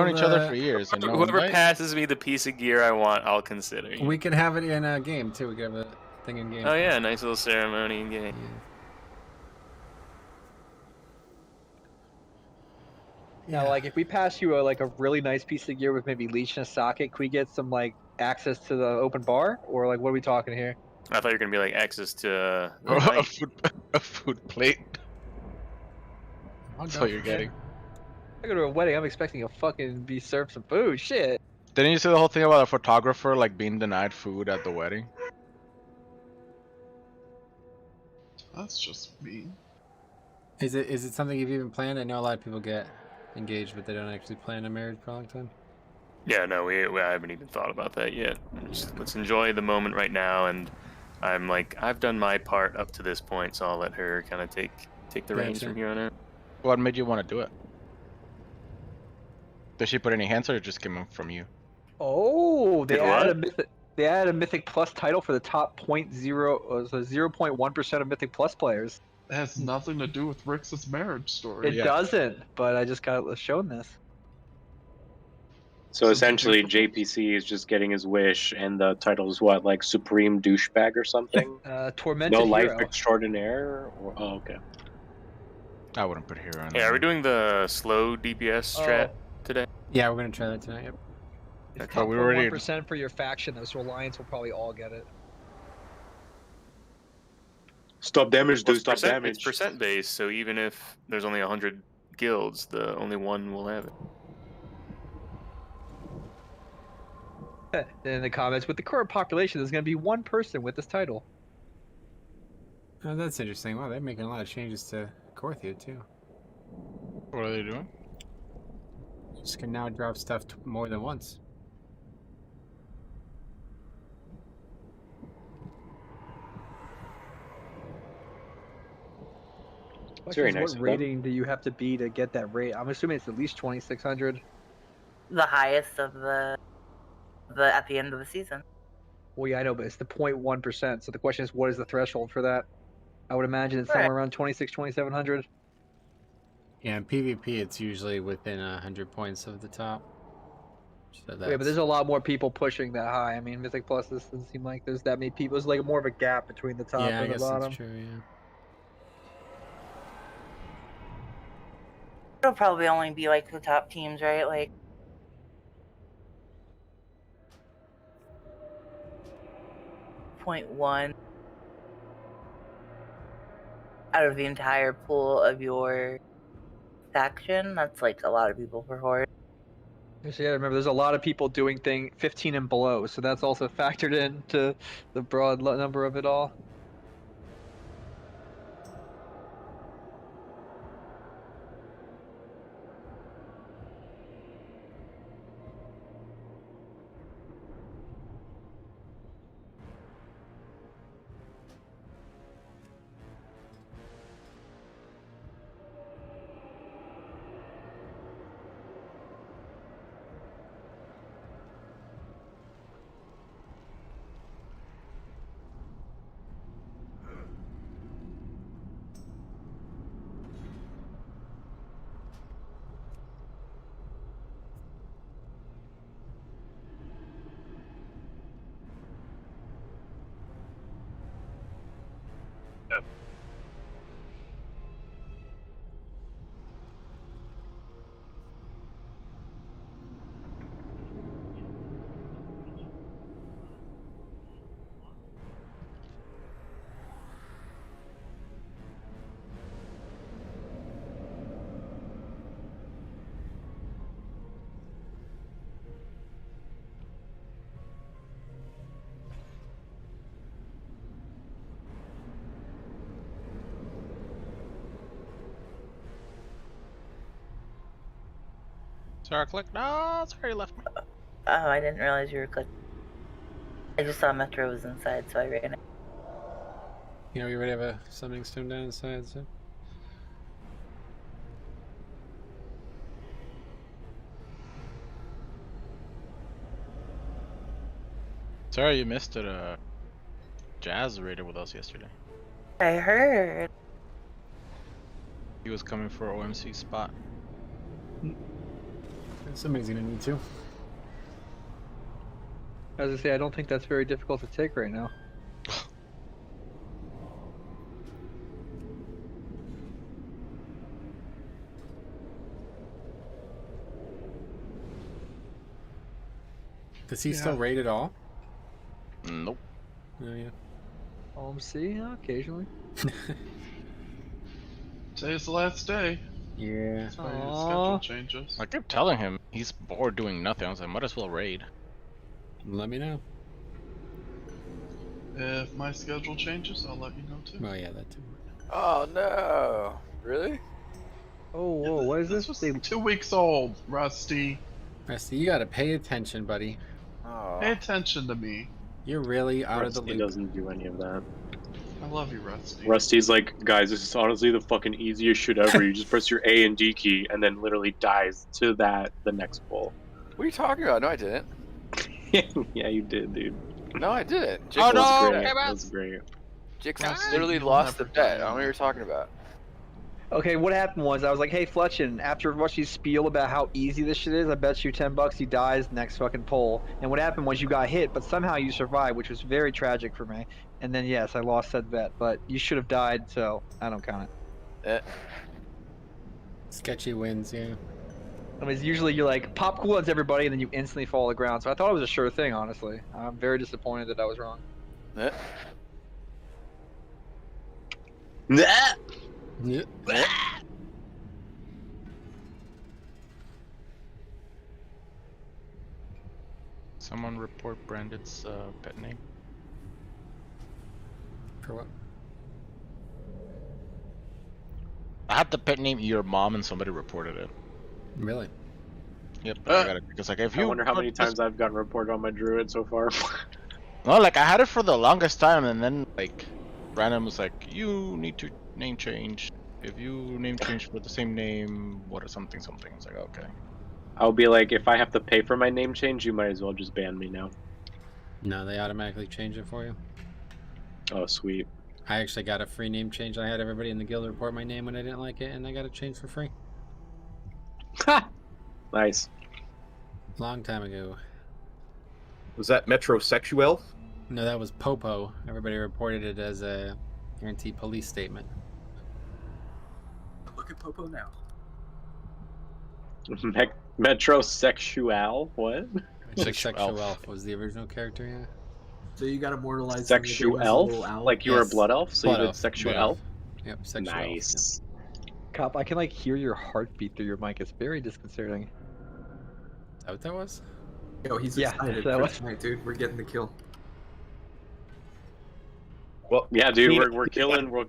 known each other for years, and no Whoever invite? passes me the piece of gear I want, I'll consider. We could have it in a game too. We could have a thing in game. Oh yeah, nice little ceremony in game. Now, like, if we pass you a really nice piece of gear with maybe leech and a socket, can we get some like access to the open bar, or like what are we talking here? I thought you were gonna be like access to A food plate. That's what you're getting. I go to a wedding, I'm expecting to fucking be served some food. Shit. Didn't you see the whole thing about a photographer like being denied food at the wedding? That's just mean. Is it something you've even planned? I know a lot of people get engaged, but they don't actually plan a marriage for a long time. Yeah, no, we haven't even thought about that yet. Let's enjoy the moment right now, and I'm like, I've done my part up to this point, so I'll let her kind of take the reins from here on out. What made you want to do it? Did she put any hints, or it just came from you? Oh, they Did added what? they added a Mythic Plus title for the top 0.1% of Mythic Plus players. It has nothing to do with Rix's marriage story. It doesn't, but I just got shown this. So essentially, JPC is just getting his wish, and the title is what, like Supreme Douchebag or something? Tormented No Life Hero. Extraordinaire? Or, oh, okay. I wouldn't put hero on. Yeah, are we doing the slow DPS strat today? Yeah, we're gonna try that tonight. Yep. It's Okay, top we already- 1% for your faction, though, so Alliance will probably all get it. Stop damage, Well, dude, stop damage. It's percent based, so even if there's only 100 guilds, the only one will have it. Then in the comments, with the current population, there's going to be one person with this title. Oh, that's interesting. Wow, they're making a lot of changes to Korthia too. What are they doing? You just can now drop stuff more than once. It's very nice What of them. rating do you have to be to get that rate? I'm assuming it's at least 2,600. The highest of the at the end of the season. Well, yeah, I know, but it's the 0.1%. So the question is, what is the threshold for that? I would imagine it's somewhere around 2,700. Yeah, in PvP, it's usually within 100 points of the top. So Yeah, but there's a lot more people pushing that high. I mean, Mythic Plus doesn't seem like there's that many people. It's like more of a gap between the top yeah, I and the guess bottom. that's true. Yeah. It'll probably only be like the top teams, right? Like 0.1 out of the entire pool of your faction. That's like a lot of people for Horde. So yeah, remember, there's a lot of people doing 15 and below, so that's also factored into the broad number of it all. Sorry, click. No, sorry, left me. Oh, I didn't realize you were clicking. I just saw Metro was inside, so I ran it. You know, we already have a summoning stone down inside, so. Sorry, you missed it. Jazz raided with us yesterday. I heard. He was coming for OMC spot. Somebody's gonna need to. As I say, I don't think that's very difficult to take right now. Does he Yeah. still raid at all? Nope. Oh yeah. OMC, occasionally. Today's the last day. Yeah. That's why his Aw. schedule changes. I kept telling him he's bored doing nothing. I was like, might as well raid. Let me know. If my schedule changes, I'll let you know too. Oh yeah, that too. Oh no! Really? Oh, whoa, what is This this? was 2 weeks old, Rusty. Rusty, you gotta pay attention, buddy. Oh. Pay attention to me. You're really out of the Rusty loop. doesn't do any of that. I love you, Rusty. Rusty's like, guys, this is honestly the fucking easiest shit ever. You just press your A and D key and then literally dies to the next pull. What are you talking about? No, I didn't. Yeah, you did, dude. No, I didn't. Oh, That was no, great. Kevin! That was great. Jix Rusty, literally you'll lost the never bet. I die. don't know what you're talking about. Okay, what happened was I was like, hey, Fletchin, after watching you spiel about how easy this shit is, I bet you $10 he dies next fucking poll. And what happened was you got hit, but somehow you survived, which was very tragic for me. And then, yes, I lost that bet, but you should have died, so I don't count it. Eh. Sketchy wins, yeah. I mean, usually you're like, pop cooldowns everybody, and then you instantly fall to the ground. So I thought it was a sure thing, honestly. I'm very disappointed that I was wrong. Eh. Nah. Yeah. Someone report Brandon's pet name. For what? I had the pet name Your Mom and somebody reported it. Really? Yep. I got it because like if you I wonder how many put times I've gotten reported on my druid so far. No, like I had it for the longest time, and then like Brandon was like, "You need to name change. If you name change for the same name, what or something something." It's like okay. I'll be like, if I have to pay for my name change, you might as well just ban me now. No, they automatically change it for you. Oh, sweet. I actually got a free name change. I had everybody in the guild report my name when I didn't like it, and I got it changed for free. Ha! Nice. Long time ago. Was that metrosexual? No, that was Popo. Everybody reported it as a anti-police statement. Look at Popo now. Metrosexual? What? Sexual elf was the original character, yeah. So you got immortalized. Sexual elf? Like you were a Yes. blood elf, so Blood you did elf, sexual blood elf? Yep, sexual Nice. Cop, I can like hear your heartbeat through your mic. It's very disconcerting. elf. Yep. Is that what that was? Yo, he's Yeah, excited so- for tonight, dude. We're getting the kill. Well, Yeah, dude, I mean,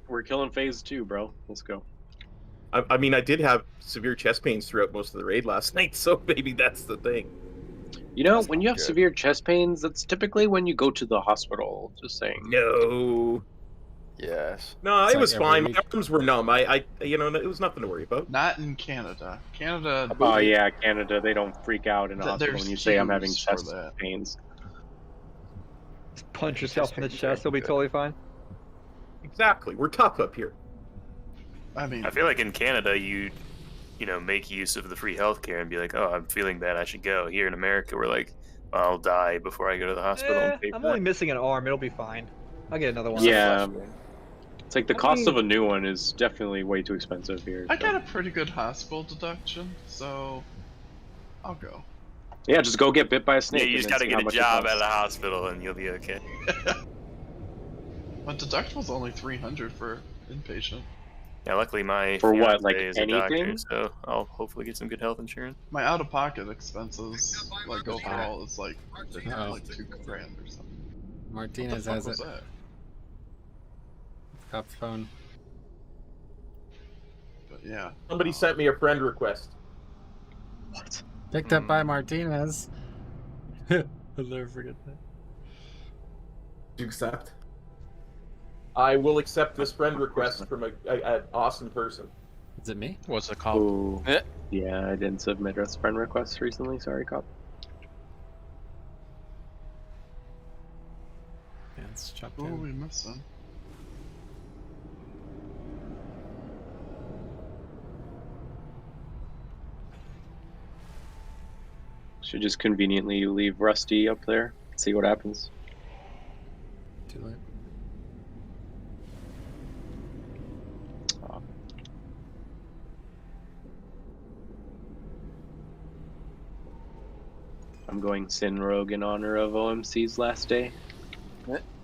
we're killing phase 2, bro. Let's go. I mean, I did have severe chest pains throughout most of the raid last night, so maybe that's the thing. You know, That's when you have good. severe chest pains, that's typically when you go to the hospital. Just saying. No, Yes. no, It's it was like every fine. My week. arms were numb. You know, it was nothing to worry about. Not in Canada. Canada. Oh yeah, Canada, they don't freak out in a hospital There's when you say I'm having queues for chest that. pains. Just punch yourself in the Chest chest, it'll be good. totally fine. Exactly, we're tough up here. I mean, I feel like in Canada, you know, make use of the free healthcare and be like, oh, I'm feeling bad, I should go. Here in America, we're like, I'll die before I go to the hospital. And pay for I'm that. only missing an arm. It'll be fine. I'll get another one. Yeah, it's like the I cost mean- of a new one is definitely way too expensive here. I so- got a pretty good hospital deduction, so I'll go. Yeah, just go get bit by a Yeah, snake. you just and then gotta see get how a much it job costs. at the hospital and you'll be okay. My deductible's only 300 for inpatient. Yeah, luckily my For what, fiancé like is a doctor, anything? so I'll hopefully get some good health insurance. My out-of-pocket expenses, like overall, is like Uh-oh. like $2,000 or something. What the Martinez fuck has was it. that? Cop's phone. But yeah. Somebody sent me a friend request. What? Picked up by Martinez. I'll never forget that. Do you accept? I will accept this friend request from an awesome person. Is it me? What's it called? Ooh. Eh. Yeah, I didn't submit a friend request recently. Sorry, cop. Yeah, it's chopped Who are in. we missing? Should just conveniently leave Rusty up there. See what happens. Too late. I'm going Sin Rogue in honor of OMC's last day.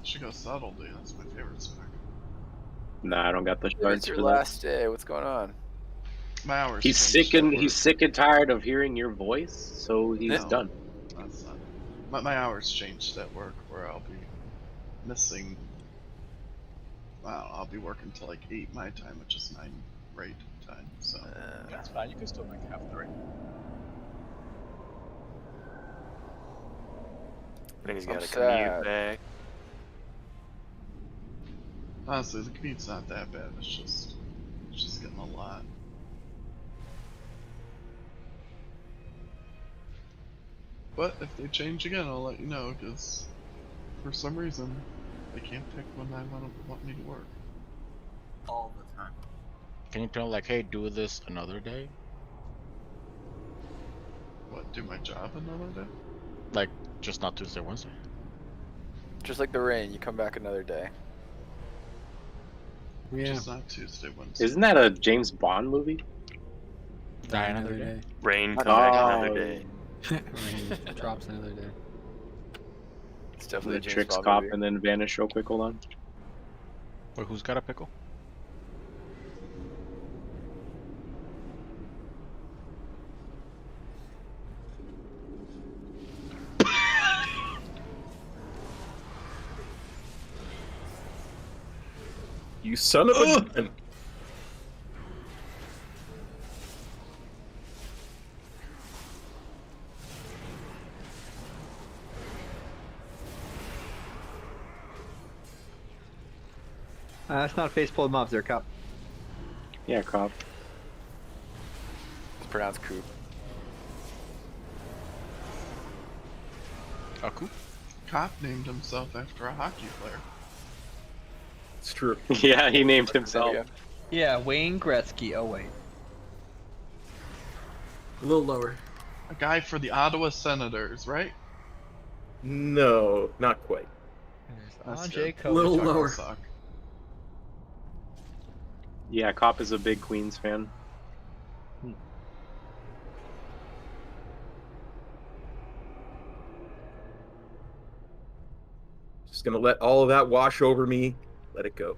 Should go subtle, dude. That's my favorite spec. Nah, I don't got the It's shards your for last day. What's going on? that. My hours. He's changed at work. sick and tired of hearing your voice, so he's No. done. That's not. My hours changed at work where I'll be missing. Wow, I'll be working till like 8 my time, which is 9 raid time. So That's fine. You can still make half the rate. I think he's I'm got a sad. commute back. honestly, the commute's not that bad. It's just getting a lot. But if they change again, I'll let you know, because for some reason they can't pick when I want me to work. All the time. Can you tell like, hey, do this another day? What, do my job another day? Like, just not Tuesday, Wednesday. Just like the rain, you come back another day. Yeah. Just not Tuesday, Wednesday. Isn't that a James Bond movie? Die another day. Rain, come back another day. Rain drops another day. It's The definitely a James tricks Bond cop movie. and then vanish real quick. Hold on. Wait, who's got a pickle? You son of a gun. That's not face pulled mobs there, cop. Yeah, cop. It's pronounced Coop. Aku? Cop named himself after a hockey player. It's true. Yeah, he named There himself. we go. Yeah, Wayne Gretzky. Oh wait. A little lower. A guy for the Ottawa Senators, right? No, not quite. That's Andre good. A little Talk about lower. suck. Yeah, cop is a big Queens fan. Just gonna let all of that wash over me. Let it go.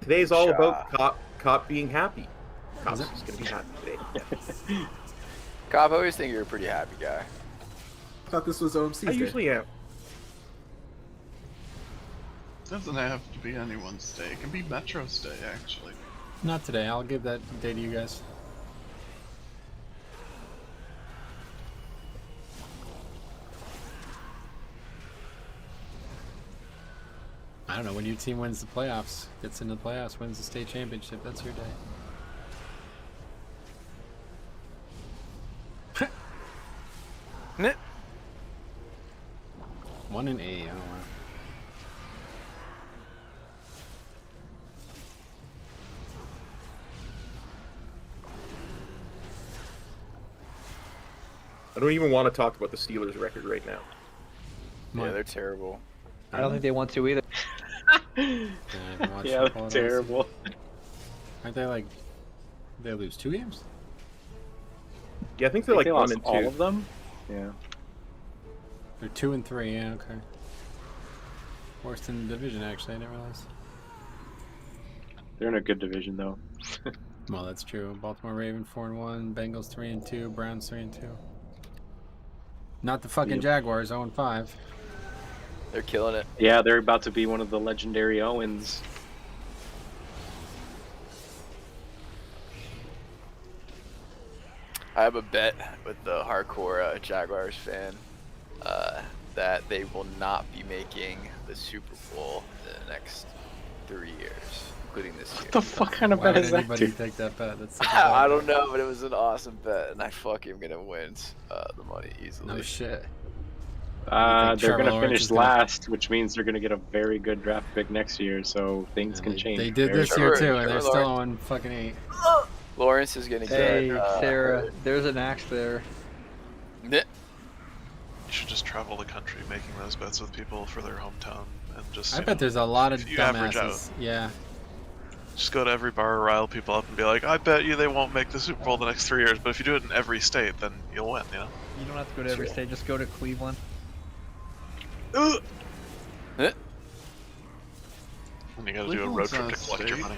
Today's all about cop being happy. Cop's just gonna be happy today. Cop, I always think you're a pretty happy guy. Thought this was OMC's I day. usually am. Doesn't have to be anyone's day. It can be Metro's day, actually. Not today. I'll give that day to you guys. I don't know. When your team wins the playoffs, gets into the playoffs, wins the state championship, that's your day. Nit. 1 and 8. Oh, wow. I don't even want to talk about the Steelers' record right now. Yeah, they're terrible. I don't think they want to either. Yeah, I haven't watched Yeah, football that's at all. terrible. Aren't they like... They lose 2 games? Yeah, I think they're like they 1 lost and 2. all of them? Yeah. They're 2 and 3, yeah, okay. Worst in the division, actually, I didn't realize. They're in a good division, though. Well, that's true. Baltimore Ravens 4 and 1, Bengals 3 and 2, Browns 3 and 2. Not the fucking Yep. Jaguars 0 and 5. They're killing it. Yeah, they're about to be one of the legendary Owens. I have a bet with the hardcore Jaguars fan that they will not be making the Super Bowl in the next 3 years, including this year. What the fuck kind of Why bet would is that, anybody dude? take that bet? That's such a I bad don't bet. know, but it was an awesome bet, and I fucking am gonna win the money easily. No shit. They're Trevor gonna Lawrence finish is gonna- last, which means they're gonna get a very good draft pick next year, so things Yeah, can they, change. They did very this year Trevor- too, and they're Trevor still Lawrence. on fucking 8. Lawrence is gonna Hey, get Sarah, there's an axe there. Meh. You should just travel the country making those bets with people for their hometown and just. I bet there's a lot of if you average out, dumbasses. Yeah. just go to every bar, rile people up, and be like, "I bet you they won't make the Super Bowl the next 3 years." But if you do it in every state, then you'll win. You know. You don't have to go to every state. Just go to Cleveland. And you gotta do a road trip to Cleveland's collect your state. money.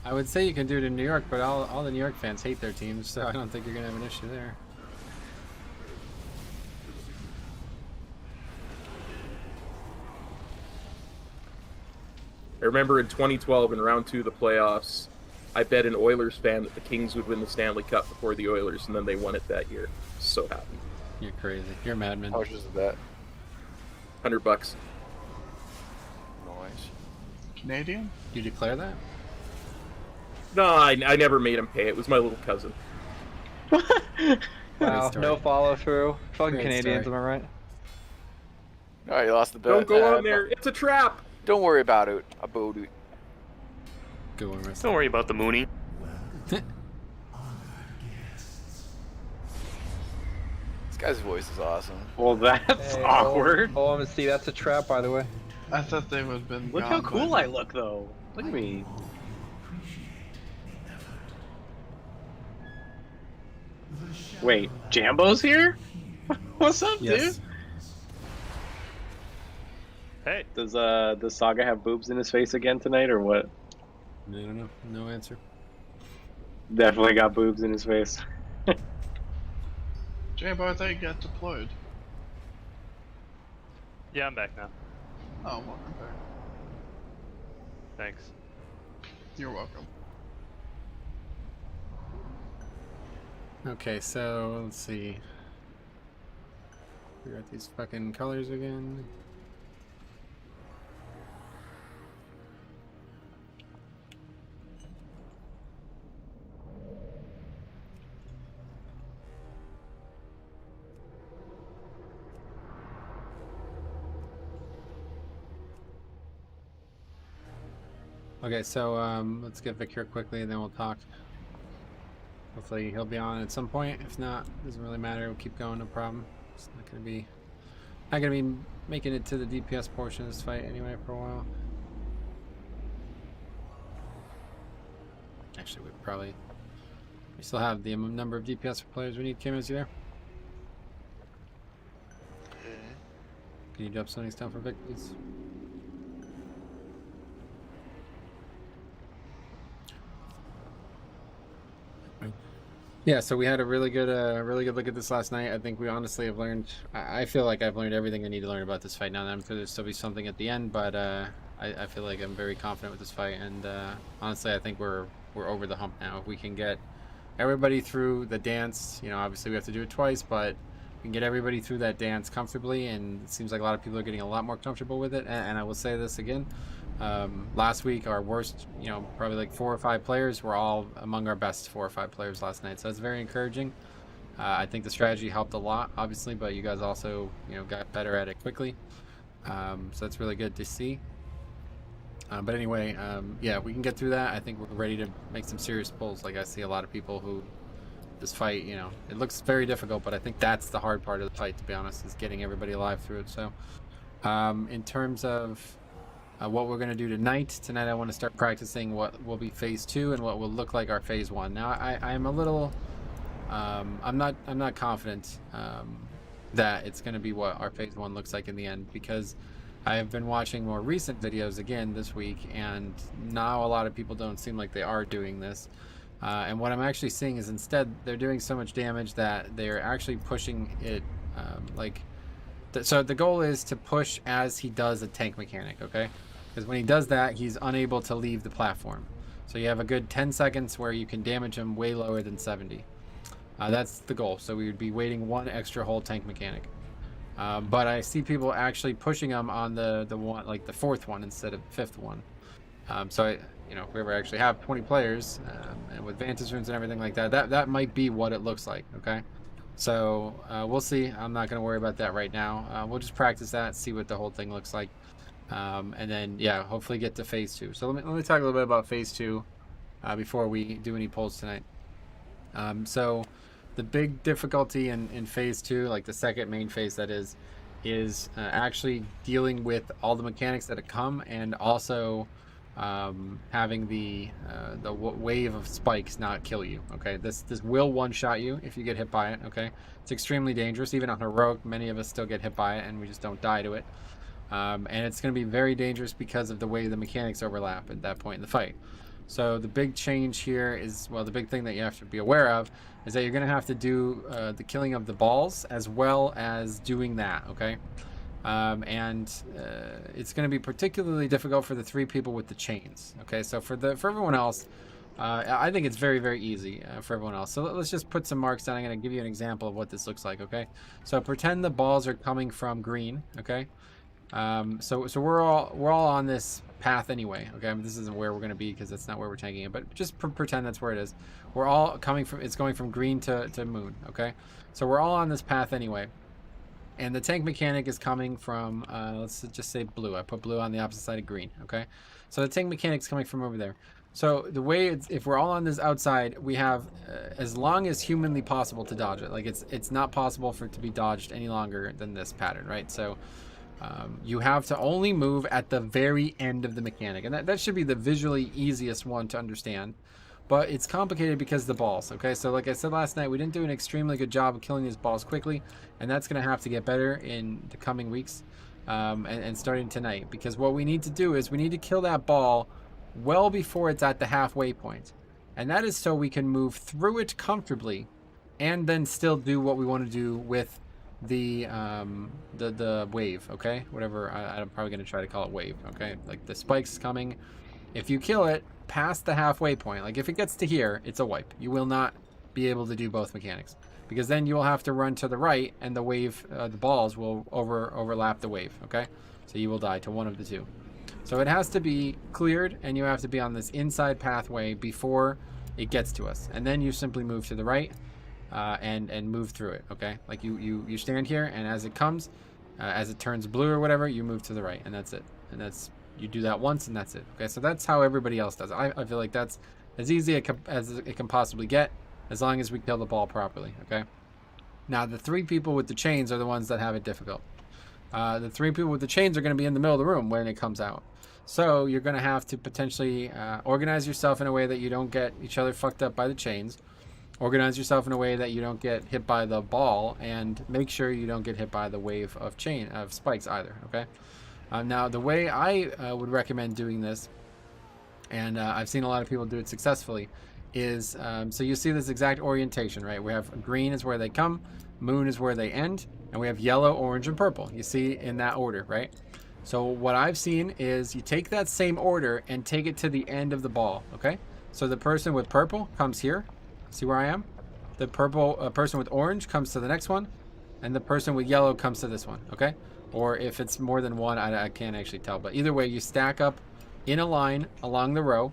I would say you can do it in New York, but all the New York fans hate their teams, so I don't think you're gonna have an issue there. I remember in 2012 in round 2 of the playoffs, I bet an Oilers fan that the Kings would win the Stanley Cup before the Oilers, and then they won it that year. So happy. You're crazy. You're a madman. How much was that? $100. Noise. Canadian? You declare that? No, I never made him pay. It was my little cousin. Wow, story. no follow through. Fucking Great Canadians, story. am I right? All right, you lost the bet. Don't go on there. It's a trap. Don't worry about it. About it. Good one, Raznal. Don't worry about the Mooney. This guy's voice is awesome. Well, that's Hey, awkward. OMC, that's a trap, by the way. I thought they would have been. Look how cool I look, though. Look at me. Wait, Jambo's here? What's up, Yes. dude? Hey. Does Saga have boobs in his face again tonight, or what? I don't know. No answer. Definitely got boobs in his face. Jambo, I thought you got deployed. Yeah, I'm back now. Oh, welcome back. Thanks. You're welcome. Okay, so let's see. Figure out these fucking colors again. Okay, so let's get Vic here quickly and then we'll talk. Hopefully he'll be on at some point. If not, doesn't really matter. We'll keep going, no problem. It's not gonna be making it to the DPS portion of this fight anyway for a while. Actually, we still have the number of DPS players we need. Kim, is you there? Can you drop some of these down for Vic, please? Yeah, so we had a really good look at this last night. I think we honestly have learned. I feel like I've learned everything I need to learn about this fight now. I'm sure there'll still be something at the end, but I feel like I'm very confident with this fight. And honestly, I think we're over the hump now. If we can get everybody through the dance, you know, obviously we have to do it twice, but we can get everybody through that dance comfortably. And it seems like a lot of people are getting a lot more comfortable with it. And I will say this again. Last week, our worst, you know, probably like 4 or 5 players were all among our best 4 or 5 players last night. So that's very encouraging. I think the strategy helped a lot, obviously, but you guys also, you know, got better at it quickly. So that's really good to see. But anyway, yeah, we can get through that. I think we're ready to make some serious pulls. Like I see a lot of people who this fight, you know, it looks very difficult, but I think that's the hard part of the fight, to be honest, is getting everybody alive through it. So in terms of what we're going to do tonight I want to start practicing what will be phase 2 and what will look like our phase 1. Now I'm a little I'm not confident that it's going to be what our phase 1 looks like in the end, because I have been watching more recent videos again this week, and now a lot of people don't seem like they are doing this, and what I'm actually seeing is instead they're doing so much damage that they're actually pushing it so the goal is to push as he does a tank mechanic, okay? Because when he does that, he's unable to leave the platform. So you have a good 10 seconds where you can damage him way lower than 70. That's the goal. So we would be waiting 1 extra whole tank mechanic. But I see people actually pushing him on the one, like the 4th one instead of the 5th one. So you know, if we ever actually have 20 players and with Vantage runes and everything like that, that might be what it looks like, okay? So we'll see. I'm not going to worry about that right now. We'll just practice that, see what the whole thing looks like. And then, yeah, hopefully get to phase 2. So let me talk a little bit about phase 2 before we do any polls tonight. So The big difficulty in phase 2, like the second main phase that is actually dealing with all the mechanics that come, and also having the wave of spikes not kill you. Okay, this will one-shot you if you get hit by it. Okay, it's extremely dangerous. Even on heroic, many of us still get hit by it, and we just don't die to it. And it's going to be very dangerous because of the way the mechanics overlap at that point in the fight. So the big change here is, well, the big thing that you have to be aware of is that you're going to have to do the killing of the balls as well as doing that, okay? It's going to be particularly difficult for the 3 people with the chains, okay? So for everyone else, I think it's very, very easy for everyone else. So let's just put some marks down. I'm going to give you an example of what this looks like, okay? So pretend the balls are coming from green, okay? So we're all on this path anyway, okay? I mean, this isn't where we're going to be because that's not where we're taking it, but just pretend that's where it is. We're all coming from, it's going from green to moon, okay? So we're all on this path anyway. And the tank mechanic is coming from, let's just say blue. I put blue on the opposite side of green, okay? So the tank mechanic's coming from over there. So the way if we're all on this outside, we have as long as humanly possible to dodge it. Like it's not possible for it to be dodged any longer than this pattern, right? So you have to only move at the very end of the mechanic, and that should be the visually easiest one to understand, but it's complicated because of the balls, okay? So like I said last night, we didn't do an extremely good job of killing these balls quickly, and that's going to have to get better in the coming weeks and starting tonight, because what we need to do is we need to kill that ball well before it's at the halfway point, and that is so we can move through it comfortably and then still do what we want to do with the wave, okay? Whatever, I'm probably going to try to call it wave, okay? Like the spikes coming, if you kill it past the halfway point, like if it gets to here, it's a wipe. You will not be able to do both mechanics, because then you will have to run to the right, and the wave, the balls will overlap the wave, okay? So you will die to one of the two. So it has to be cleared, and you have to be on this inside pathway before it gets to us, and then you simply move to the right and move through it, okay? Like you stand here, and as it comes, as it turns blue or whatever, you move to the right, and that's it. And you do that once, and that's it, okay? So that's how everybody else does it. I feel like that's as easy as it can possibly get, as long as we kill the ball properly, okay? Now the 3 people with the chains are the ones that have it difficult. The 3 people with the chains are going to be in the middle of the room when it comes out. So you're going to have to potentially organize yourself in a way that you don't get each other fucked up by the chains. Organize yourself in a way that you don't get hit by the ball, and make sure you don't get hit by the wave of spikes either, okay? Now, the way I would recommend doing this, and I've seen a lot of people do it successfully, is, so you see this exact orientation, right? We have green is where they come, moon is where they end, and we have yellow, orange, and purple. You see in that order, right? So what I've seen is you take that same order and take it to the end of the ball, okay? So the person with purple comes here. See where I am? The purple person with orange comes to the next one, and the person with yellow comes to this one, okay? Or if it's more than one, I can't actually tell, but either way, you stack up in a line along the row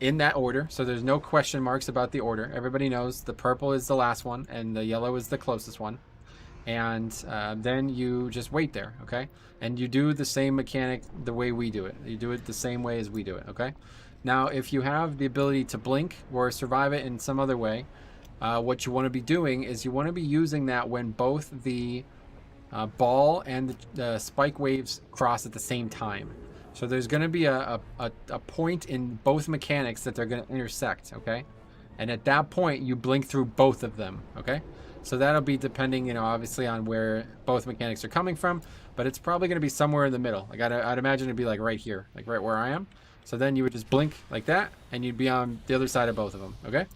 in that order, so there's no question marks about the order. Everybody knows the purple is the last one, and the yellow is the closest one, and then you just wait there, okay? And you do the same mechanic the way we do it. You do it the same way as we do it, okay? Now, if you have the ability to blink or survive it in some other way, what you want to be doing is you want to be using that when both the ball and the spike waves cross at the same time. So there's going to be a point in both mechanics that they're going to intersect, okay? And at that point, you blink through both of them, okay? So that'll be depending, you know, obviously on where both mechanics are coming from, but it's probably going to be somewhere in the middle. Like I'd imagine it'd be like right here, like right where I am. So then you would just blink like that, and you'd be on the other side of both of them, okay?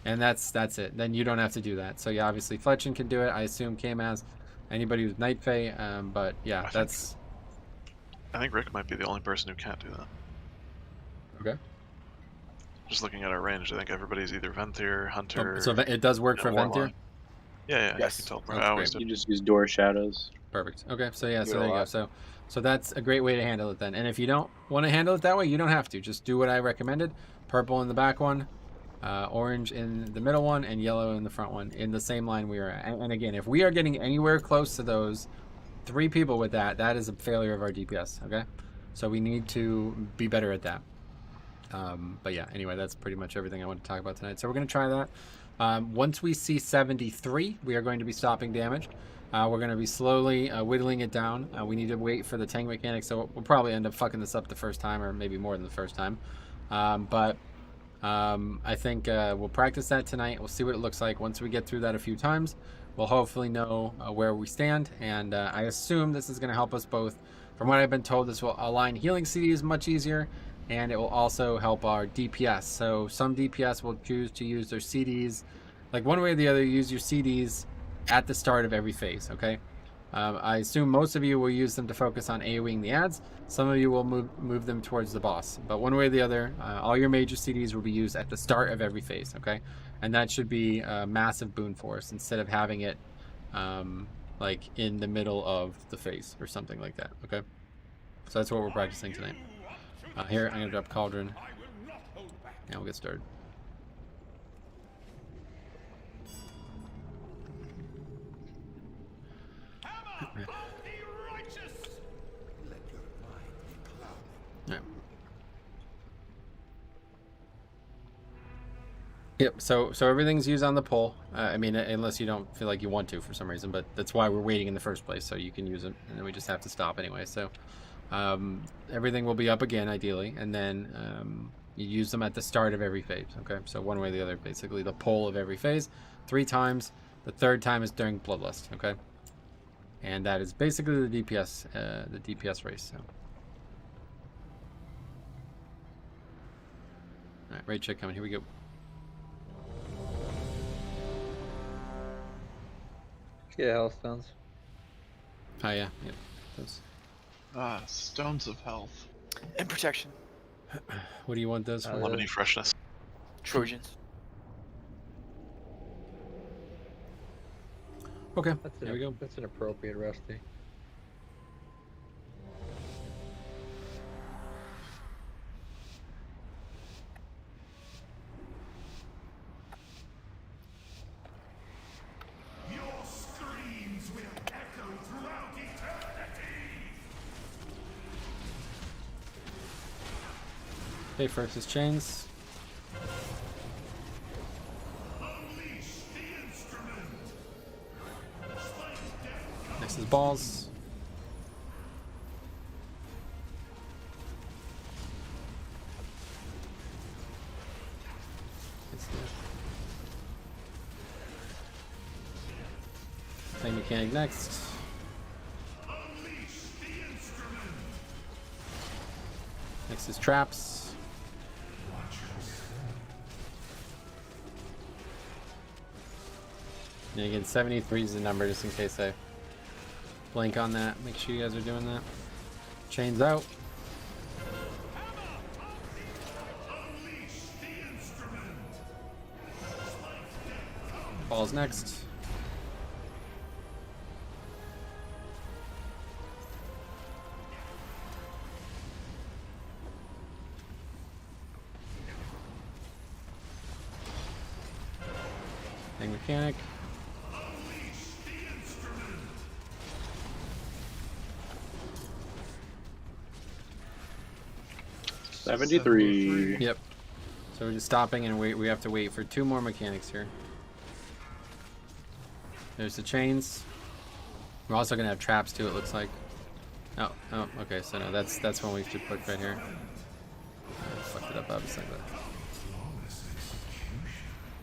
And that's it. Then you don't have to do that. So yeah, obviously Fletchin can do it. I assume K-Maz, anybody with Night Fae, but yeah, I think Rick might be the only person who can't do that. Okay. Just looking at our range, I think everybody's either Venthyr, Hunter... So it does work for Venthyr? Yeah, yes. I can tell. Oh, I always do. You just use door shadows. Perfect. Okay, so yeah, so there you go. So that's a great way to handle it then. And if you don't want to handle it that way, you don't have to. Just do what I recommended. Purple in the back one, orange in the middle one, and yellow in the front one, in the same line we are at. And again, if we are getting anywhere close to those 3 people with that, that is a failure of our DPS, okay? So we need to be better at that. But yeah, anyway, that's pretty much everything I want to talk about tonight. So we're going to try that. Once we see 73, we are going to be stopping damage. We're going to be slowly whittling it down. We need to wait for the tank mechanic, so we'll probably end up fucking this up the first time, or maybe more than the first time. But I think we'll practice that tonight. We'll see what it looks like. Once we get through that a few times, we'll hopefully know where we stand. And I assume this is going to help us both. From what I've been told, this will align healing CDs much easier, and it will also help our DPS. So some DPS will choose to use their CDs, like one way or the other, use your CDs at the start of every phase, okay? I assume most of you will use them to focus on AoEing the ads. Some of you will move them towards the boss. But one way or the other, all your major CDs will be used at the start of every phase, okay? And that should be a massive boon for us instead of having it like in the middle of the phase or something like that, okay? So that's what we're practicing tonight. Here, I'm gonna drop Cauldron. And we'll get started. Yeah. Yep, so everything's used on the pole. I mean, unless you don't feel like you want to for some reason, but that's why we're waiting in the first place, so you can use it, and then we just have to stop anyway. So everything will be up again, ideally, and then you use them at the start of every phase, okay? So one way or the other, basically the pole of every phase, 3 times. The 3rd time is during Bloodlust, okay? And that is basically the DPS race. So. All right, raid check coming. Here we go. Yeah, health stones. Oh yeah, yep. Those. Stones of health. And protection. What do you want those for? Lemony freshness. Trojans. Okay, there we go. That's an appropriate Rusty. Your screams will echo throughout eternity. Okay, first is chains. Next is balls. Play mechanic next. Next is traps. And again, 73 is the number, just in case I blank on that. Make sure you guys are doing that. Chains out. Balls next. Thing mechanic. 73. Yep. So we're just stopping and we have to wait for 2 more mechanics here. There's the chains. We're also gonna have traps too, it looks like. Oh, okay, so no, that's when we should put right here. I fucked it up obviously, but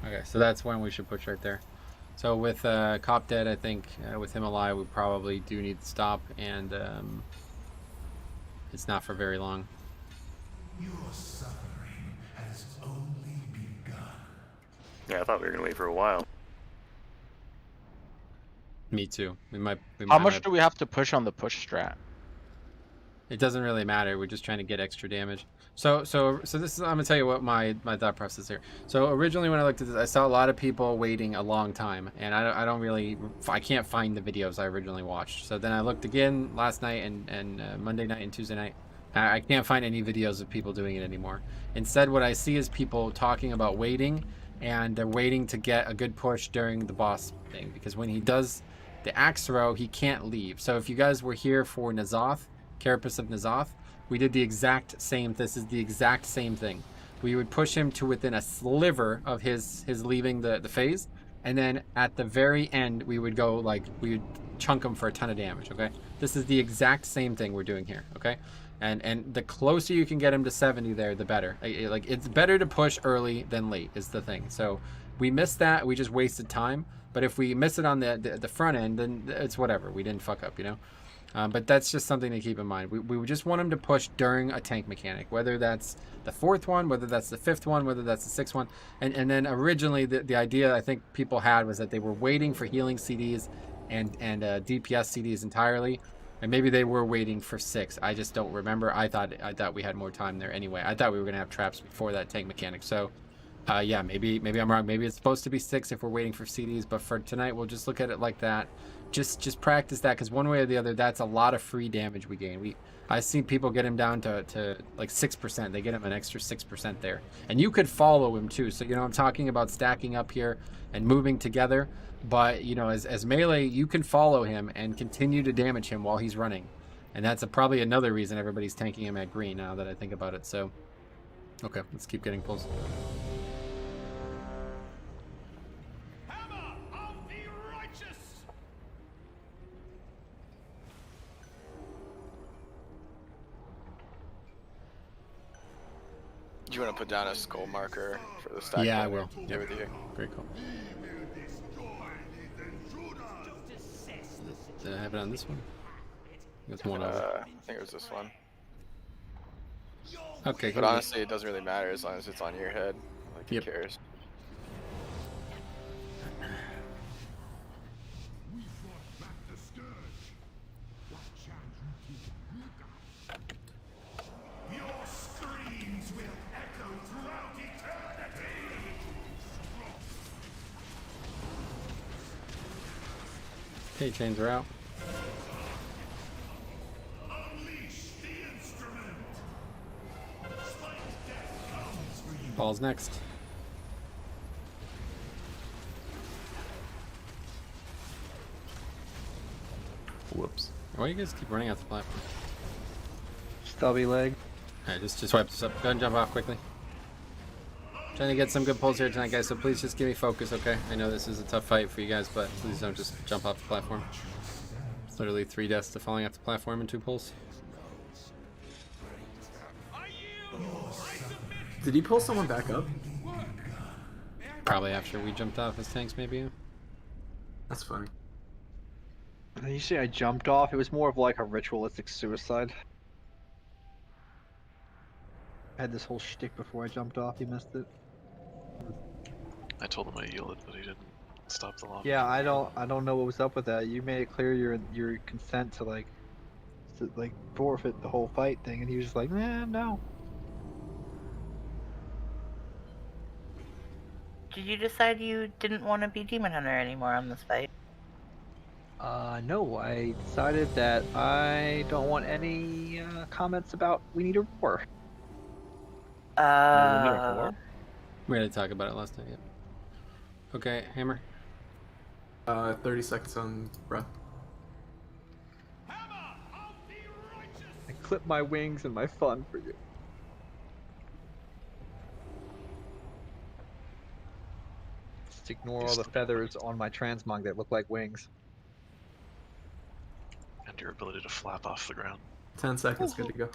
okay, so that's when we should push right there. So with Cop dead, I think with him alive, we probably do need to stop, and it's not for very long. Your suffering has only begun. Yeah, I thought we were gonna wait for a while. Me too. We might How much do we have to push on the push strat? It doesn't really matter. We're just trying to get extra damage. So this is, I'm gonna tell you what my thought process is here. So originally when I looked at this, I saw a lot of people waiting a long time, and I can't find the videos I originally watched. So then I looked again last night and Monday night and Tuesday night. I can't find any videos of people doing it anymore. Instead, what I see is people talking about waiting, and they're waiting to get a good push during the boss thing, because when he does the axe throw, he can't leave. So if you guys were here for N'Zoth, Carapace of N'Zoth, we did the exact same. This is the exact same thing. we would push him to within a sliver of his leaving the phase, and then at the very end we would go like we would chunk him for a ton of damage. Okay, this is the exact same thing we're doing here. Okay, and the closer you can get him to 70 there, the better. Like it's better to push early than late is the thing. So we missed that, we just wasted time. But if we miss it on the front end, then it's whatever, we didn't fuck up, you know. But that's just something to keep in mind. We just want him to push during a tank mechanic, whether that's the 4th one, whether that's the 5th one, whether that's the 6th one. And then originally the idea I think people had was that they were waiting for healing CDs and DPS CDs entirely. And maybe they were waiting for 6. I just don't remember. I thought we had more time there anyway. I thought we were gonna have traps before that tank mechanic. So yeah, maybe I'm wrong. Maybe it's supposed to be 6 if we're waiting for CDs. But for tonight, we'll just look at it like that. Just practice that, because one way or the other, that's a lot of free damage we gain. I've seen people get him down to like 6%. They get him an extra 6% there, and you could follow him too. So you know, I'm talking about stacking up here and moving together. But you know, as melee, you can follow him and continue to damage him while he's running, and that's probably another reason everybody's tanking him at green. Now that I think about it, so okay, let's keep getting pulls. Do you want to put down a skull marker for the stack? Yeah, I will. Yeah, with you. Great call. Did I have it on this one? It's one of I think it was this one. Okay. But honestly, it doesn't really matter as long as it's on your head. Like, who cares? Okay, chains are out. Ball's next. Whoops. Why do you guys keep running off the platform? Stubby leg. Alright, just wipe this up. Go ahead and jump off quickly. Trying to get some good pulls here tonight, guys, so please just give me focus, okay? I know this is a tough fight for you guys, but please don't just jump off the platform. It's literally 3 deaths to falling off the platform and 2 pulls. Did he pull someone back up? Probably after we jumped off as tanks, maybe. That's funny. You say I jumped off? It was more of like a ritualistic suicide. I had this whole shtick before I jumped off. He missed it. I told him I yielded, but he didn't stop the lava. Yeah, I don't know what was up with that. You made it clear your consent to like forfeit the whole fight thing, and he was just like, nah, no. Did you decide you didn't want to be Demon Hunter anymore on this fight? No, I decided that I don't want any comments about we need a war. We had to talk about it last time, yeah. Okay, Hammer. 30 seconds on breath. I clip my wings and my fun for you. Just ignore all the feathers on my transmog that look like wings. And your ability to flap off the ground. 10 seconds, good to go.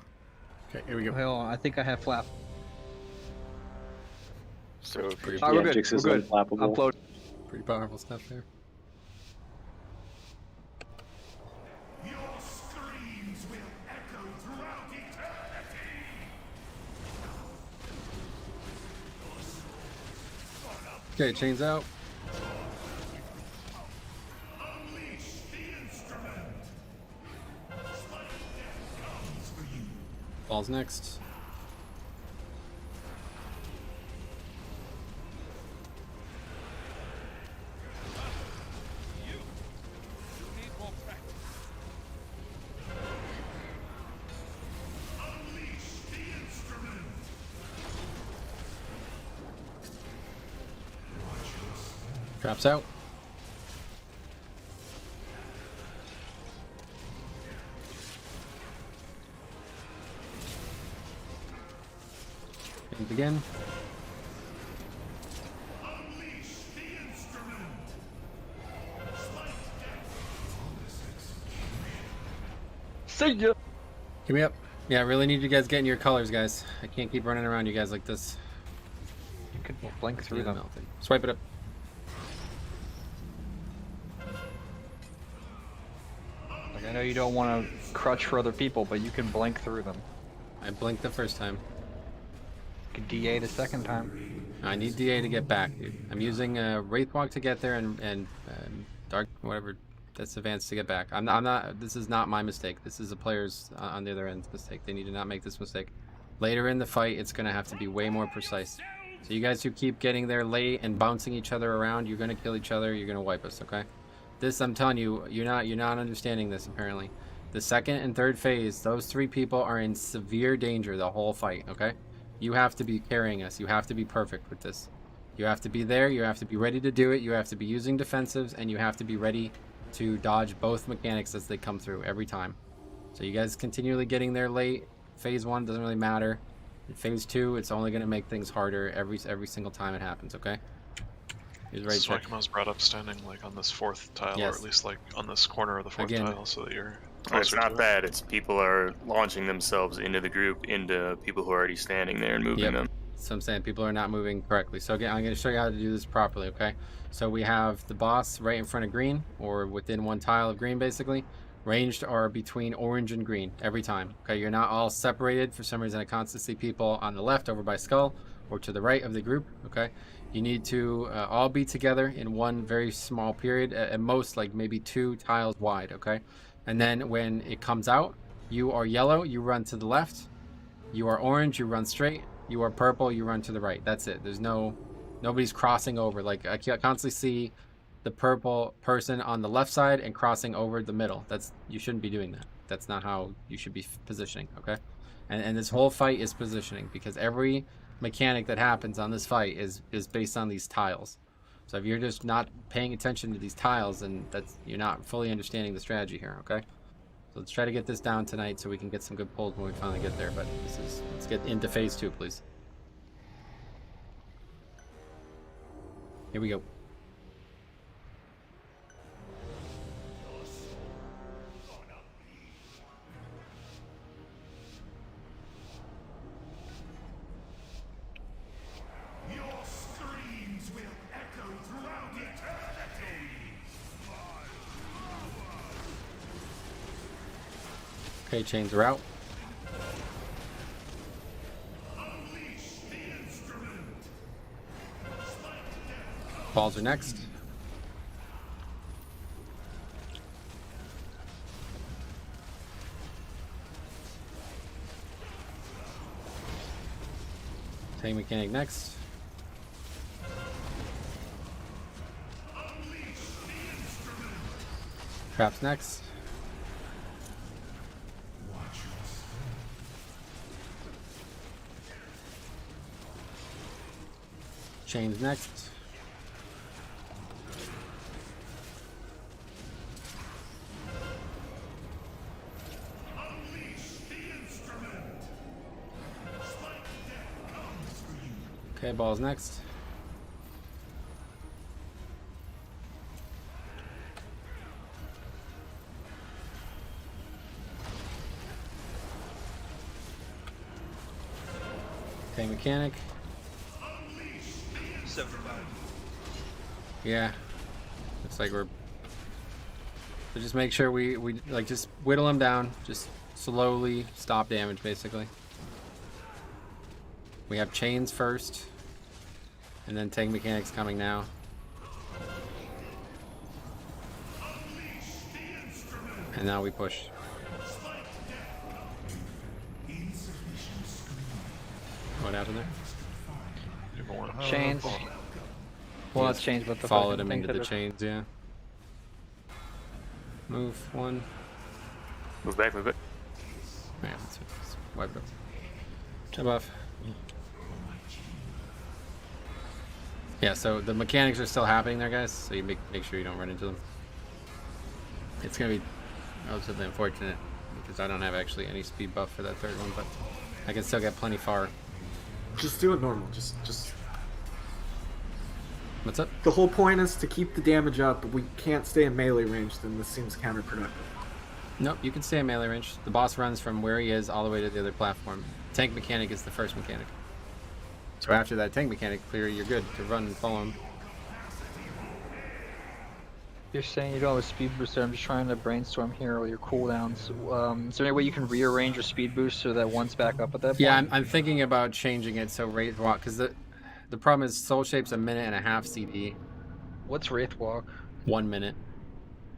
Okay, here we go. Hold on, I think I have flap. So if your we're good. Jix is We're good. unflappable. Upload. Pretty powerful stuff there. Your screams will echo throughout eternity. Okay, chains out. Unleash the instrument. Slight death comes for you. Ball's next. Traps out. And again. See ya. Give me up. Yeah, I really need you guys getting your colors, guys. I can't keep running around you guys like this. You could blink through them. Melted. Swipe it up. Like, I know you don't want to crutch for other people, but you can blink through them. I blinked the first time. You can DA the second time. I need DA to get back, dude. I'm using Wraithwalk to get there and Dark whatever that's advanced to get back. I'm not. This is not my mistake. This is the players on the other end's mistake. They need to not make this mistake. Later in the fight, it's gonna have to be way more precise. So you guys who keep getting there late and bouncing each other around, you're gonna kill each other. You're gonna wipe us, okay? This, I'm telling you, you're not understanding this apparently. The second and third phase, those 3 people are in severe danger the whole fight, okay? You have to be carrying us. You have to be perfect with this. You have to be there. You have to be ready to do it. You have to be using defensives, and you have to be ready to dodge both mechanics as they come through every time. So you guys continually getting there late. Phase 1 doesn't really matter. In phase 2, it's only going to make things harder every single time it happens, okay? He's right. Swakima's brought up standing like on this 4th tile, or at least like on this corner of the 4th tile, so that you're It's not that. It's people are launching themselves into the group, into people who are already standing there and moving them. So I'm saying people are not moving correctly. So again, I'm going to show you how to do this properly, okay? So we have the boss right in front of green, or within 1 tile of green, basically. Ranged are between orange and green every time, okay? You're not all separated. For some reason, I constantly see people on the left over by Skull, or to the right of the group, okay? You need to all be together in one very small period, at most like maybe 2 tiles wide, okay? And then when it comes out, you are yellow, you run to the left. You are orange, you run straight. You are purple, you run to the right. That's it. There's nobody's crossing over. Like I constantly see the purple person on the left side and crossing over the middle. You shouldn't be doing that. That's not how you should be positioning, okay? And this whole fight is positioning, because every mechanic that happens on this fight is based on these tiles. So if you're just not paying attention to these tiles, then you're not fully understanding the strategy here, okay? So let's try to get this down tonight so we can get some good pulls when we finally get there. But let's get into phase 2, please. Here we go. Okay, chains are out. Balls are next. Tank mechanic next. Traps next. Chains next. Okay, balls next. Okay, mechanic. 75. Yeah. Looks like we're... So just make sure we like just whittle them down. Just slowly stop damage, basically. We have chains first. And then tank mechanics coming now. And now we push. What happened there? Chains. Well, that's chains, but the followed fucking him thing into the that are- chains, yeah. Move 1. Move back, move back. Yeah, let's wipe it up. Jump off. Yeah, so the mechanics are still happening there, guys, so you make sure you don't run into them. It's gonna be relatively unfortunate because I don't have actually any speed buff for that third one, but I can still get plenty far. Just do it normal. Just. What's up? The whole point is to keep the damage up, but we can't stay in melee range, then this seems counterproductive. Nope, you can stay in melee range. The boss runs from where he is all the way to the other platform. Tank mechanic is the first mechanic. So after that tank mechanic clear, you're good to run and follow him. You're saying you don't have a speed booster. I'm just trying to brainstorm here with your cooldowns. Is there any way you can rearrange your speed boost so that one's back up at that point? Yeah, I'm thinking about changing it so Wraith Walk, because the problem is Soul Shape's a 1.5 CD. What's Wraith Walk? 1 minute.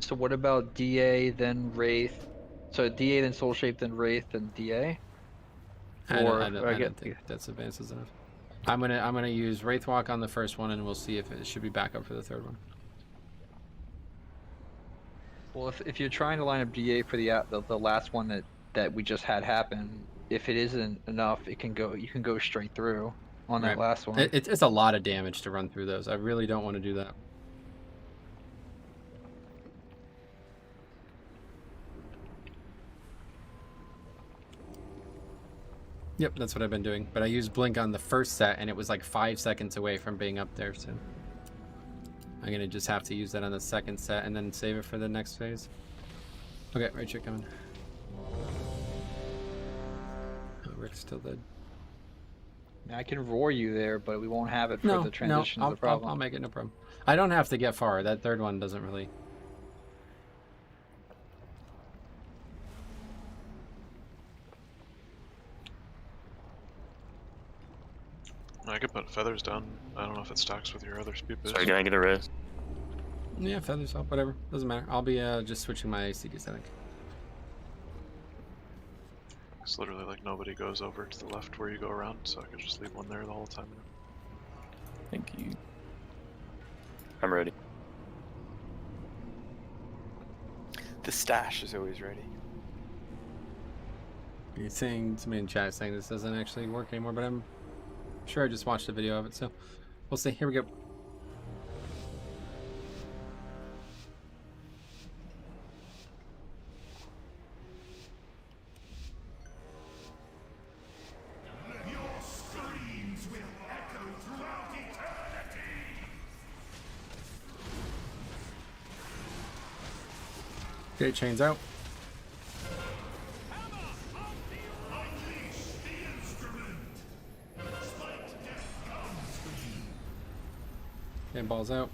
So what about DA then Wraith? So DA then Soul Shape then Wraith then DA? I don't think that's advances enough. I'm gonna use Wraith Walk on the first one, and we'll see if it should be back up for the third one. Well, if you're trying to line up DA for the last one that we just had happen, if it isn't enough, you can go straight through on that last one. It's a lot of damage to run through those. I really don't want to do that. Yep, that's what I've been doing. But I used Blink on the first set, and it was like 5 seconds away from being up there, so I'm gonna just have to use that on the second set and then save it for the next phase. Okay, right, you're coming. Oh, Rick's still dead. I can roar you there, but we won't have it for the transition of the problem. I'll make it, no problem. I don't have to get far. That third one doesn't really... I could put feathers down. I don't know if it stacks with your other speed boost. Sorry, can I get a res? Yeah, feathers up, whatever. Doesn't matter. I'll be just switching my CDs, I think. It's literally like nobody goes over to the left where you go around, so I could just leave one there the whole time. Thank you. I'm ready. The stash is always ready. You're saying, somebody in chat saying this doesn't actually work anymore, but I'm sure I just watched a video of it, so we'll see. Here we go. Your screams will echo throughout eternity. Okay, chains out. Okay, balls out.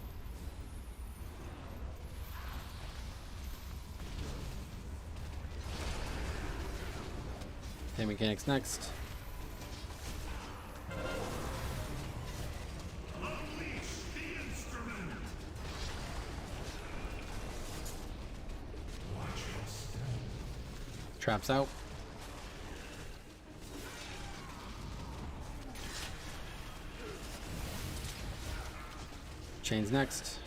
Okay, mechanics next. Traps out. Chains next.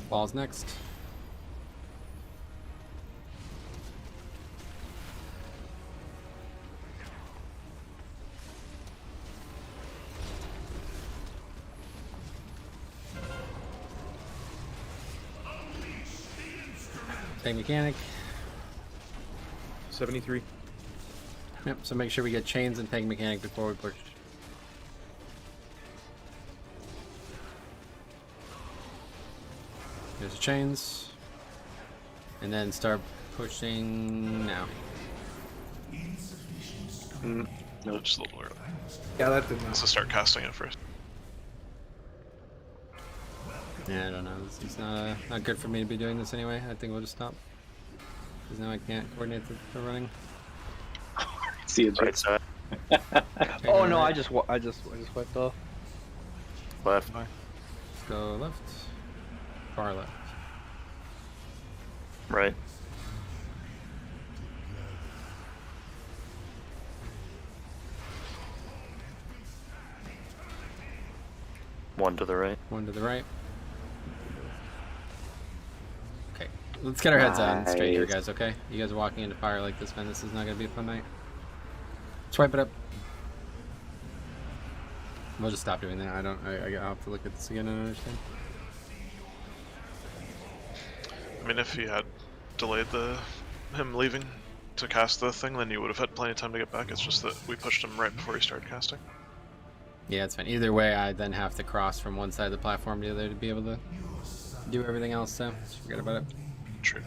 Balls next. Tank mechanic. 73. Yep, so make sure we get chains and tank mechanic before we push. There's the chains. And then start pushing now. No, just a little early. Yeah, that did not. Let's just start casting it first. Yeah, I don't know. It's not good for me to be doing this anyway. I think we'll just stop. Because now I can't coordinate the running. See it Right side. Oh no, I just wiped off. Left. Let's go left. Far left. Right. One to the right. One to the right. Okay, let's get our heads on straight here, guys, okay? You guys are walking into fire like this, man. This is not going to be a fun night. Swipe it up. We'll just stop doing that. I'll have to look at this again and understand. I mean, if he had delayed him leaving to cast the thing, then you would have had plenty of time to get back. It's just that we pushed him right before he started casting. Yeah, it's fine. Either way, I then have to cross from one side of the platform to the other to be able to do everything else, so just forget about it. True.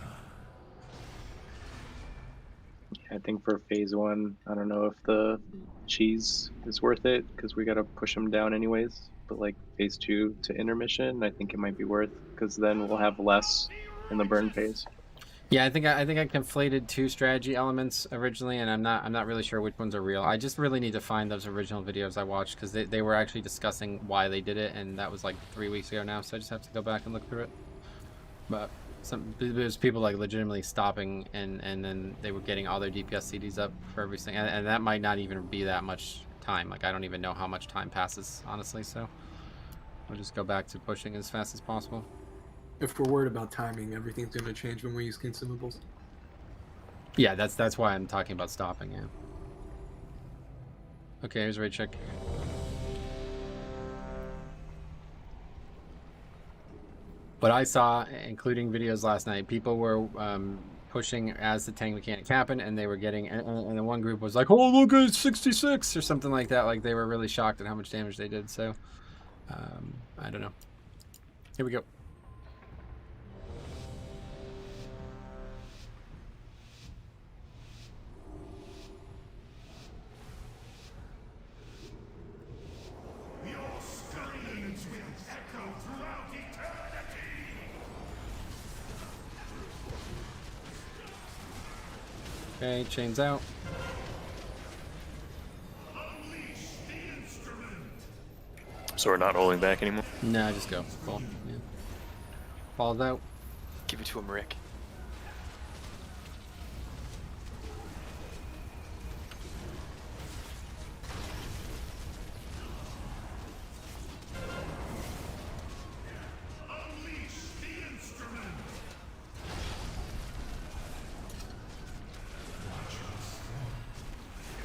I think for phase 1, I don't know if the cheese is worth it because we gotta push them down anyways. But like phase 2 to intermission, I think it might be worth because then we'll have less in the burn phase. Yeah, I think I conflated 2 strategy elements originally, and I'm not really sure which ones are real. I just really need to find those original videos I watched because they were actually discussing why they did it, and that was like 3 weeks ago now. So I just have to go back and look through it. But there's people like legitimately stopping, and then they were getting all their DPS CDs up for everything, and that might not even be that much time. Like I don't even know how much time passes honestly. So I'll just go back to pushing as fast as possible. If we're worried about timing, everything's going to change when we use consumables. Yeah, that's why I'm talking about stopping, yeah. Okay, here's raid check. What I saw, including videos last night, people were pushing as the tank mechanic happened, and they were getting, and the one group was like, oh, look at 66, or something like that. Like, they were really shocked at how much damage they did, so, I don't know. Here we go. Okay, chains out. So we're not holding back anymore? Nah, just go. Ball. Yeah. Ball's out. Give it to him, Rick.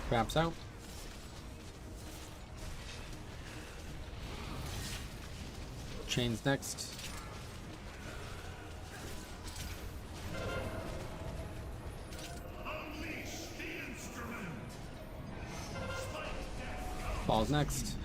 Traps out. Chains next. Balls next.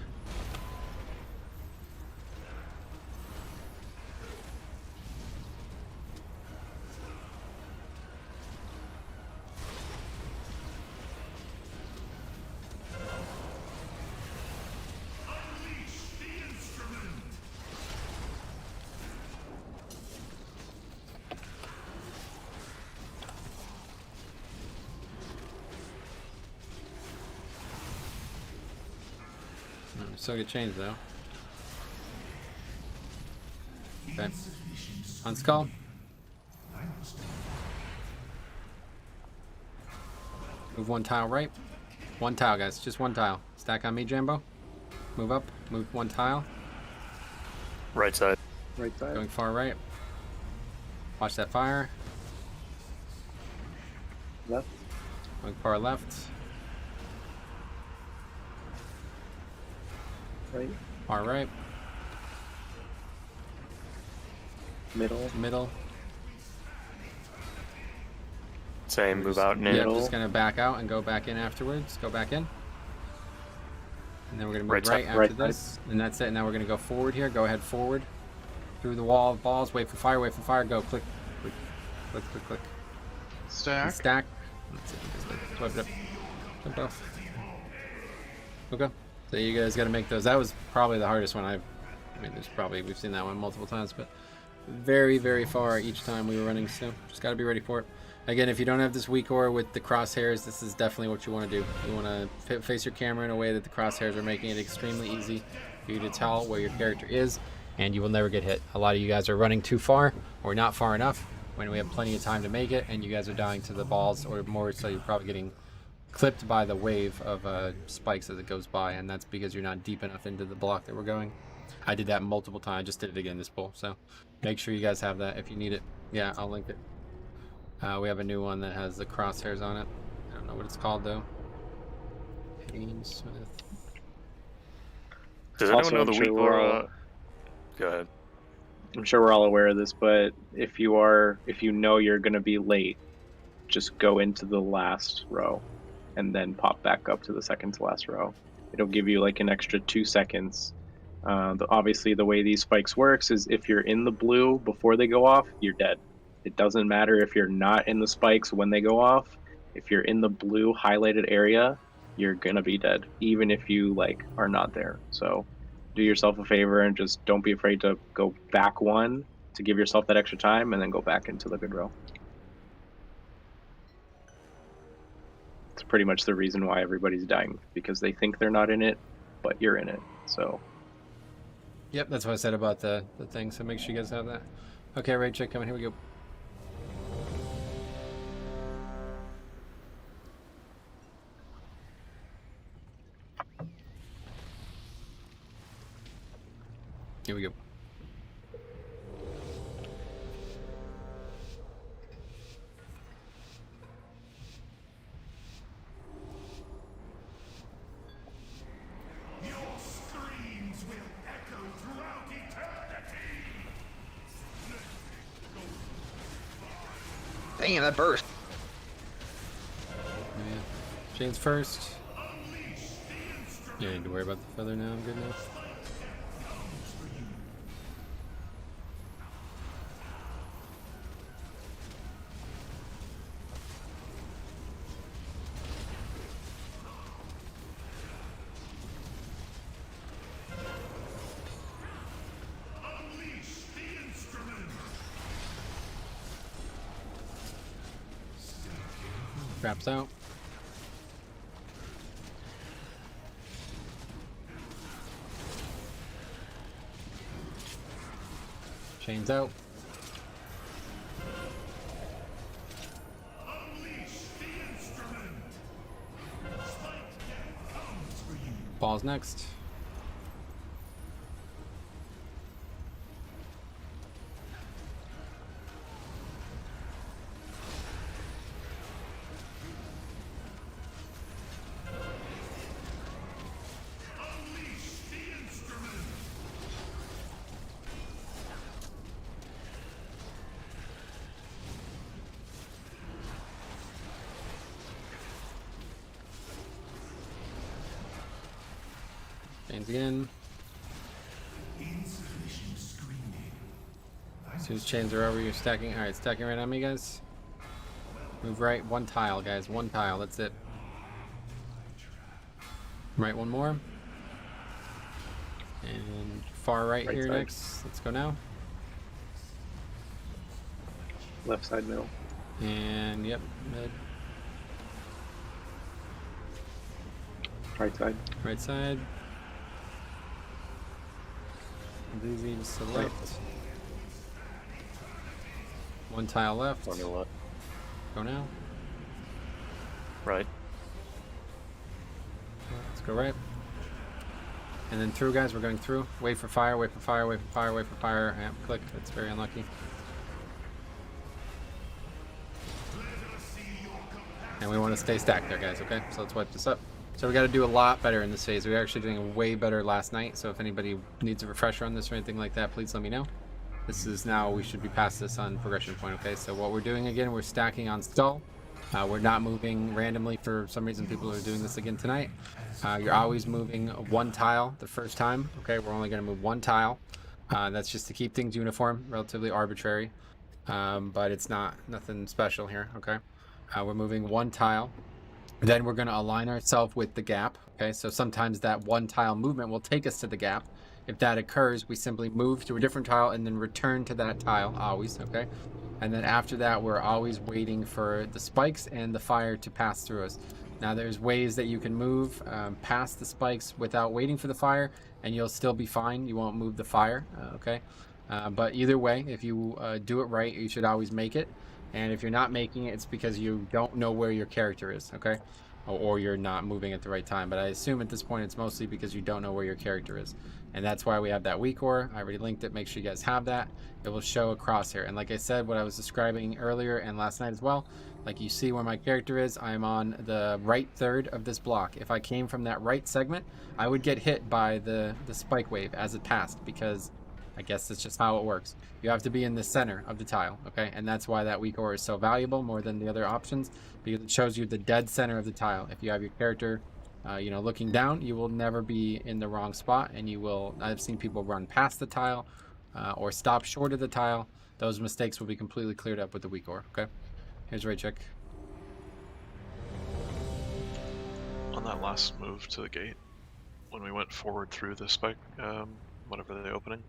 Still get changed though. Okay. Unskull. Move 1 tile right. 1 tile, guys. Just 1 tile. Stack on me, Jambo. Move up. Move 1 tile. Right side. Right side. Going far right. Watch that fire. Left. Going far left. Right. Far right. Middle. Middle. Same, move out Yeah, middle. just gonna back out and go back in afterwards. Go back in. And then we're gonna move right after right this. And that's it. Now we're gonna go forward here. Go ahead forward. Through the wall of balls. Wait for fire, wait for fire. Go. Click. Click. Click, click, click. Stack. And stack. That's it. Just wipe it up. Jump off. Okay. So you guys gotta make those. That was probably the hardest one. I mean, we've seen that one multiple times, but very, very far each time we were running, so just gotta be ready for it. Again, if you don't have this weak aura with the crosshairs, this is definitely what you want to do. You want to face your camera in a way that the crosshairs are making it extremely easy for you to tell where your character is, and you will never get hit. A lot of you guys are running too far or not far enough when we have plenty of time to make it, and you guys are dying to the balls, or more so you're probably getting clipped by the wave of spikes as it goes by, and that's because you're not deep enough into the block that we're going. I did that multiple times. I just did it again this pull, so make sure you guys have that if you need it. Yeah, I'll link it. We have a new one that has the crosshairs on it. I don't know what it's called though. Painsmith. Does Also, anyone know I'm the sure weak we're aura? all- Go ahead. I'm sure we're all aware of this, but if you know you're gonna be late, just go into the last row and then pop back up to the second to last row. it'll give you like an extra 2 seconds. Obviously, the way these spikes works is if you're in the blue before they go off, you're dead. It doesn't matter if you're not in the spikes when they go off. If you're in the blue highlighted area, you're gonna be dead, even if you like are not there. So do yourself a favor and just don't be afraid to go back one to give yourself that extra time, and then go back into the good row. It's pretty much the reason why everybody's dying, because they think they're not in it, but you're in it. So Yep, that's what I said about the thing, so make sure you guys have that. Okay, raid check coming, here we go. Here we go. Your screams will echo throughout eternity. Damn, that burst. Yeah. Shane's first. You don't need to worry about the feather now, I'm good now. Traps out. Chains out. Ball's next. Chains again. As soon as chains are over, you're stacking. Alright, stacking right on me, guys. Move right, one tile, guys. One tile, that's it. Right, one more. And far right here side. next. Let's go now. left side middle. And yep, mid. Right side. Right side. Easy, just to the left. One tile left. On your left. Go now. Right. Let's go right. And then through, guys. We're going through. Wait for fire, wait for fire, wait for fire, wait for fire. Yeah, click. That's very unlucky. And we want to stay stacked there, guys, okay? So let's wipe this up. So we got to do a lot better in this phase. We were actually doing way better last night. So if anybody needs a refresher on this or anything like that, please let me know. This is now, we should be past this on progression point, okay? So what we're doing again, we're stacking on skull. We're not moving randomly. For some reason, people are doing this again tonight. You're always moving one tile the first time, okay? We're only going to move one tile. That's just to keep things uniform, relatively arbitrary. But it's nothing special here, okay? We're moving one tile. Then we're going to align ourselves with the gap, okay? So sometimes that one tile movement will take us to the gap. If that occurs, we simply move to a different tile and then return to that tile, always, okay? And then after that, we're always waiting for the spikes and the fire to pass through us. Now, there's ways that you can move past the spikes without waiting for the fire, and you'll still be fine. You won't move the fire, okay? But either way, if you do it right, you should always make it. And if you're not making it, it's because you don't know where your character is, okay? Or you're not moving at the right time. But I assume at this point it's mostly because you don't know where your character is. And that's why we have that weak ore. I already linked it. Make sure you guys have that. It will show a crosshair. And like I said, what I was describing earlier and last night as well, like you see where my character is, I'm on the right third of this block. If I came from that right segment, I would get hit by the spike wave as it passed, because I guess that's just how it works. You have to be in the center of the tile, okay? And that's why that weak ore is so valuable more than the other options, because it shows you the dead center of the tile. If you have your character you know, looking down, you will never be in the wrong spot, and you will. I've seen people run past the tile or stop short of the tile. Those mistakes will be completely cleared up with the weak ore. Okay, here's a rate check. On that last move to the gate, when we went forward through the spike, whatever the opening,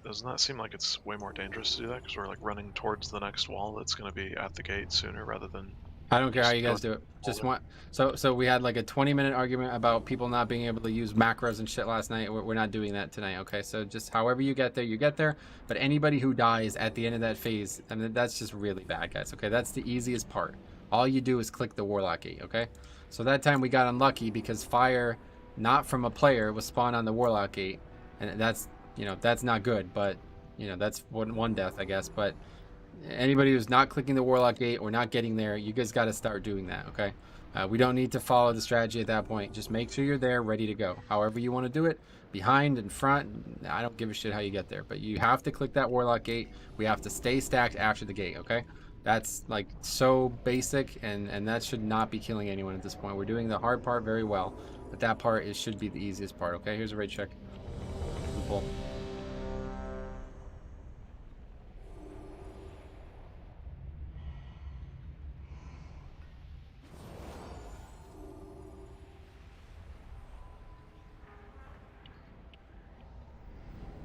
doesn't that seem like it's way more dangerous to do that because we're like running towards the next wall that's going to be at the gate sooner rather than. I don't care how you guys do it. Just want so we had like a 20-minute argument about people not being able to use macros and shit last night. We're not doing that tonight, okay? So just however you get there, you get there. But anybody who dies at the end of that phase, I mean, that's just really bad, guys. Okay, that's the easiest part. All you do is click the Warlock gate, okay? So that time we got unlucky because fire, not from a player, was spawned on the Warlock gate, and that's, you know, that's not good. But you know, that's one death, I guess. But anybody who's not clicking the Warlock gate or not getting there, you guys got to start doing that, okay? We don't need to follow the strategy at that point. Just make sure you're there, ready to go. However you want to do it, behind and front, I don't give a shit how you get there. But you have to click that Warlock gate. We have to stay stacked after the gate, okay? That's like so basic, and that should not be killing anyone at this point. We're doing the hard part very well, but that part should be the easiest part, okay? Here's a rate check. Pull.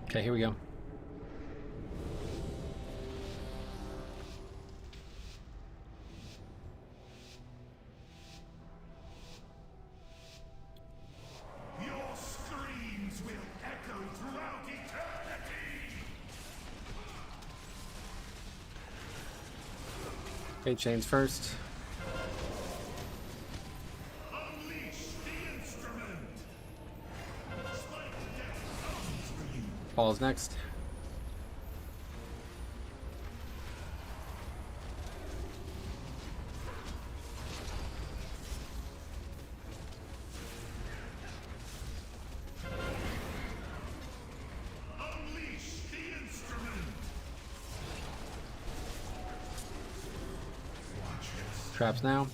Okay, here we go. Your screams will echo throughout eternity. Okay, chains first. Unleash the instrument. Balls next. Unleash the instrument. Traps now.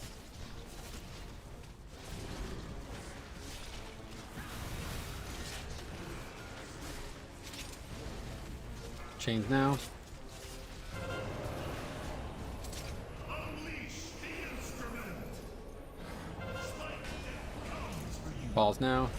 Chains now. Balls now.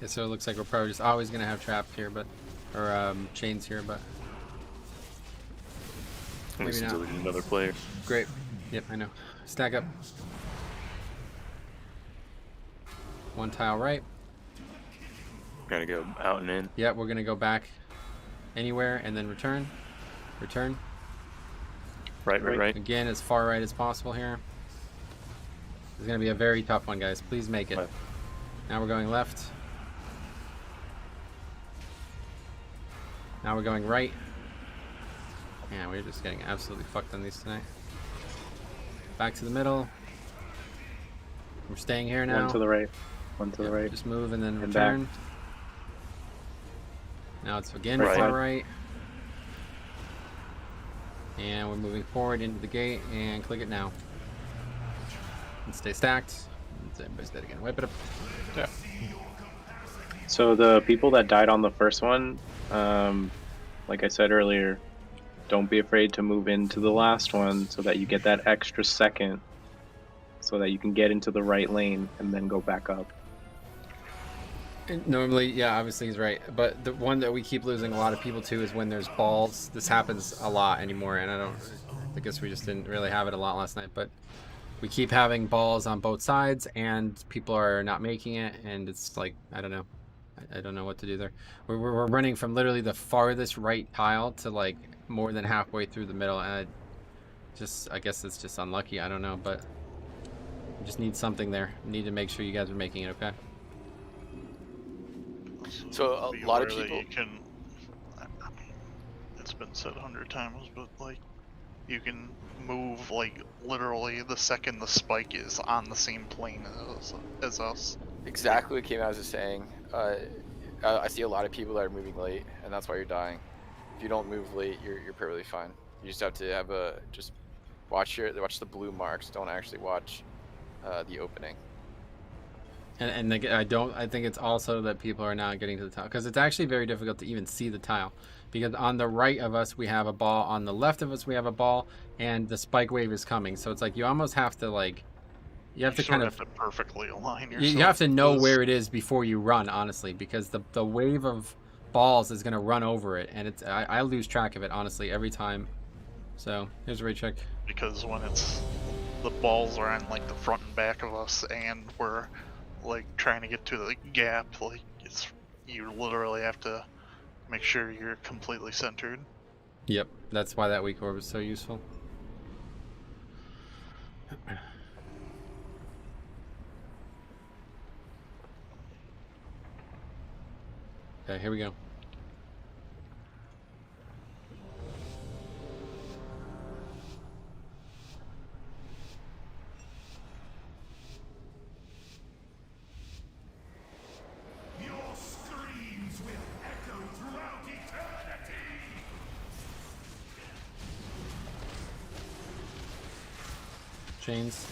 Yeah, so it looks like we're probably just always gonna have trap here, but or chains here, but maybe not. Another player. Great. Yep, I know. Stack up. One tile right. Gotta go out and in. Yeah, we're gonna go back anywhere and then return. Return. Right. Again, as far right as possible here. It's gonna be a very tough one, guys. Please make it. Left. Now we're going left. Now we're going right. Yeah, we're just getting absolutely fucked on these tonight. Back to the middle. We're staying here now. One to the right. One to the right. Just move and then And return. back. Now it's again Right. far right. And we're moving forward into the gate and click it now. And stay stacked. Everybody's dead again. Wipe it up. Yeah. So the people that died on the first one, like I said earlier, don't be afraid to move into the last one so that you get that extra second so that you can get into the right lane and then go back up. And normally, yeah, obviously he's right. But the one that we keep losing a lot of people to is when there's balls. This happens a lot anymore, and I guess we just didn't really have it a lot last night, but we keep having balls on both sides and people are not making it, and it's like, I don't know. I don't know what to do there. We're running from literally the farthest right tile to like more than halfway through the middle, and I guess it's just unlucky. I don't know, but we just need something there. We need to make sure you guys are making it, okay? So a lot of people. You can, it's been said 100 times, but like you can move like literally the second the spike is on the same plane as us. Exactly what came out as saying. I see a lot of people that are moving late, and that's why you're dying. If you don't move late, you're perfectly fine. You just have to have just watch the blue marks. Don't actually watch the opening. And I think it's also that people are not getting to the tile because it's actually very difficult to even see the tile because on the right of us we have a ball, on the left of us we have a ball, and the spike wave is coming. So it's like you almost have to you have to kind of perfectly align yourself. You have to know where it is before you run, honestly, because the wave of balls is gonna run over it, and I lose track of it honestly every time. So here's a rate check. Because when the balls are on like the front and back of us, and we're like trying to get to the gap, like you literally have to make sure you're completely centered. Yep, that's why that weak orb is so useful. Okay, here we go. Your screams will echo throughout eternity! Chains.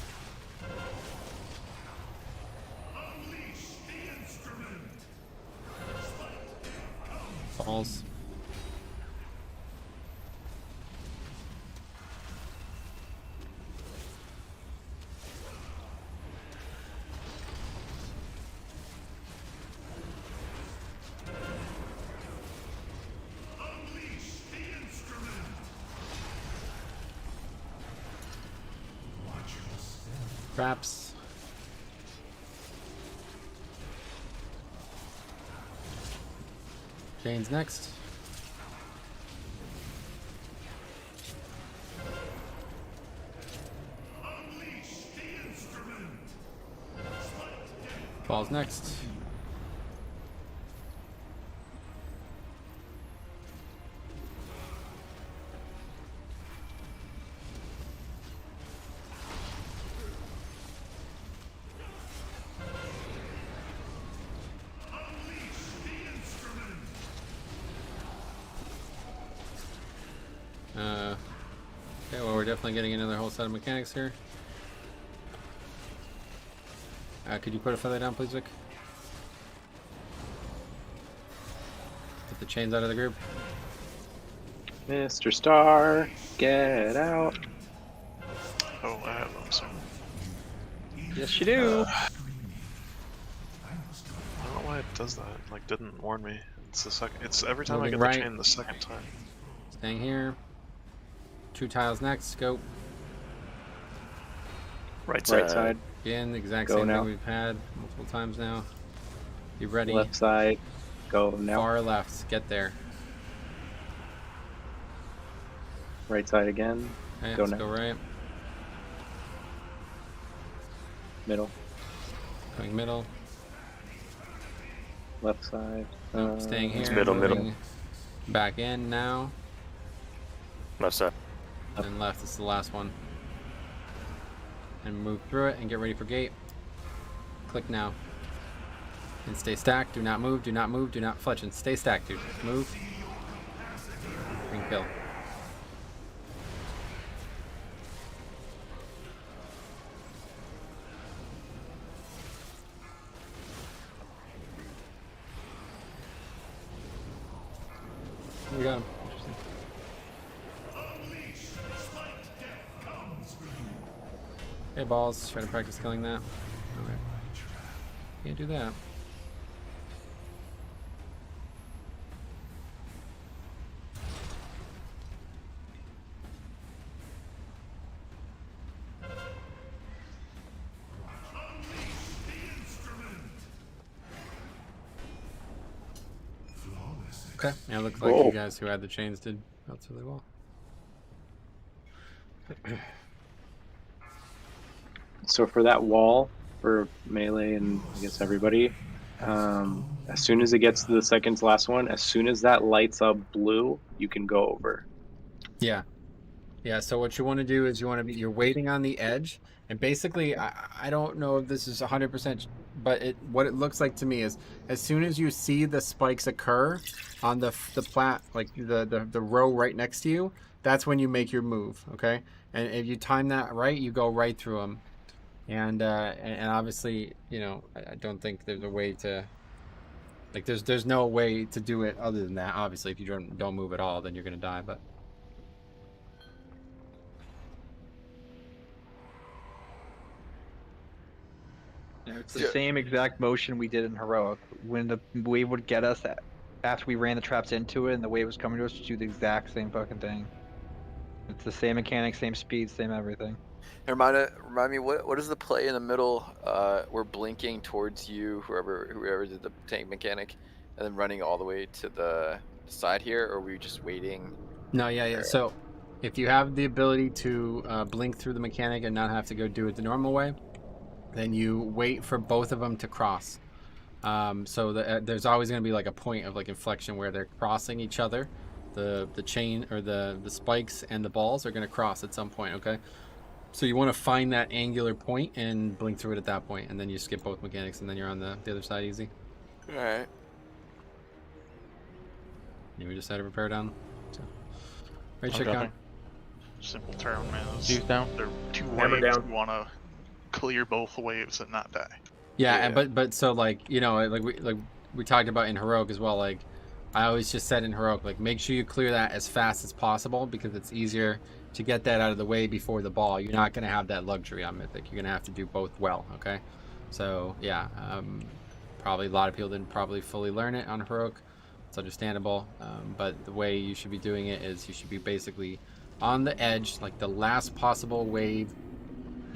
Unleash the instrument! Balls. Unleash the instrument! Watch your step. Traps. Chains next. Unleash the instrument! Balls next. Okay, well, we're definitely getting another whole set of mechanics here. Could you put a feather down, please, Vic? Get the chains out of the group. Mr. Star, get out. Oh, I have them, so. Yes, you do. I don't know why it does that. Like, didn't warn me. It's the second. It's every time Moving I get right. the chain the second time. Staying here. 2 tiles next. Go. Right side. Again, the exact Go same now. thing we've had multiple times now. Be ready. Left side. Go now. Far left. Get there. Right side again. Okay, Go let's now. go right. Middle. Going middle. Left side. Nope, staying here. It's middle. moving Back in now. Left side. And left. This is the last one. And move through it and get ready for gate. Click now. And stay stacked. Do not move. Do not move. Do not fletch. And stay stacked, dude. Move. And kill. We got him. Interesting. Hey, balls. Try to practice killing that. Okay. Can't do that. Okay. Yeah, it looks like Whoa. you guys who had the chains did relatively well. So for that wall, for melee and I guess everybody, As soon as it gets to the second to last one, as soon as that lights up blue, you can go over. Yeah. Yeah, so what you want to do is you're waiting on the edge, and basically I don't know if this is 100%, but what it looks like to me is as soon as you see the spikes occur on the the row right next to you, that's when you make your move, okay? And if you time that right, you go right through them. And obviously, you know, I don't think there's a way to like there's no way to do it other than that. Obviously, if you don't move at all, then you're going to die, but It's the same exact motion we did in Heroic. When the wave would get us after we ran the traps into it and the wave was coming to us, to do the exact same fucking thing. It's the same mechanic, same speed, same everything. Remind me, what is the play in the middle? We're blinking towards you, whoever did the tank mechanic, and then running all the way to the side here, or are we just waiting? No, yeah. So if you have the ability to blink through the mechanic and not have to go do it the normal way, then you wait for both of them to cross. So there's always going to be like a point of like inflection where they're crossing each other. The chain or the spikes and the balls are going to cross at some point, okay? So you want to find that angular point and blink through it at that point, and then you skip both mechanics, and then you're on the other side easy. All right. We just had to repair down. So, right, I'm check out. coming. Simple term is He's down. there are two Hammer waves. down. You want to clear both waves and not die. Yeah, Yeah. and but so like, you know, like we talked about in Heroic as well, like I always just said in Heroic, like make sure you clear that as fast as possible because it's easier to get that out of the way before the ball. You're not going to have that luxury on Mythic. You're going to have to do both well, okay? So yeah, probably a lot of people didn't probably fully learn it on Heroic. It's understandable, but the way you should be doing it is you should be basically on the edge, like the last possible wave,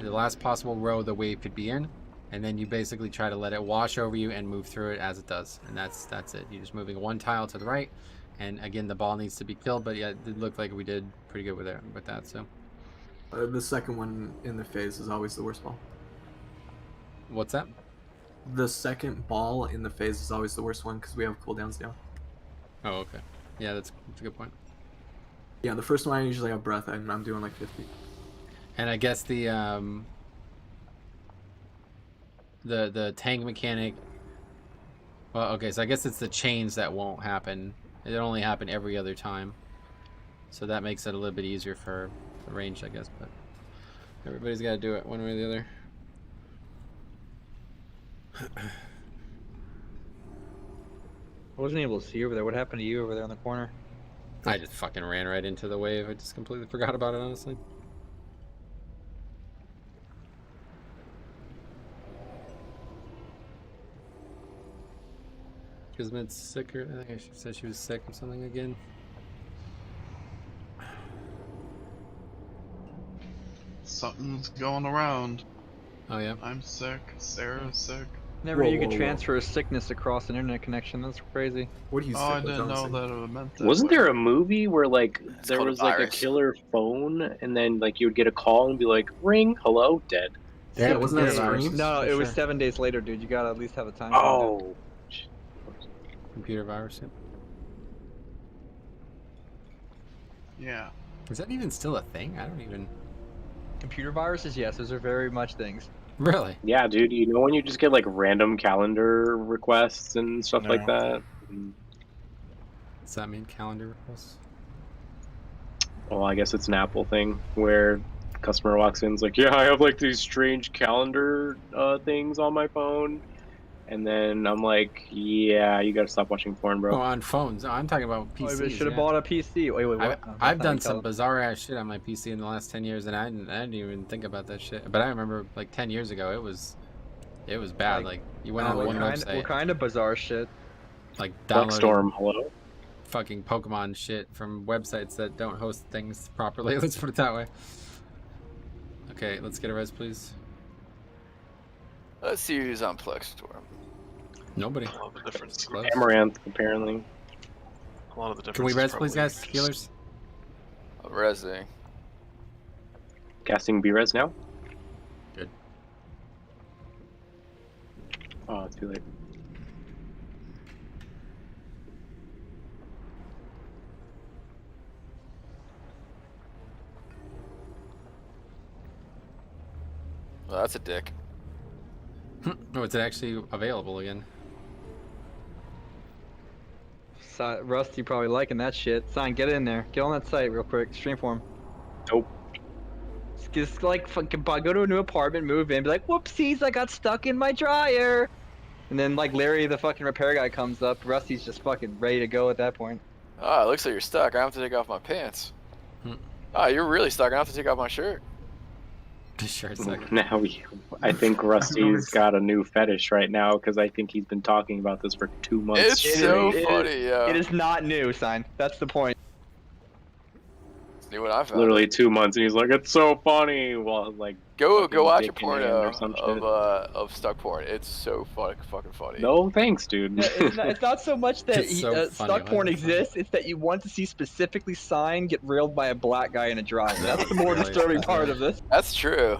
the last possible row the wave could be in, and then you basically try to let it wash over you and move through it as it does, and that's it. You're just moving one tile to the right, and again the ball needs to be killed, but yeah, it looked like we did pretty good with that. So The second one in the phase is always the worst ball. what's that? The second ball in the phase is always the worst one because we have cooldowns down. Oh, okay. Yeah, that's a good point. Yeah, the first one I usually have breath, and I'm doing like 50. And I guess the tank mechanic. Well, okay, so I guess it's the chains that won't happen. It only happen every other time, so that makes it a little bit easier for the range, I guess. But everybody's got to do it one way or the other. I wasn't able to see over there. What happened to you over there in the corner? I just fucking ran right into the wave. I just completely forgot about it, honestly. Kismet's sick, or I think she said she was sick or something again. Something's going around. Oh yeah. I'm sick. Sarah's sick. Never knew you could transfer a sickness across an internet connection. That's crazy. What do you Oh, I didn't know that it meant that. Wasn't way. there a movie where like there called a was like a virus. killer phone, and then like you would get a call and be like, "Ring, hello, dead." Yeah, wasn't that No, Scream? no, it was Sure. 7 days later, dude. You gotta at least have a time. Oh, Computer virus. Yeah. Yeah. Is that even still a thing? I don't even. Computer viruses, yes, those are very much things. Really? yeah, dude. You know when you just get like random calendar requests and stuff like No. that? Does that mean calendar requests? Well, I guess it's an Apple thing where the customer walks in, is like, "Yeah, I have like these strange calendar things on my phone," and then I'm like, "Yeah, you gotta stop watching porn, bro." Oh, on phones. Oh, I'm talking about Oh, PCs. you should have yeah. bought a PC. Wait, what? No, I've that's not done what some you bizarre ass shit on my PC in the last 10 years, and I didn't even think about that shit. But I remember like 10 years ago, it was bad. Like you went on tell. one website, What kind of bizarre shit? like downloading Storm, hello. fucking Pokemon shit from websites that don't host things properly. Let's put it that way. Okay, let's get a res, please. Let's see who's on Plexstorm. Nobody. A lot of the difference. Close. Amaranth, apparently. A lot of the difference. Can we is res, please, probably guys? just- Healers. Resing. Casting B-Res now? Good. Oh, too late. Well, that's a dick. Oh, it's actually available again. Rusty probably liking that shit. Sign, get in there. Get on that site real quick. Stream for him. Nope. Just like fucking go to a new apartment, move in, be like, whoopsies, I got stuck in my dryer. And then like Larry, the fucking repair guy, comes up. Rusty's just fucking ready to go at that point. Ah, it looks like you're stuck. I have to take off my pants. Ah, you're really stuck. I have to take off my shirt. Sure, second. Now I think Rusty's got a new fetish right now because I think he's been talking about this for 2 months. It's so funny, yeah. It is not new, Sign. That's the point. See what I found. Literally 2 months, and he's like, "It's so funny." Well, like, Go watch a dicking porno in or some shit. of stuck porn. It's so fucking funny. No thanks, dude. Yeah, it's not so much that It's so funny, stuck porn why is it funny? exists. It's that you want to see specifically Sign get railed by a black guy in a dryer. That's the more disturbing part of this. That's true.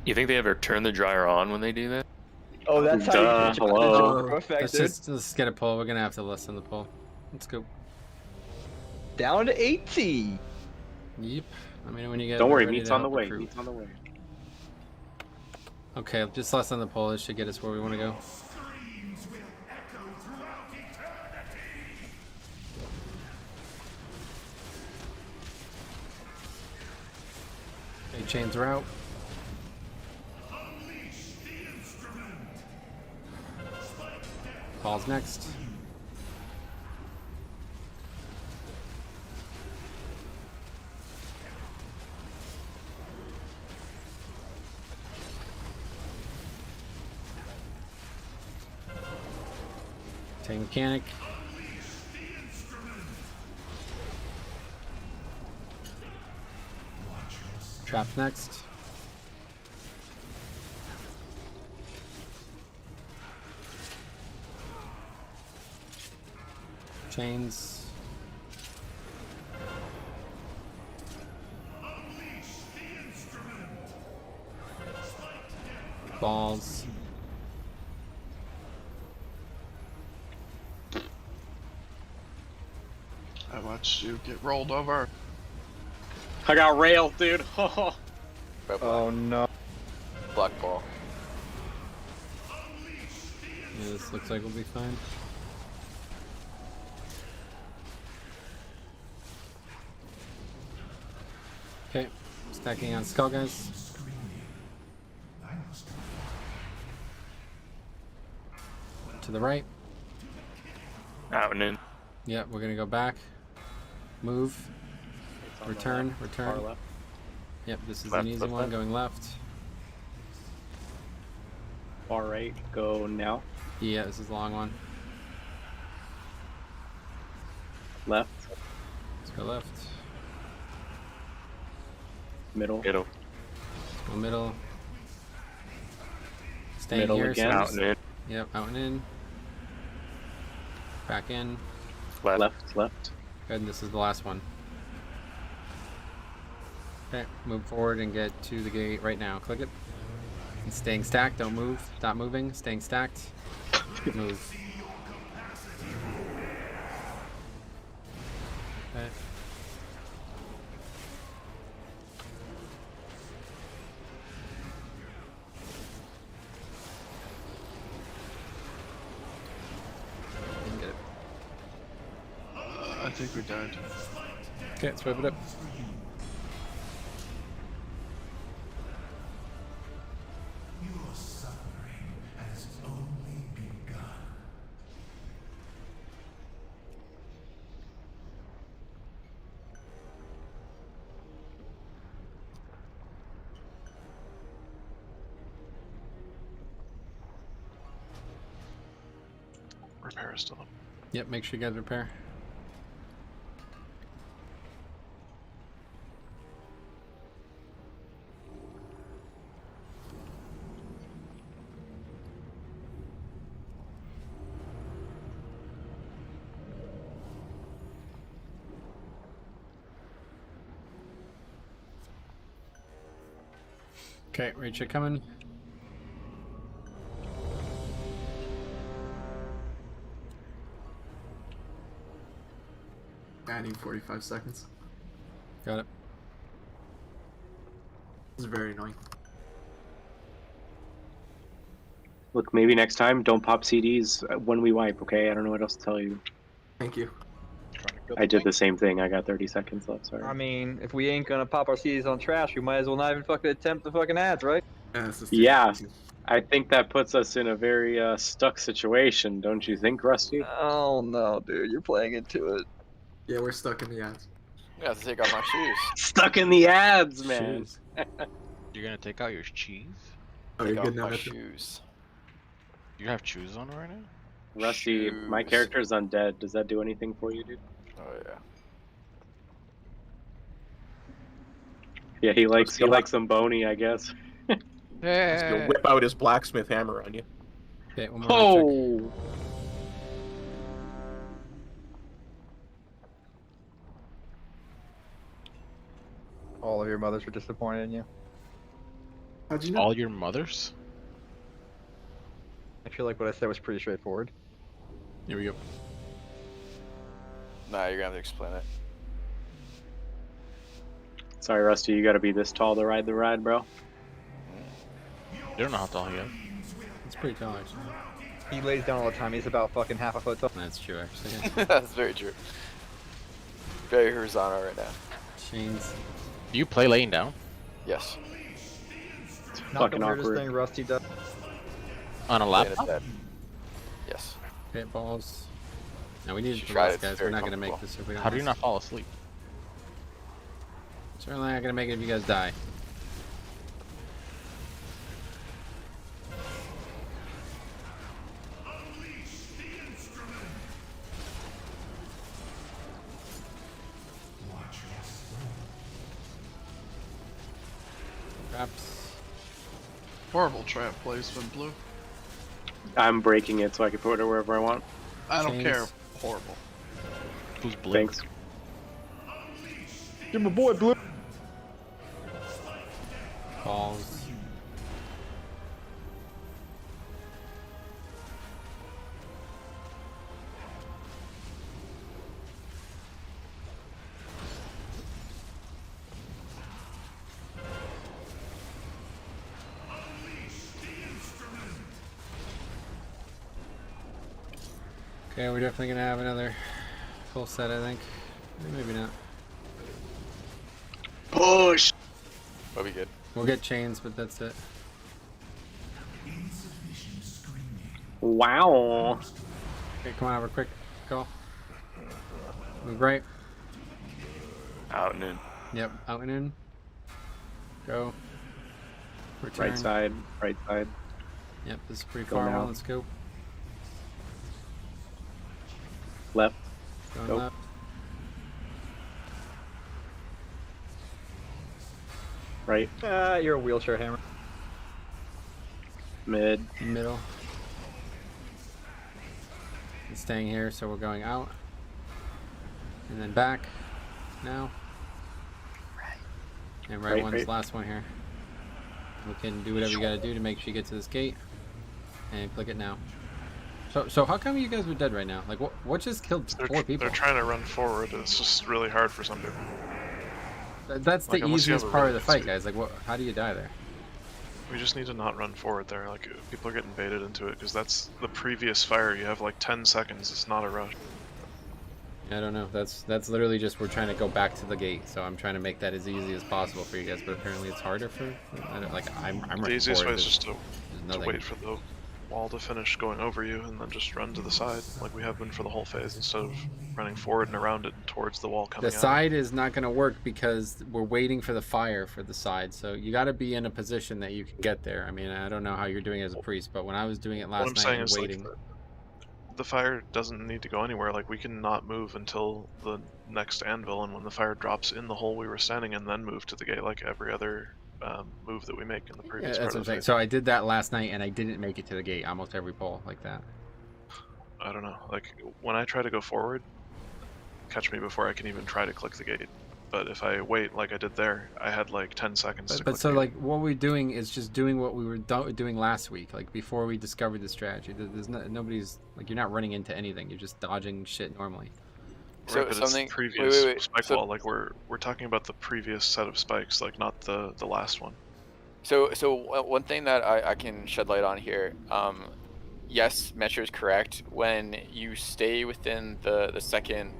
You think they ever turn the dryer on when they do that? Oh, that's how you get your Hello. effect, dude. Let's get a poll. We're gonna have to listen to the poll. Let's go. Down to 80. Yep. I mean, when you get. Don't worry, ready meat's to on the help way. recruit. Meat's on the way. Okay, just less on the poll. This should get us where we want to go. Screams will echo throughout eternity. Okay, chains are out. Unleash the instrument. Ball's next. Tank mechanic. Trap next. Chains. Balls. I watched you get rolled over. I got railed, dude. Oh no. Black ball. Yeah, this looks like we'll be fine. Okay, stacking on skull guys. To the right. Out and in. Yep, we're gonna go back. Move. On the Return. left, Return. far left. Yep, this is Left, an easy left, one. left. Going left. Far right, go now. Yeah, this is a long one. Left, Let's go left. middle, Middle. Go middle. Staying Middle here. again. so- Out and in. Yep, out and in. Back in. Left. left, left. Good, this is the last one. Okay, move forward and get to the gate right now. Click it. And staying stacked, don't move. Stop moving, staying stacked. Move. Okay. Didn't get it. I think we died. Okay, let's whip it up. Your suffering has only begun. Repair is still up. Yep, make sure you guys repair. Okay, reach it coming. Adding 45 seconds. Got it. This is very annoying. Look, maybe next time don't pop CDs when we wipe, okay? I don't know what else to tell you. Thank you. I did the same thing. I got 30 seconds left, sorry. I mean, if we ain't gonna pop our CDs on trash, we might as well not even fucking attempt the fucking ads, right? Yeah, I think that puts us in a very stuck situation, don't you think, Rusty? Oh no, dude, you're playing into it. Yeah, we're stuck in the ads. I have to take off my shoes. Stuck in the ads, man. Shoes. You're gonna take out your cheese? Oh, Take you're off good now, my Mitchell? shoes. You have shoes on right now? Rusty, my Shoes. character's undead. Does that do anything for you, dude? Oh yeah. Yeah, he likes them bony, I guess. He's gonna whip out his blacksmith hammer on you. Okay, one more check. Oh! All of your mothers were disappointed in you. How'd you know? All your mothers? I feel like what I said was pretty straightforward. Here we go. Nah, you're gonna have to explain it. Sorry, Rusty, you gotta be this tall to ride the ride, bro. You don't know how tall he is. It's pretty tall, actually. He lays down all the time. He's about fucking half a foot tall. That's true, actually. That's very true. Very horizontal right now. Chains. Do you play laying down? Yes. Not Fucking the weirdest awkward. thing Rusty does. On a Laying in laptop? bed. Yes. Hit balls. Now we need Should to try rest, it. guys. We're Very not gonna make comfortable. this if we don't. How do you rest. not fall asleep? Certainly not gonna make it if you guys die. Traps. Horrible trap placement, Blue. I'm breaking it so I can put it wherever I want. I don't Chains. care. Horrible. Who's blue? Thanks. You're my boy, Blue. Balls. Okay, we're definitely gonna have another full set, I think. Maybe not. Push! That'll be good. We'll get chains, but that's it. Wow. Okay, come on over quick. Go. Move right. Out and in. Yep, out and in. Go. Return. Right side, right side. Yep, this is pretty Go far. now. Well, let's go. Left. Going Go. left. Right. You're a wheelchair hammer. Mid. Middle. And staying here, so we're going out. And then back. Now. And right one's right. last one here. We can do whatever you gotta do to make sure you get to this gate. And click it now. So how come you guys are dead right now? Like, what just killed four people? They're trying to run forward. It's just really hard for some people. That's Like, the unless you have easiest a part really of the good fight, speed. guys. Like, how do you die there? We just need to not run forward there. Like, people are getting baited into it because that's the previous fire. You have like 10 seconds. It's not a rush. I don't know. That's literally just we're trying to go back to the gate, so I'm trying to make that as easy as possible for you guys. But apparently it's harder for. I'm The running easiest way forward, is but just to there's nothing. wait for the wall to finish going over you and then just run to the side like we have been for the whole phase instead of running forward and around it towards the wall coming The out. side is not going to work because we're waiting for the fire for the side. So you got to be in a position that you can get there. I mean, I don't know how you're doing as a priest, but when I was doing it What I'm last night saying and is waiting, like the fire doesn't need to go anywhere. Like we can not move until the next anvil, and when the fire drops in the hole we were standing in, then move to the gate like every other move that we make in the yeah, previous that's part what I'm of the saying. phase. So I did that last night and I didn't make it to the gate almost every pull like that. I don't know. Like when I try to go forward, catch me before I can even try to click the gate. But if I wait like I did there, I had like 10 seconds to But click so the like what we're doing is just doing what we were doing last week, like before we discovered the strategy. There's nobody's like you're not running into anything. You're just dodging shit normally. gate. So Right, but something. it's the previous Wait. spike So, wall. Like we're talking about the previous set of spikes, like not the last one. So one thing that I can shed light on here, yes, Metro is correct. When you stay within the second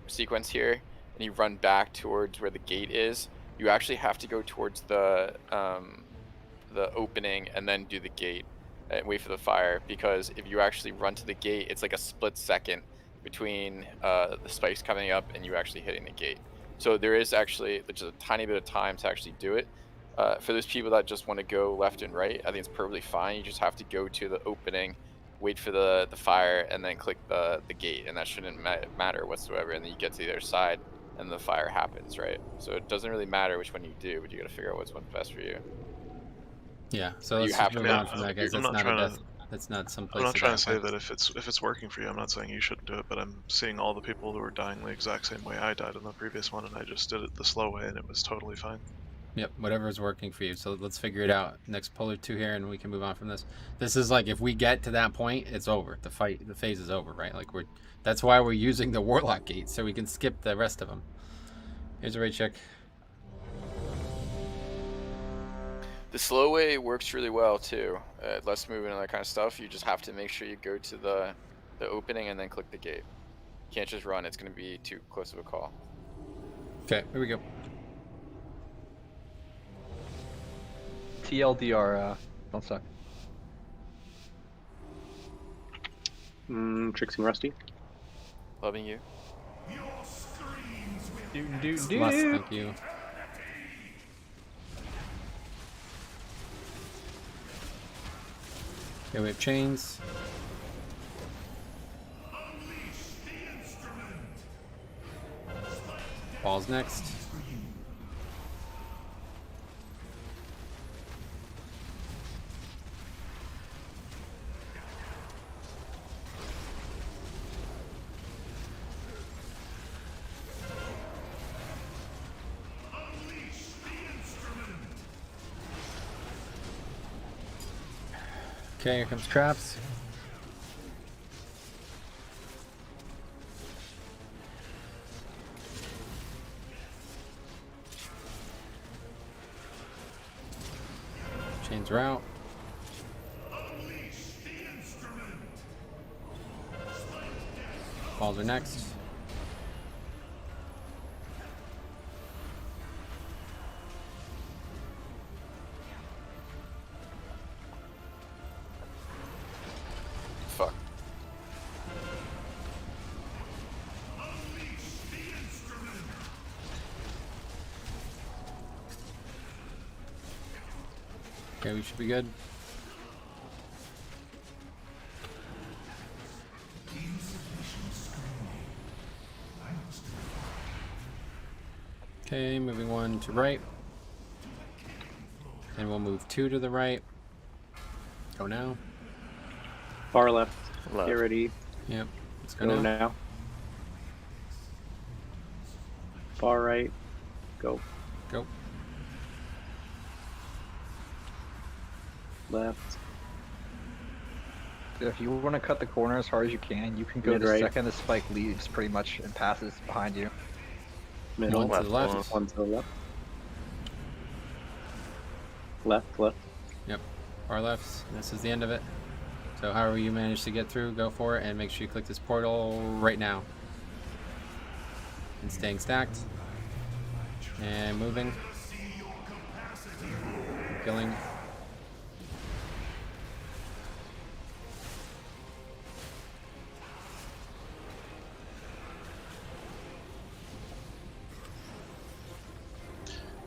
sequence here, and you run back towards where the gate is, you actually have to go towards the opening and then do the gate and wait for the fire, because if you actually run to the gate, it's like a split second between the spikes coming up and you actually hitting the gate. So there is actually just a tiny bit of time to actually do it. For those people that just want to go left and right, I think it's perfectly fine. You just have to go to the opening, wait for the fire, and then click the gate, and that shouldn't matter whatsoever. And then you get to the other side, and the fire happens, right? So it doesn't really matter which one you do, but you got to figure out what's best for you. Yeah. So You let's have move to- on from that, guys. I'm That's not not a trying death. to- That's not some I'm place. not trying to say die. that if it's working for you, I'm not saying you shouldn't do it, but I'm seeing all the people who are dying the exact same way I died in the previous one, and I just did it the slow way, and it was totally fine. Yep, whatever is working for you. So let's figure it out. Next pull or two here, and we can move on from this. This is like, if we get to that point, it's over. The phase is over, right? Like that's why we're using the Warlock gate, so we can skip the rest of them. Here's a rate check. The slow way works really well too. Less movement and that kind of stuff. You just have to make sure you go to the opening and then click the gate. You can't just run. It's going to be too close of a call. Okay, here we go. TLDR, don't suck. Trixie and Rusty. Loving you. Plus, thank you. Okay, we have chains. Balls next. Okay, here comes traps. Chains are out. Balls are next. Fuck. Okay, we should be good. Okay, moving one to right. And we'll move two to the right. Go now. Far left. Left. Get ready. Yep, let's go Go now. now. Far right. Go. Go. Left. If you want to cut the corner as hard as you can, you can go the Mid-right. second the spike leaves pretty much and passes behind you. Middle. One to the left. One to the left. Left. Yep, far left. This is the end of it. So however you manage to get through, go for it, and make sure you click this portal right now. And staying stacked. And moving. Killing.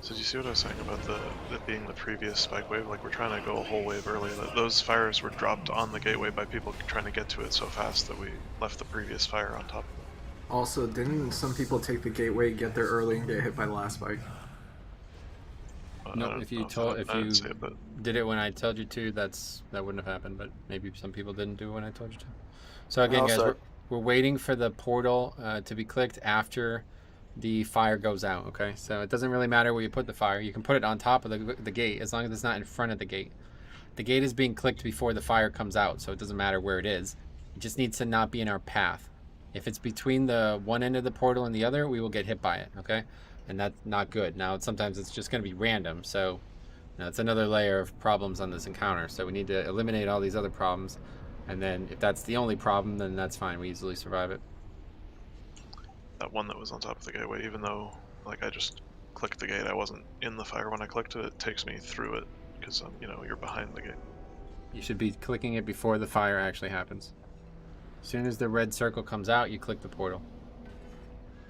So do you see what I was saying about it being the previous spike wave? Like, we're trying to go a whole wave early. Those fires were dropped on the gateway by people trying to get to it so fast that we left the previous fire on top of it. Also, didn't some people take the gateway, get there early, and get hit by the last spike? No, if you did it when I told you to, that wouldn't have happened. But maybe some people didn't do it when I told you to. So again, guys, we're waiting for the portal to be clicked after the fire goes out. Okay, so it doesn't really matter where you put the fire. You can put it on top of the gate as long as it's not in front of the gate. The gate is being clicked before the fire comes out, so it doesn't matter where it is. It just needs to not be in our path. If it's between the one end of the portal and the other, we will get hit by it. Okay. and that's not good. Now, sometimes it's just going to be random, so it's another layer of problems on this encounter. So we need to eliminate all these other problems, and then if that's the only problem, then that's fine. We easily survive it. That one that was on top of the gateway, even though like I just clicked the gate, I wasn't in the fire when I clicked it. It takes me through it because you're behind the gate. You should be clicking it before the fire actually happens. As soon as the red circle comes out, you click the portal.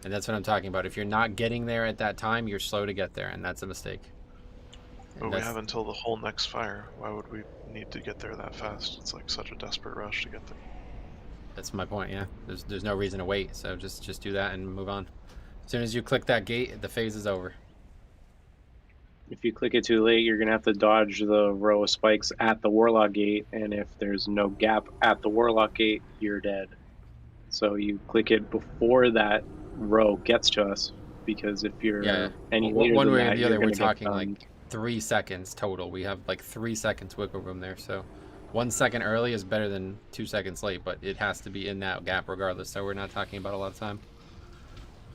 And that's what I'm talking about. If you're not getting there at that time, you're slow to get there, and that's a mistake. But we have until the whole next fire. Why would we need to get there that fast? It's like such a desperate rush to get there. That's my point, yeah. There's no reason to wait, so just do that and move on. As soon as you click that gate, the phase is over. If you click it too late, you're going to have to dodge the row of spikes at the Warlock gate, and if there's no gap at the Warlock gate, you're dead. So you click it before that row gets to us, because if you're any later one than way that, or the you're other, we're gonna get talking stunned. like 3 seconds total. We have like 3 seconds wiggle room there, so 1 second early is better than 2 seconds late, but it has to be in that gap regardless, so we're not talking about a lot of time.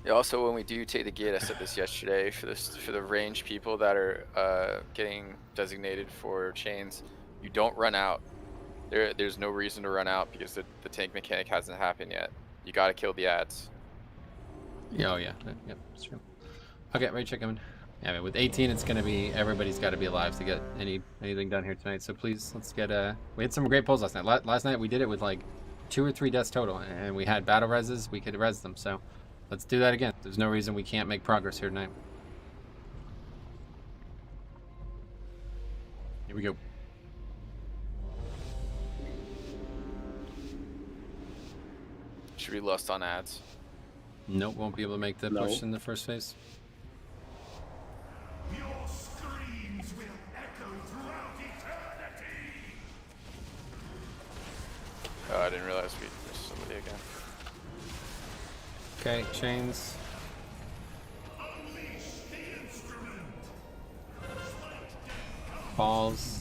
Yeah, also, when we do take the gate, I said this yesterday, for the range people that are getting designated for chains, you don't run out. There's no reason to run out because the tank mechanic hasn't happened yet. You got to kill the ads. Oh yeah, yep, that's true. Okay, ready, check in. Yeah, I mean, with 18, it's gonna be everybody's got to be alive to get anything done here tonight. So please, let's get we had some great pulls last night. Last night we did it with like 2 or 3 deaths total, and we had battle reses. We could res them. So let's do that again. There's no reason we can't make progress here tonight. Here we go. Should we lust on ads? Nope, won't be able to make the push in the first phase. Your screams will echo throughout eternity. Oh, I didn't realize we missed somebody again. Okay, chains. Unleash the instrument. Balls.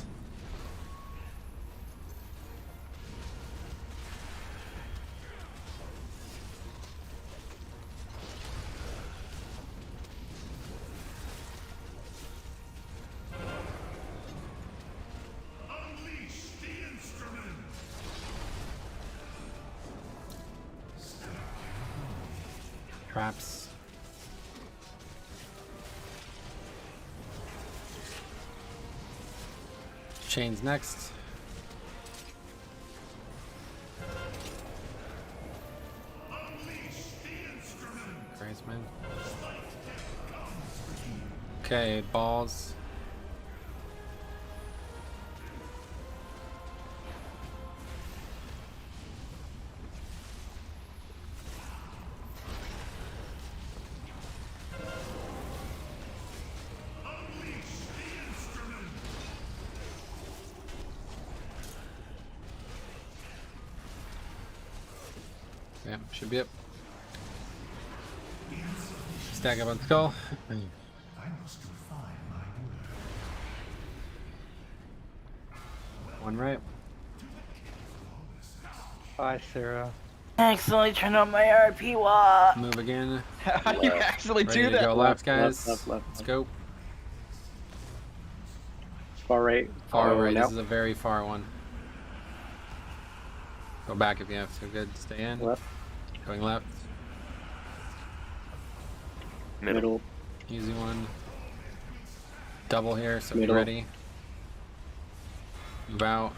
Unleash the instrument. Traps. Chains next. Painsmith. Okay, balls. Yeah, should be up. Stack up on skull. I must refine my word. One right. Bye, Sarah. I accidentally turned on my RP wall. Move again. How you actually Ready do to that? go left, guys. Left. Let's go. Far right. Far right. now. This is a very far one. Go back if you have to. Good. Stay in. Left. Going left. Middle. Easy one. Double here, so Middle. be ready. Move out.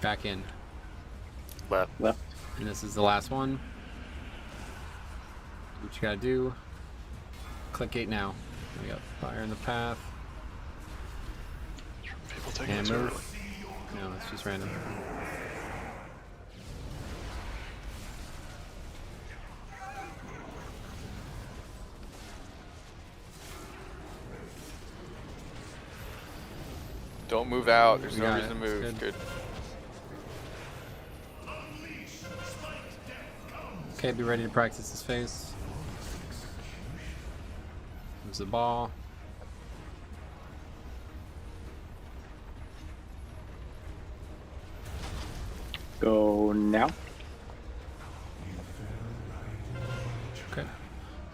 Back in. Left. And this is the last one. Do what you gotta do. Click gate now. We got fire in the path. People taking And it too move. early. No, it's just random. Don't move out. There's We no got reason to it. move. Good. Good. Okay, be ready to practice this phase. There's the ball. Go now. Okay.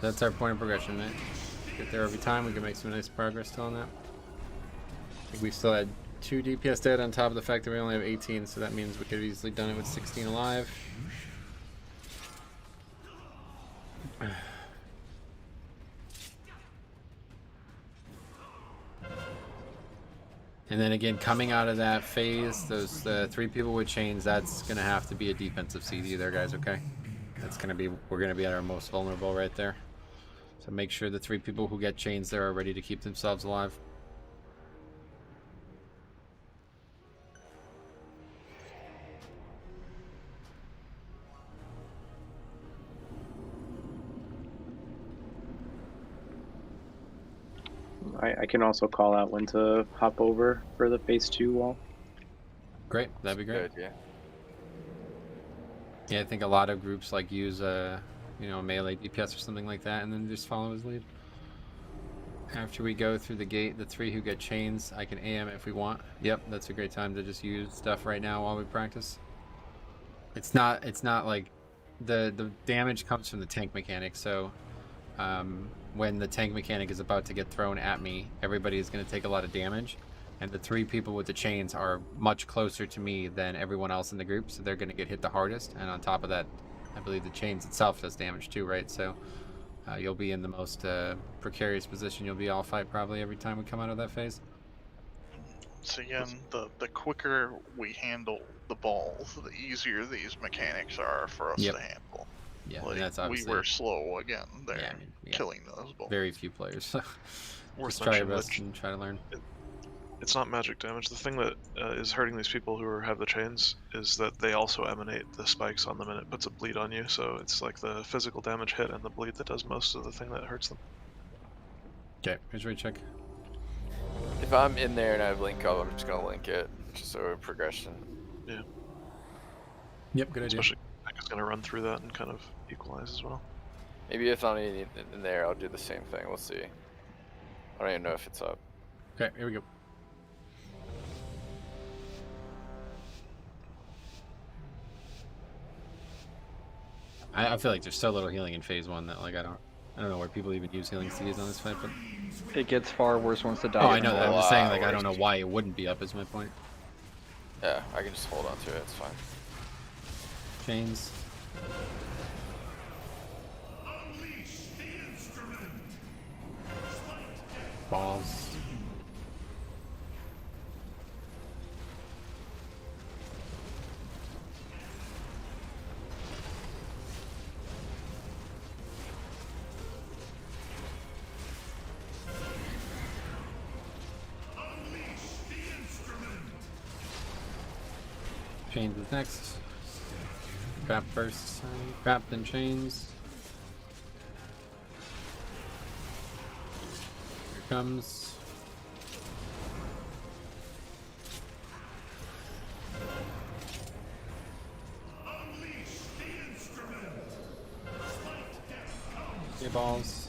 That's our point of progression, right? Get there every time. We can make some nice progress still on that. I think we still had 2 DPS dead on top of the fact that we only have 18, so that means we could have easily done it with 16 alive. And then again, coming out of that phase, those 3 people with chains, that's going to have to be a defensive CD there, guys, okay? That's going to be, we're going to be at our most vulnerable right there. So make sure the 3 people who get chains there are ready to keep themselves alive. I can also call out when to hop over for the phase 2 wall. Great, that'd be great. Good, yeah. Yeah, I think a lot of groups like use you know, melee DPS or something like that, and then just follow his lead. After we go through the gate, the 3 who get chains, I can AM if we want. Yep, that's a great time to just use stuff right now while we practice. It's not like the damage comes from the tank mechanic, so when the tank mechanic is about to get thrown at me, everybody is going to take a lot of damage, and the 3 people with the chains are much closer to me than everyone else in the group, so they're going to get hit the hardest. And on top of that, I believe the chains itself does damage too, right? So you'll be in the most precarious position you'll be all fight probably every time we come out of that phase. So again, the quicker we handle the balls, the easier these mechanics are for us to handle. Yeah, like, and that's obviously, we were slow again there, yeah, I mean, yeah, killing those balls. Very few players. Worth Just try your mentioning, best and try to learn. It's not magic damage. The thing that is hurting these people who have the chains is that they also emanate the spikes on them, and it puts a bleed on you. So it's like the physical damage hit and the bleed that does most of the thing that hurts them. Okay, here's where you check. If I'm in there and I have link up, I'm just gonna link it, just so progression. Yeah. Yep, good idea. Especially is gonna run through that and kind of equalize as well. Maybe if I'm in there, I'll do the same thing. We'll see. I don't even know if it's up. Okay, here we go. I feel like there's so little healing in phase 1 that like I don't know where people even use healing CDs on this fight, but it gets far worse once the die. Oh, I know that. I'm just saying, like, I don't know why it wouldn't be up. Is my point. Yeah, I can just hold on to it. It's fine. Chains. Balls. Chains is next. Crap first. Crap then chains. Here comes. Okay, balls.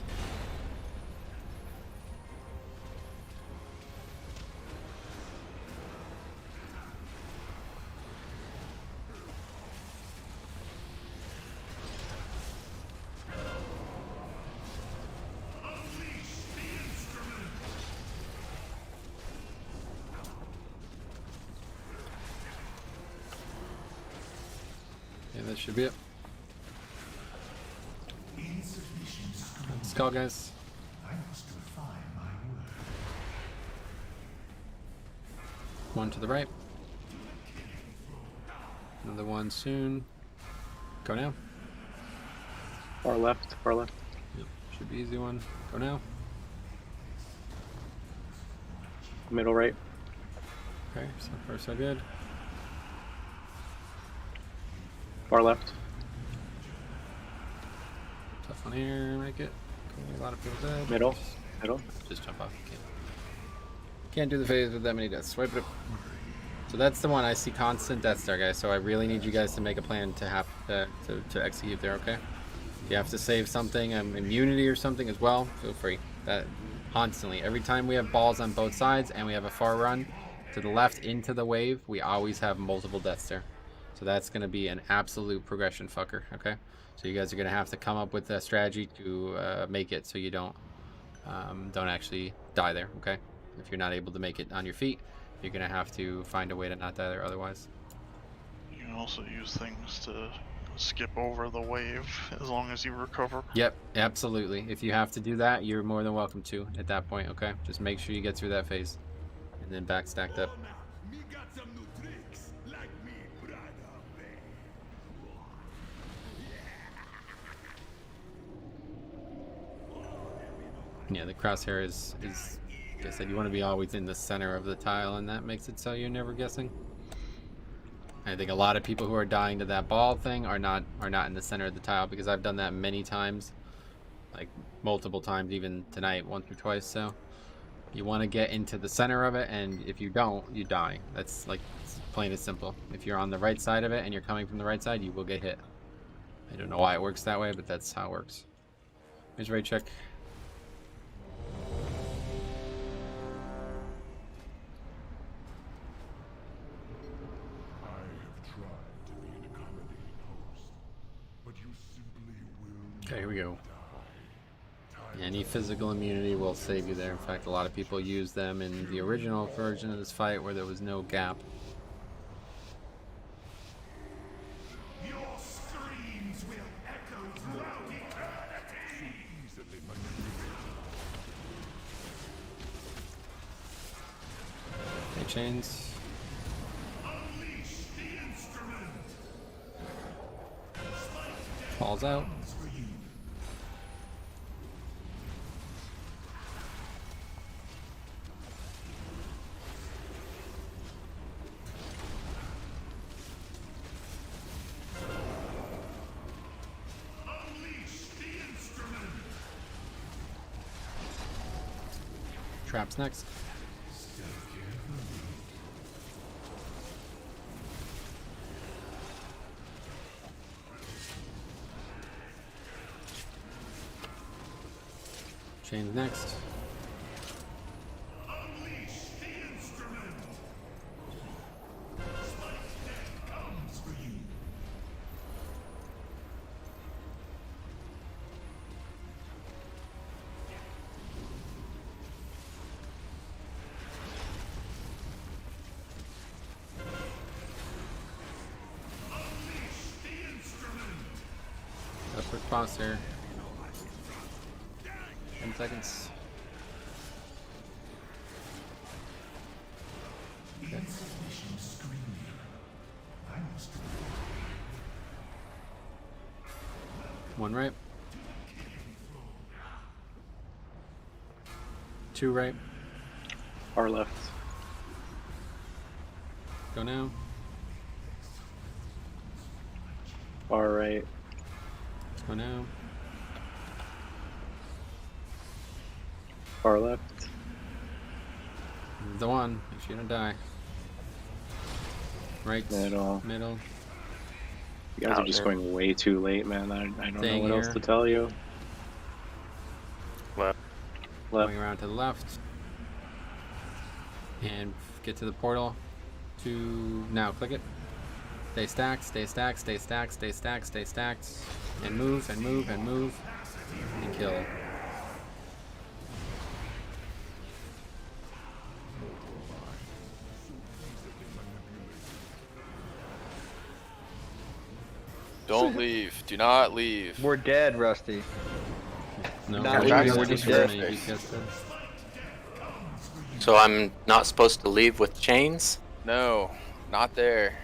That should be it. Let's go, guys. One to the right. Another one soon. Go now. Far left, far left. Yep, should be easy one. Go now. Middle right. Okay, so far so good. Far left. Tough one here, make it. Okay, a lot of people dead. Middle. Middle. Just jump off. Can't do the phase with that many deaths. Swipe it up. So that's the one I see constant death star, guys. So I really need you guys to make a plan to have to execute there, okay? If you have to save something, immunity or something as well, feel free. That constantly. Every time we have balls on both sides and we have a far run to the left into the wave, we always have multiple deaths there. So that's going to be an absolute progression fucker, okay? So you guys are going to have to come up with a strategy to make it so you don't actually die there, okay? If you're not able to make it on your feet, you're going to have to find a way to not die there otherwise. You can also use things to skip over the wave as long as you recover. Yep, absolutely. If you have to do that, you're more than welcome to at that point, okay? Just make sure you get through that phase. And then back stacked up. Yeah, the crosshair is like I said, you want to be always in the center of the tile, and that makes it so you're never guessing. I think a lot of people who are dying to that ball thing are not in the center of the tile, because I've done that many times, like multiple times, even tonight, once or twice. So you want to get into the center of it, and if you don't, you die. That's like plain and simple. If you're on the right side of it and you're coming from the right side, you will get hit. I don't know why it works that way, but that's how it works. Here's raid check. Okay, here we go. Any physical immunity will save you there. In fact, a lot of people use them in the original version of this fight where there was no gap. Your screams will echo throughout eternity. Okay, chains. Unleash the instrument. Falls out. Traps next. Chains next. Got a quick pause here. 10 seconds. Okay. One right. Two right. Far left. Go now. Far right. Go now. Far left. The one. If you're gonna die. Right. Middle. Middle. You guys are just going way too late, man. I don't know what else to tell you. Left. Going around to the left. And get to the portal. To now, click it. Stay stacked, stay stacked, stay stacked, stay stacked, stay stacked. And move, and move, and move. And kill. Don't leave. Do not leave. We're dead, Rusty. No, Not leaving, we're just dead. So I'm not supposed to leave with chains? No, not there.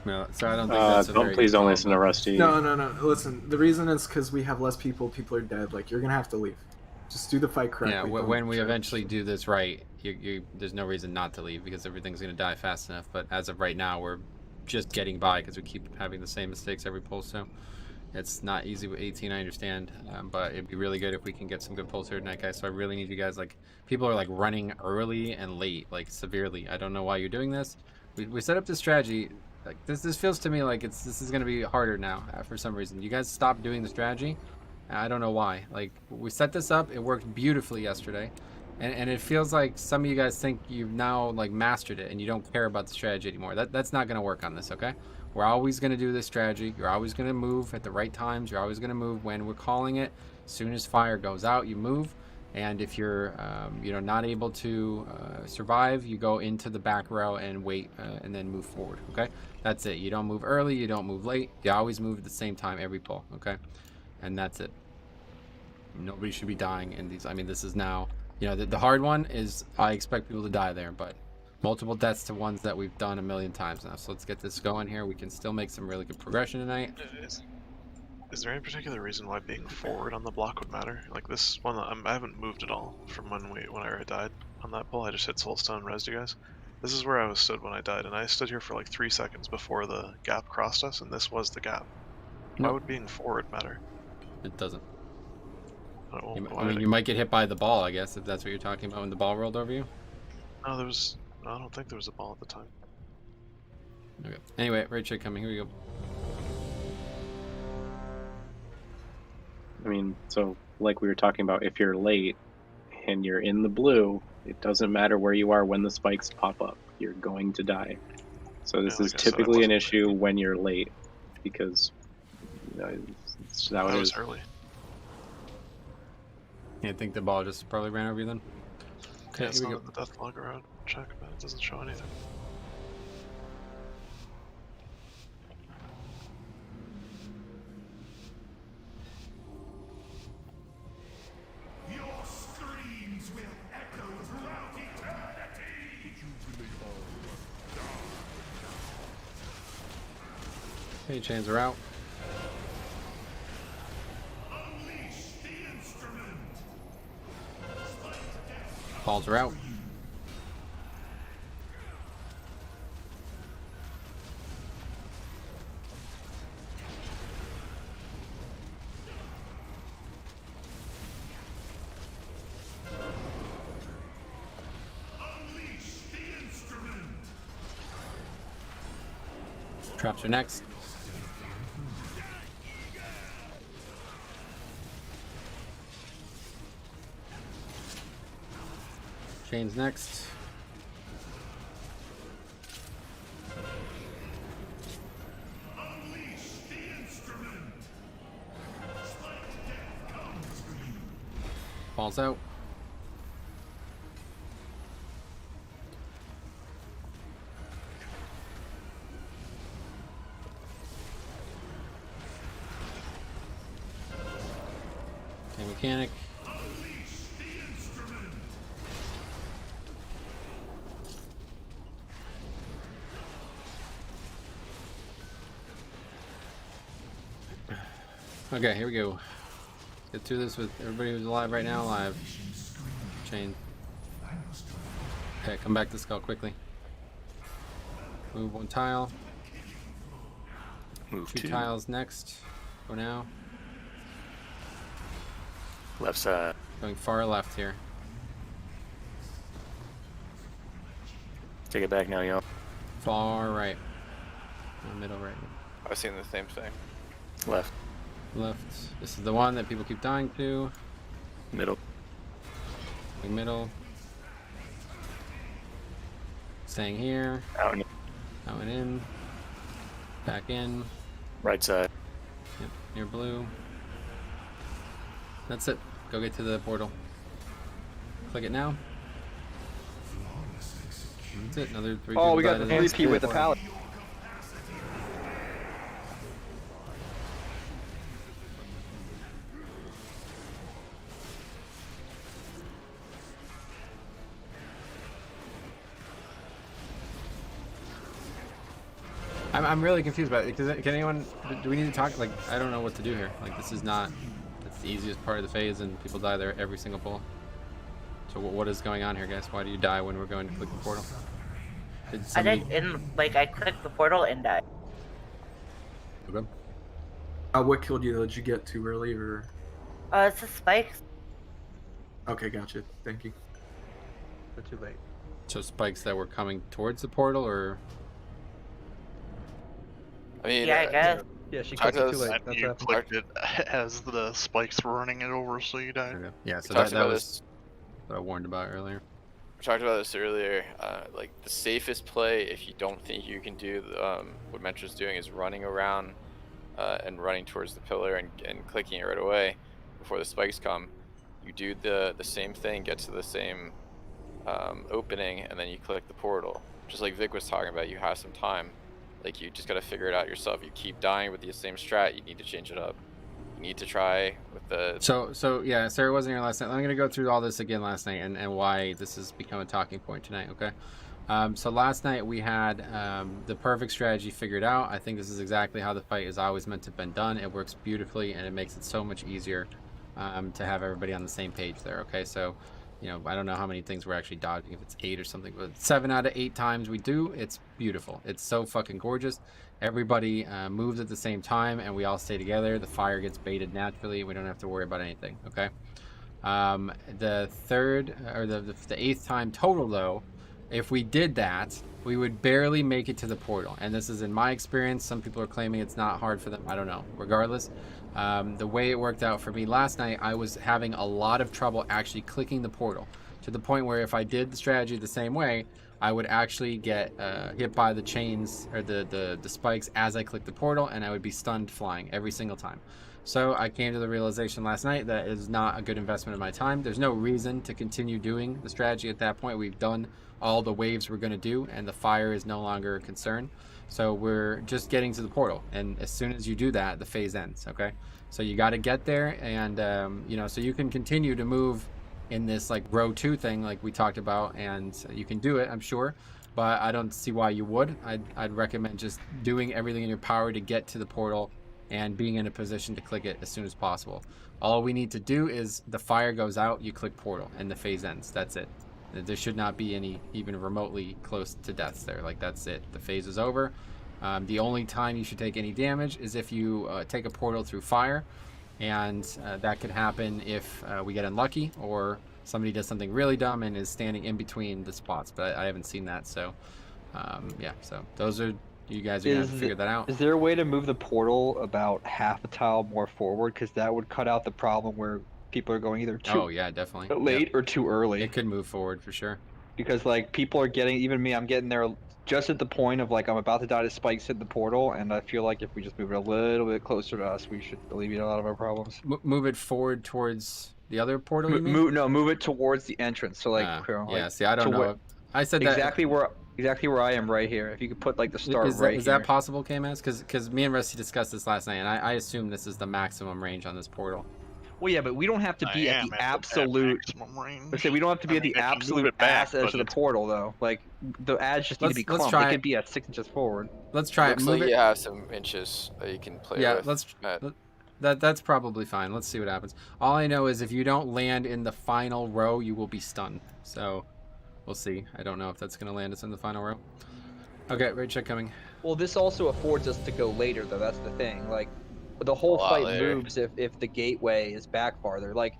No, so I don't think that's a very please good don't call, listen to Rusty. No. Listen, the reason is because we have less people. People are dead. Like, you're gonna have to leave. Just do the fight correctly. Yeah, don't when we charge. eventually do this right, there's no reason not to leave because everything's going to die fast enough. But as of right now, we're just getting by because we keep having the same mistakes every pull. So it's not easy with 18, I understand. But it'd be really good if we can get some good pulls here tonight, guys. So I really need you guys, like, people are like running early and late, like severely. I don't know why you're doing this. We set up this strategy. Like this feels to me like this is going to be harder now for some reason. You guys stopped doing the strategy. I don't know why. Like, we set this up, it worked beautifully yesterday, And it feels like some of you guys think you've now like mastered it and you don't care about the strategy anymore. That's not going to work on this, okay? We're always going to do this strategy. You're always going to move at the right times. You're always going to move when we're calling it. As soon as fire goes out, you move. And if you're not able to survive, you go into the back row and wait and then move forward, okay? That's it. You don't move early, you don't move late. You always move at the same time every pull, okay? And that's it. Nobody should be dying in these. I mean, this is now, the hard one is I expect people to die there, but multiple deaths to ones that we've done a million times now. So let's get this going here. We can still make some really good progression tonight. Is there any particular reason why being forward on the block would matter? Like this one, I haven't moved at all from when I died on that pull. I just hit Soulstone and rezzed you guys. This is where I was stood when I died, and I stood here for like 3 seconds before the gap crossed us, and this was the gap. Why would being forward matter? It doesn't. Oh, I mean, you might get hit by the ball, I guess, if that's what you're talking about when the ball rolled over you. No, I don't think there was a ball at the time. Okay. Anyway, right check coming. Here we go. I mean, so like we were talking about, if you're late and you're in the blue, it doesn't matter where you are when the spikes pop up. You're going to die. So this is typically an issue when you're late, because it's how it is. Early. Yeah, I think the ball just probably ran over you then. Okay, Yeah, it's here we not go. in the death log around. Check, but it doesn't show anything. Your screams will echo throughout eternity. Okay, chains are out. Unleash the instrument. Balls are out. Unleash the instrument. Traps are next. Chains next. Unleash the instrument. Spiked death comes for you. Balls out. Okay, mechanic. Unleash the instrument. Okay, here we go. Get through this with everybody who's alive right now. Alive. Chain. Okay, come back to skull quickly. Move one tile. Move two two. tiles next. Go now. Left side. Going far left here. Take it back now, y'all. Far right. Middle right. I was seeing the same thing. Left. Left. This is the one that people keep dying to. Middle. Going middle. Staying here. Out and Out and in. Back in. right side. Yep, near blue. That's it. Go get to the portal. Click it now. That's it. Another 3 Oh, we got people the died in 3P with the pallet. I'm really confused about it. Can anyone? Do we need to talk? Like, I don't know what to do here. Like, this is not. It's the easiest part of the phase, and people die there every single pull. So what is going on here, guys? Why do you die when we're going to click the portal? Did somebody... I clicked the portal and died. Okay. What killed you? Did you get too early or? It's the spikes. Okay, gotcha. Thank you. They're too late. So spikes that were coming towards the portal, or? I mean, Yeah, I guess. Yeah, she clicked it too late. And That's you what clicked it as the spikes were running it over, so you died. Okay. Yeah. So talked that about was. this. that I warned about earlier. We talked about this earlier. Like the safest play, if you don't think you can do what Mentor's doing, is running around and running towards the pillar and clicking it right away before the spikes come. You do the same thing, get to the same opening, and then you click the portal. Just like Vic was talking about, you have some time. Like you just gotta figure it out yourself. You keep dying with the same strat, you need to change it up. You need to try with the... So yeah, Sarah wasn't here last night. I'm gonna go through all this again last night and why this has become a talking point tonight, okay? So last night we had the perfect strategy figured out. I think this is exactly how the fight is always meant to have been done. It works beautifully and it makes it so much easier to have everybody on the same page there, okay? So, you know, I don't know how many things we're actually dodging, if it's 8 or something, but 7 out of 8 times we do, it's beautiful. It's so fucking gorgeous. Everybody moves at the same time and we all stay together. The fire gets baited naturally. We don't have to worry about anything, okay? The third, or the 8th time total though, if we did that, we would barely make it to the portal. And this is in my experience. Some people are claiming it's not hard for them. I don't know. Regardless, the way it worked out for me last night, I was having a lot of trouble actually clicking the portal, to the point where if I did the strategy the same way, I would actually get hit by the chains or the spikes as I clicked the portal, and I would be stunned flying every single time. So I came to the realization last night that is not a good investment of my time. There's no reason to continue doing the strategy at that point. We've done all the waves we're going to do, and the fire is no longer a concern. So we're just getting to the portal, and as soon as you do that, the phase ends, okay? So you got to get there, and you know, so you can continue to move in this like row 2 thing like we talked about, and you can do it, I'm sure, but I don't see why you would. I'd recommend just doing everything in your power to get to the portal and being in a position to click it as soon as possible. All we need to do is the fire goes out, you click portal, and the phase ends. That's it. There should not be any even remotely close to deaths there. Like, that's it. The phase is over. The only time you should take any damage is if you take a portal through fire, and that could happen if we get unlucky or somebody does something really dumb and is standing in between the spots, but I haven't seen that. So yeah, so those are, you guys are gonna have to figure that out. Is there a way to move the portal about half a tile more forward? Because that would cut out the problem where people are going either too yeah, definitely late or too early. It could move forward for sure. Because like people are getting, even me, I'm getting there just at the point of like I'm about to die to spikes hit the portal, and I feel like if we just move it a little bit closer to us, we should alleviate a lot of our problems. Move it forward towards the other portal. You mean? Move it towards the entrance. So like, yeah. See, I don't know. I said that exactly where I am right here. If you could put like the start right here. Is that possible, KMS? Because me and Rusty discussed this last night, and I assume this is the maximum range on this portal. Well, yeah, but we don't have to be at the absolute. Let's say we don't have to be at the absolute ass edge of the portal, though. Like the edge just need to be clumped. It could be at 6 inches forward. Let's try it. Looks like you have some inches that you can play with. Yeah, that's probably fine. Let's see what happens. All I know is if you don't land in the final row, you will be stunned. So we'll see. I don't know if that's going to land us in the final row. Okay, raid check coming. Well, this also affords us to go later, though. That's the thing. Like, the whole fight moves if the gateway is back farther. Like,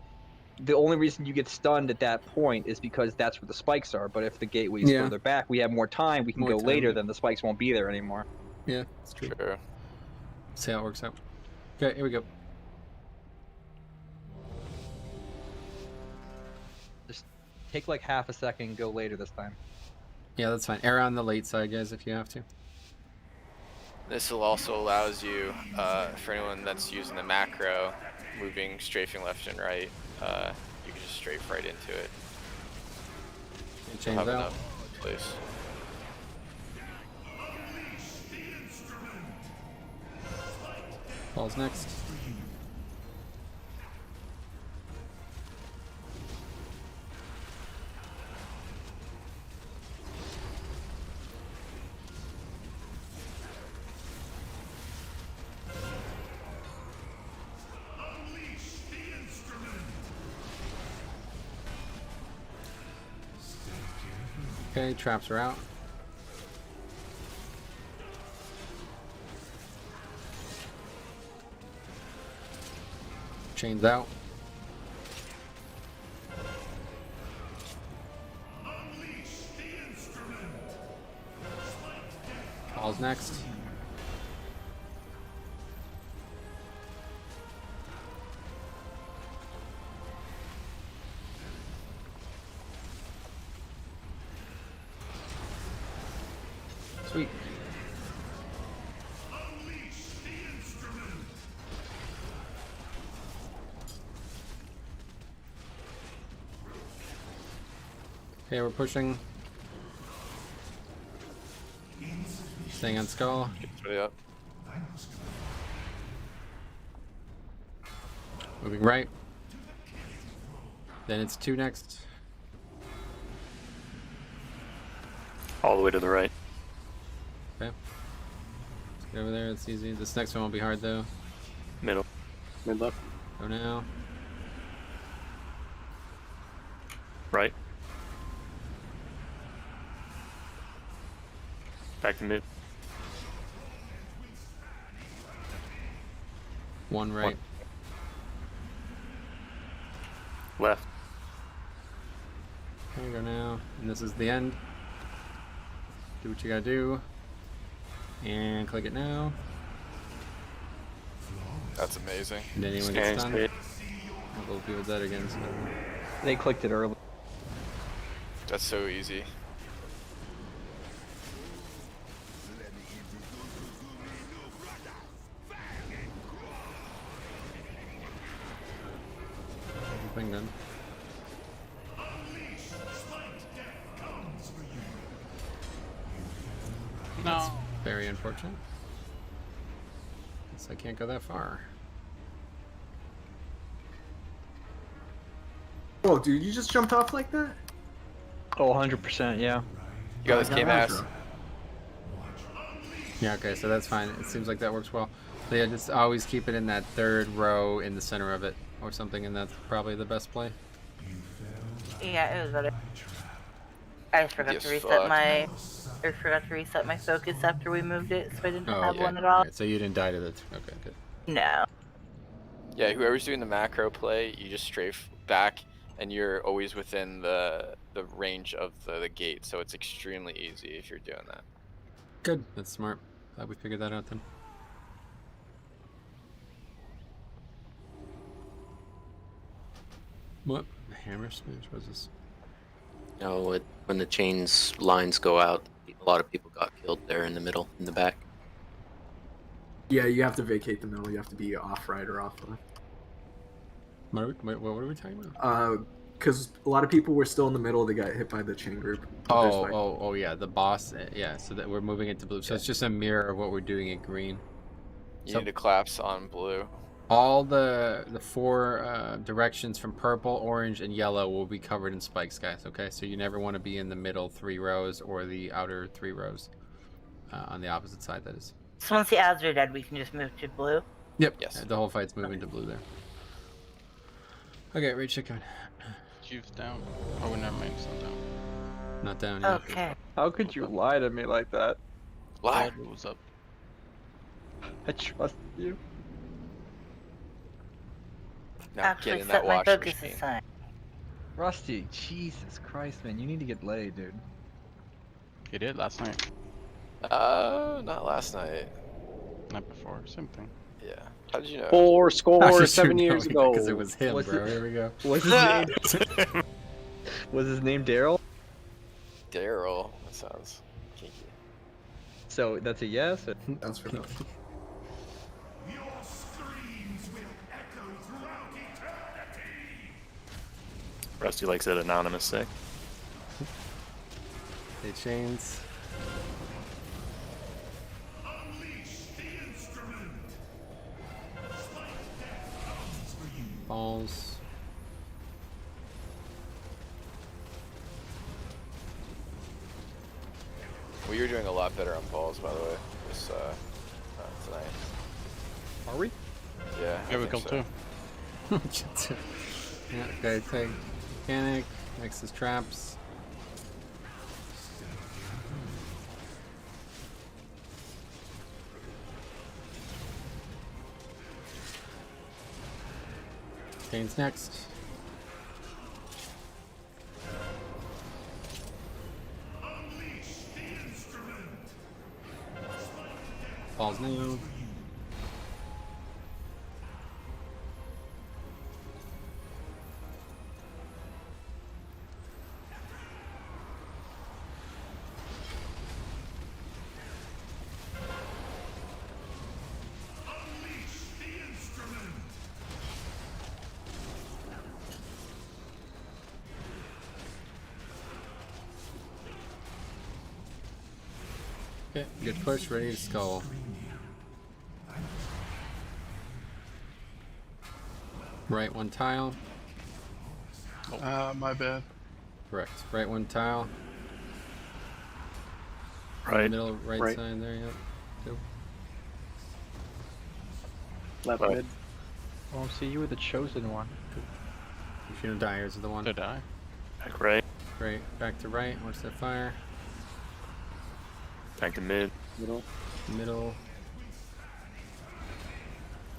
the only reason you get stunned at that point is because that's where the spikes are. But if the gateway is further back, we have more time. We can go later, then the spikes won't be there anymore. Yeah, that's true. Sure. See how it works out. Okay, here we go. Just take like half a second and go later this time. Yeah, that's fine. Err on the late side, guys, if you have to. This will also allows you, for anyone that's using the macro, moving, strafing left and right, you can just strafe right into it. Change out. Place. Paul's next. Okay, traps are out. Chains out. Paul's next. Sweet. Okay, we're pushing. Staying on skull. Really up. Moving right. Then it's 2 next. All the way to the right. Okay. Let's get over there. It's easy. This next one won't be hard though. Middle. Mid left. Go now. Right. Back to mid. 1 right. Left. Okay, go now. And this is the end. Do what you gotta do. And click it now. That's amazing. And then anyone gets done. We'll do that again. So. They clicked it early. That's so easy. Thing done. No. Very unfortunate. Guess I can't go that far. Oh, dude, you just jumped off like that? Oh, 100%, yeah. You got this game ass. Yeah, okay, so that's fine. It seems like that works well. So yeah, just always keep it in that 3rd row in the center of it or something, and that's probably the best play. Yeah, it was better. I just forgot to reset my... I forgot to reset my focus after we moved it, so I didn't have one at all. Right, so you didn't die to the... Okay, good. No. Yeah, whoever's doing the macro play, you just strafe back, and you're always within the range of the gate, so it's extremely easy if you're doing that. Good. That's smart. Glad we figured that out then. What? Hammer smash? What is this? No, when the chains lines go out, a lot of people got killed there in the middle, in the back. Yeah, you have to vacate the middle. You have to be off right or off left. What are we talking about? Because a lot of people were still in the middle. They got hit by the chain group. Oh, yeah, the boss. Yeah, so that we're moving into blue. So it's just a mirror of what we're doing in green. You need to collapse on blue. All the 4 directions from purple, orange, and yellow will be covered in spikes, guys. Okay, so you never want to be in the middle 3 rows or the outer 3 rows on the opposite side. That is. So once the ads are dead, we can just move to blue. Yep. Yes. The whole fight's moving to blue there. Okay, rage check going. Juve's down. Oh, never mind. It's not down. Not down yet. Okay. How could you lie to me like that? Lie. What's up? I trust you. Now Actually, get in that set my washing focus machine. aside. Rusty, Jesus Christ, man, you need to get laid, dude. You did last night. Not last night. Night before. Same thing. Yeah. How did you know? 4 score 7 years ago. Because it was him, What's bro. it- Here we go. What's his name? Was his name Daryl? Daryl. That sounds kinky. So that's a yes? That's for them. Your screams will echo throughout eternity. Rusty likes that anonymous say. They chains. Unleash the instrument. Balls. Well, you're doing a lot better on balls, by the way. This tonight. Are we? Yeah. I Yeah, we think killed so. 2. Yeah, okay, take mechanic, mixes traps. Chains next. Unleash the instrument. Balls new. Okay, good push, ready to skull. Right one tile. My bad. Correct. Right one tile. Right. Middle right, side there, yep. Two. Left Right. mid. Oh, see, you were the chosen one. Machine Dyers are the one. To die. Back right. Great. Back to right. Watch that fire. Back to mid. Middle. Middle.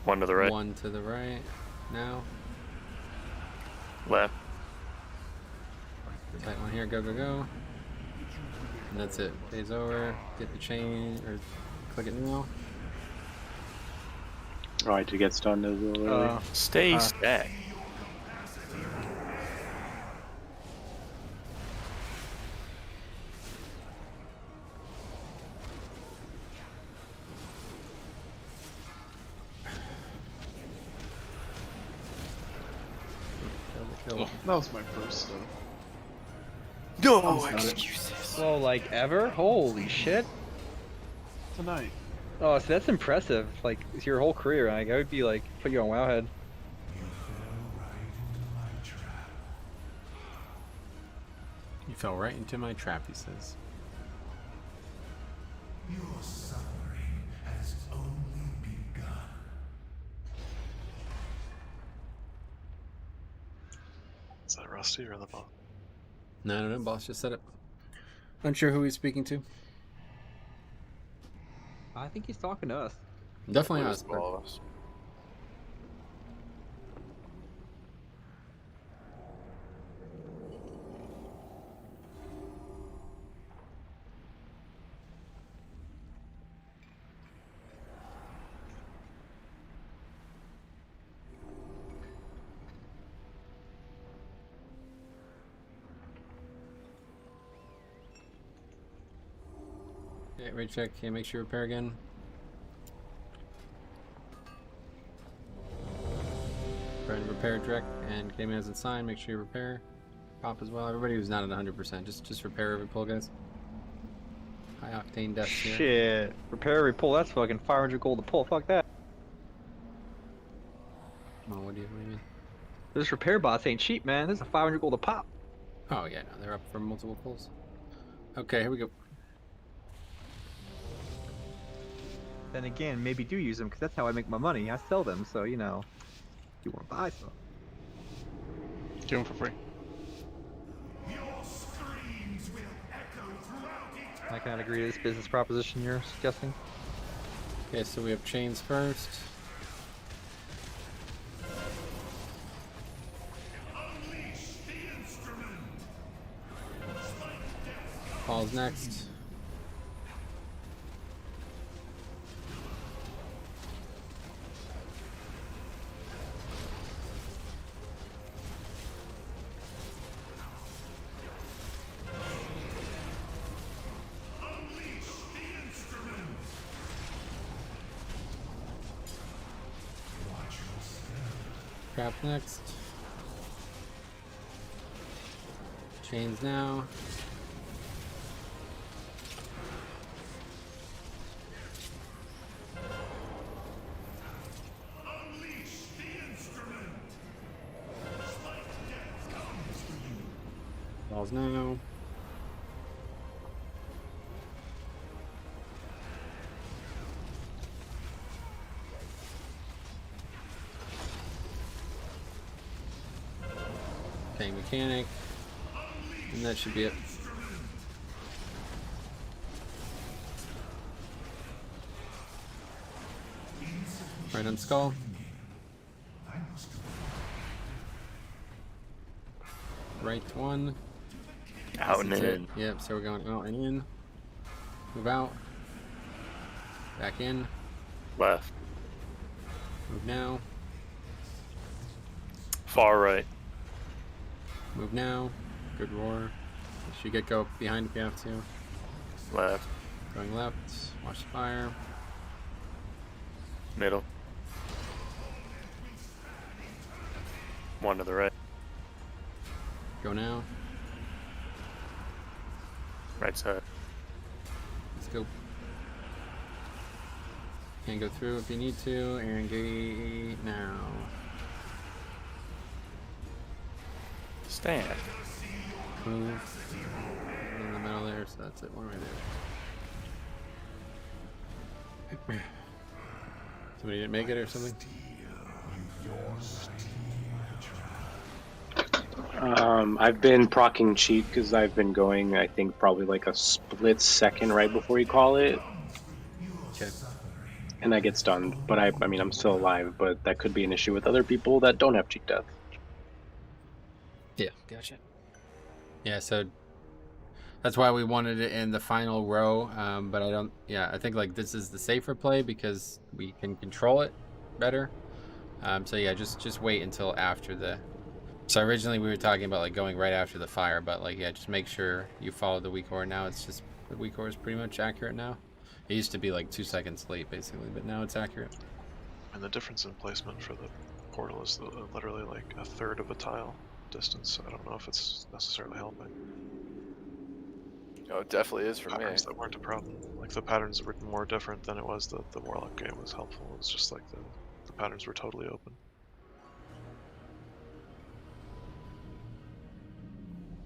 One to the right. One to the right. Now. Left. Tight one here. Go, go, go. And that's it. Phase over. Get the chain, or click it now. Oh, I did get stunned as well. Stay stacked. Kill. That was my first stuff. No excuses. Well, like ever? Holy shit. Tonight. Oh, so that's impressive. Like, it's your whole career. Like, I would be like, put you on Wowhead. You fell right into my trap, he says. Your suffering has only begun. Is that Rusty or the boss? No, I don't know. Boss just said it. Unsure who he's speaking to. I think he's talking to us. Definitely What us. is balls? Okay, rate check. Okay, make sure you repair again. Try to repair direct, and K-Man hasn't signed. Make sure you repair. Pop as well. Everybody who's not at 100%, just repair every pull, guys. High octane deaths here. Shit. Repair every pull. That's fucking 500 gold to pull. Fuck that. Oh, what do you mean? Those repair bots ain't cheap, man. This is a 500 gold a pop. Oh yeah, no, they're up for multiple pulls. Okay, here we go. Then again, maybe do use them because that's how I make my money. I sell them, so you know, you want to buy some. Give them for free. Your screams will echo throughout eternity. I cannot agree to this business proposition you're suggesting. Okay, so we have chains first. Unleash the instrument. Falls next. Trap next. Chains now. Unleash the instrument. Falls now. Okay, mechanic. And that should be it. Right on skull. Right one. Out and That's it. in. Yep, so we're going out and in. Move out. Back in. Left. Move now. Far right. Move now. Good roar. You get go behind if you have to. Left. Going left. Watch the fire. Middle. One to the right. Go now. Right side. Let's go. Can go through if you need to. Aaron Gate now. Stand. Move. In the middle there, so that's it. One right there. Somebody didn't make it or something? I've been procking cheat because I've been going, I think, probably like a split second right before you call it. Okay. And I get stunned. But I mean, I'm still alive, but that could be an issue with other people that don't have cheat death. Yeah, gotcha. Yeah, so that's why we wanted it in the final row. But I don't, yeah, I think like this is the safer play because we can control it better. So yeah, just wait until after the. So originally we were talking about like going right after the fire, but like yeah, just make sure you follow the weak ore. Now it's just the weak ore is pretty much accurate now. It used to be like 2 seconds late basically, but now it's accurate. And the difference in placement for the portal is literally like a third of a tile distance. I don't know if it's necessarily helping. Oh, it definitely is for me. Patterns that weren't a problem. Like the patterns were more different than it was that the Warlock game was helpful. It was just like the patterns were totally open.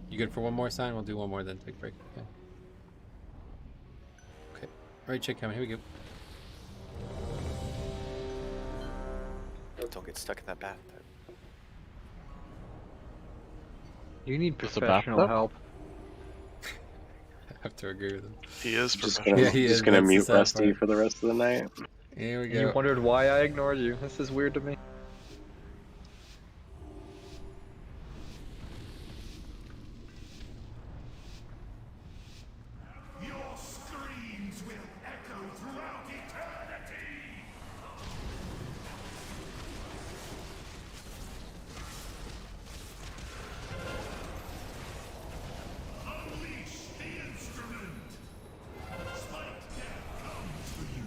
You good for one more sign? We'll do one more, then take a break. Okay. Okay. All right, check coming. Here we go. Don't get stuck in that bathtub. You need With the professional bathtub? help. I have to agree with him. He is Just professional. gonna, Yeah, he is. just gonna That's the mute sad Rusty part. for the rest of the night. Here we You go. wondered why I ignored you. This is weird to me. Your screams will echo throughout eternity. Unleash the instrument. Spite death comes for you.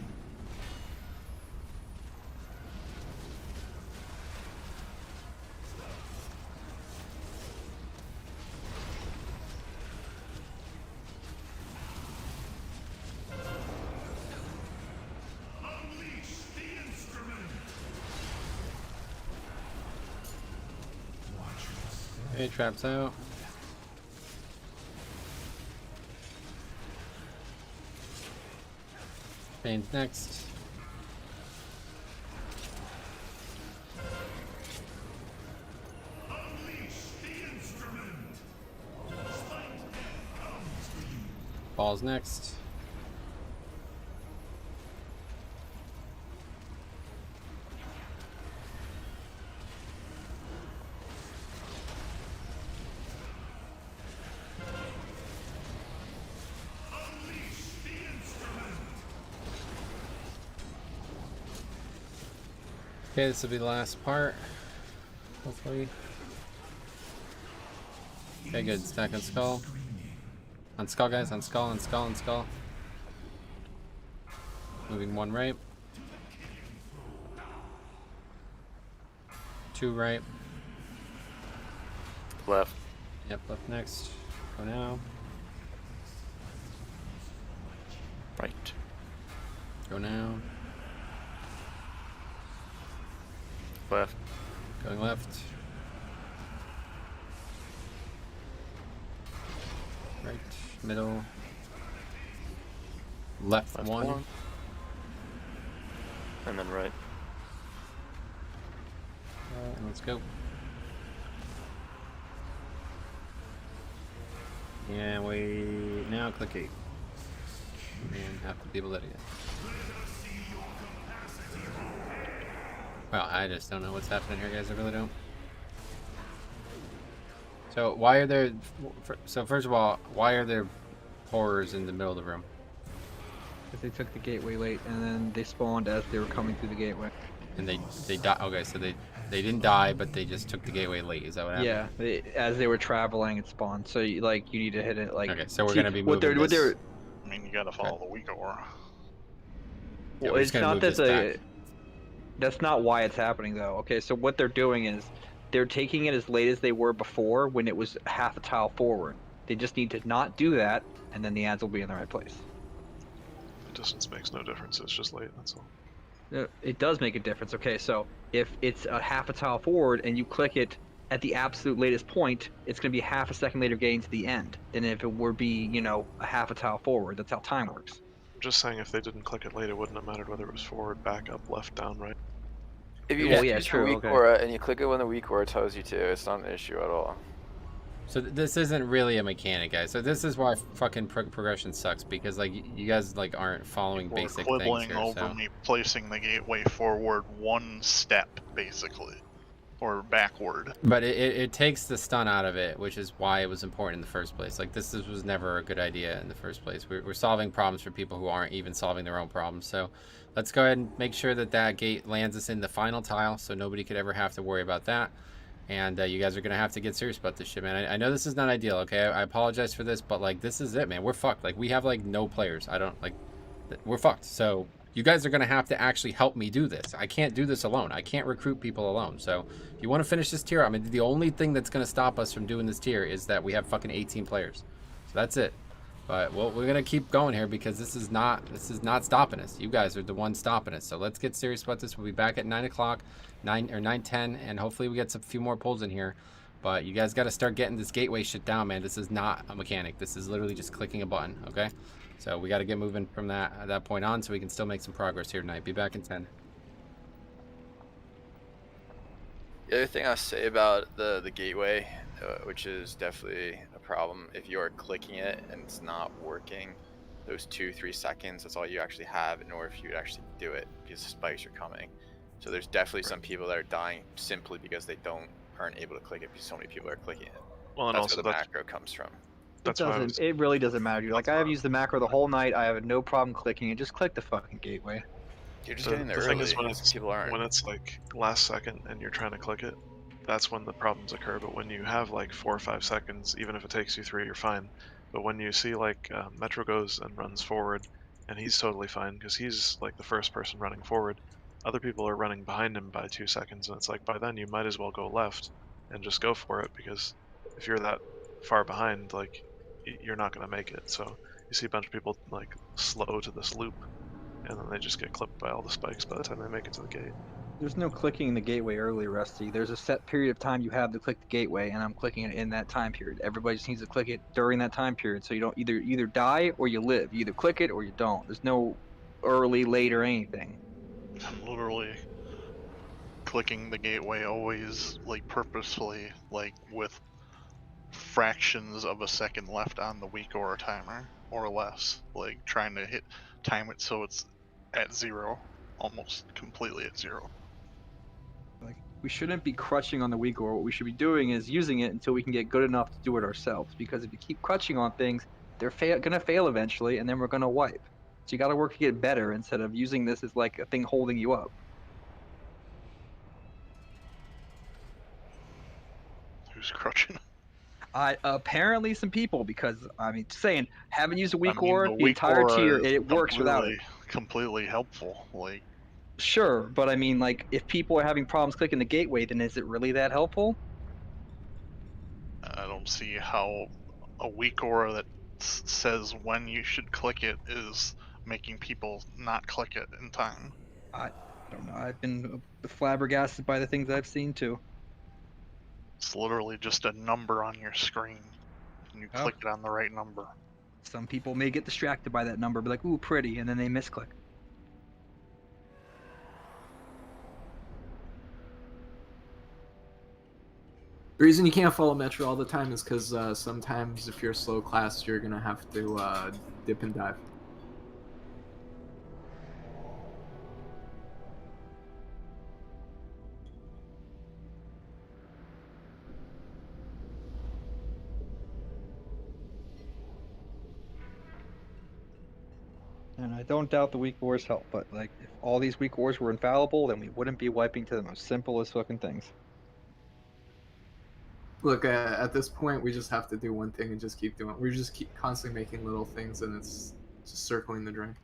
Unleash the instrument. Okay, traps out. Pain's next. Unleash the instrument. Spite death comes for you. Ball's next. Unleash the instrument. Okay, this will be the last part. Hopefully. Okay, good. Stack on skull. On skull, guys. On skull, on skull, on skull. Moving one right. 2 right. Left. Yep, left next. Go now. Right. Go now. Left. Going left. Right. Middle. Left, Left one. And then right. And let's go. And we now click 8. And have to people that again. Well, I just don't know what's happening here, guys. I really don't. So why are there? So first of all, why are there horrors in the middle of the room? Because they took the gateway late, and then they spawned as they were coming through the gateway. And they died. Okay, so they didn't die, but they just took the gateway late. Is that what happened? Yeah, as they were traveling, it spawned. So you need to hit it like. Okay, so we're see, gonna be what moving this. I mean, you gotta follow the weak ore. Yeah, Well, we're it's just gonna not move that this back. that's not why it's happening though. Okay, so what they're doing is they're taking it as late as they were before when it was half a tile forward. They just need to not do that, and then the ads will be in the right place. The distance makes no difference. It's just late. That's all. It does make a difference. Okay, so if it's a half a tile forward and you click it at the absolute latest point, it's going to be half a second later getting to the end than if it were be, a half a tile forward. That's how time works. I'm just saying if they didn't click it late, it wouldn't have mattered whether it was forward, back, up, left, down, right. If you Well, just yeah, use the true, weak okay. aura and you click it when the weak aura tells you to, it's not an issue at all. So this isn't really a mechanic, guys. So this is why fucking progression sucks, because like you guys like aren't following We're basic quibbling things here. over So me placing the gateway forward one step, basically, or backward. but it takes the stun out of it, which is why it was important in the first place. Like this was never a good idea in the first place. We're solving problems for people who aren't even solving their own problems. So let's go ahead and make sure that that gate lands us in the final tile, so nobody could ever have to worry about that. And you guys are going to have to get serious about this shit, man. I know this is not ideal, okay? I apologize for this, but, like, this is it, man. We're fucked. Like, we have, like, no players. We're fucked. So you guys are going to have to actually help me do this. I can't do this alone. I can't recruit people alone. So if you want to finish this tier, I mean, the only thing that's going to stop us from doing this tier is that we have fucking 18 players. So that's it. But well, we're gonna keep going here because this is not stopping us. You guys are the ones stopping us. So let's get serious about this. We'll be back at 9 o'clock, 9:10, and hopefully we get some few more pulls in here. But you guys got to start getting this gateway shit down, man. This is not a mechanic. This is literally just clicking a button. Okay, so we got to get moving from that point on, so we can still make some progress here tonight. Be back in 10. The other thing I'll say about the gateway, which is definitely a problem, if you are clicking it and it's not working, those 2-3 seconds, that's all you actually have in order for you to actually do it, because the spikes are coming. So there's definitely some people that are dying simply because they aren't able to click it because so many people are clicking it. Well, and that's also where the macro comes from. It really doesn't matter, dude. Like, I have used the macro the whole night. I have no problem clicking it. Just click the fucking gateway. You're just getting there the early. Thing is when it's like last second and you're trying to click it, that's when the problems occur. But when you have like 4 or 5 seconds, even if it takes you 3, you're fine. But when you see like Metro goes and runs forward, and he's totally fine because he's like the first person running forward, other people are running behind him by 2 seconds, and it's like by then you might as well go left and just go for it, because if you're that far behind, like you're not going to make it. So you see a bunch of people like slow to this loop, and then they just get clipped by all the spikes by the time they make it to the gate. There's no clicking the gateway early, Rusty. There's a set period of time you have to click the gateway, and I'm clicking it in that time period. Everybody just needs to click it during that time period, so you don't either die or you live. You either click it or you don't. There's no early, late, or anything. I'm literally clicking the gateway always, like, purposefully, like, with fractions of a second left on the weak aura timer, or less. Like, trying to time it so it's at 0. Almost completely at 0. Like, we shouldn't be crutching on the weak aura. What we should be doing is using it until we can get good enough to do it ourselves. Because if you keep crutching on things, they're gonna fail eventually, and then we're gonna wipe. So you gotta work to get better instead of using this as like a thing holding you up. Who's crutching? Apparently some people, because I mean, saying haven't used a weak I mean, aura the the weak entire aura tier, is it works without it. completely helpful. Like, sure, but I mean, like, if people are having problems clicking the gateway, then is it really that helpful? I don't see how a weak aura that says when you should click it is making people not click it in time. I don't know. I've been flabbergasted by the things I've seen too. It's literally just a number on your screen, and you click it on the right number. Some people may get distracted by that number, be like, ooh, pretty, and then they misclick. The reason you can't follow Metro all the time is because sometimes if you're a slow class, you're going to have to dip and dive. And I don't doubt the weak auras help, but like, if all these weak auras were infallible, then we wouldn't be wiping to the most simplest fucking things. Look, at this point, we just have to do one thing and just keep doing it. We just keep constantly making little things, and it's just circling the drain.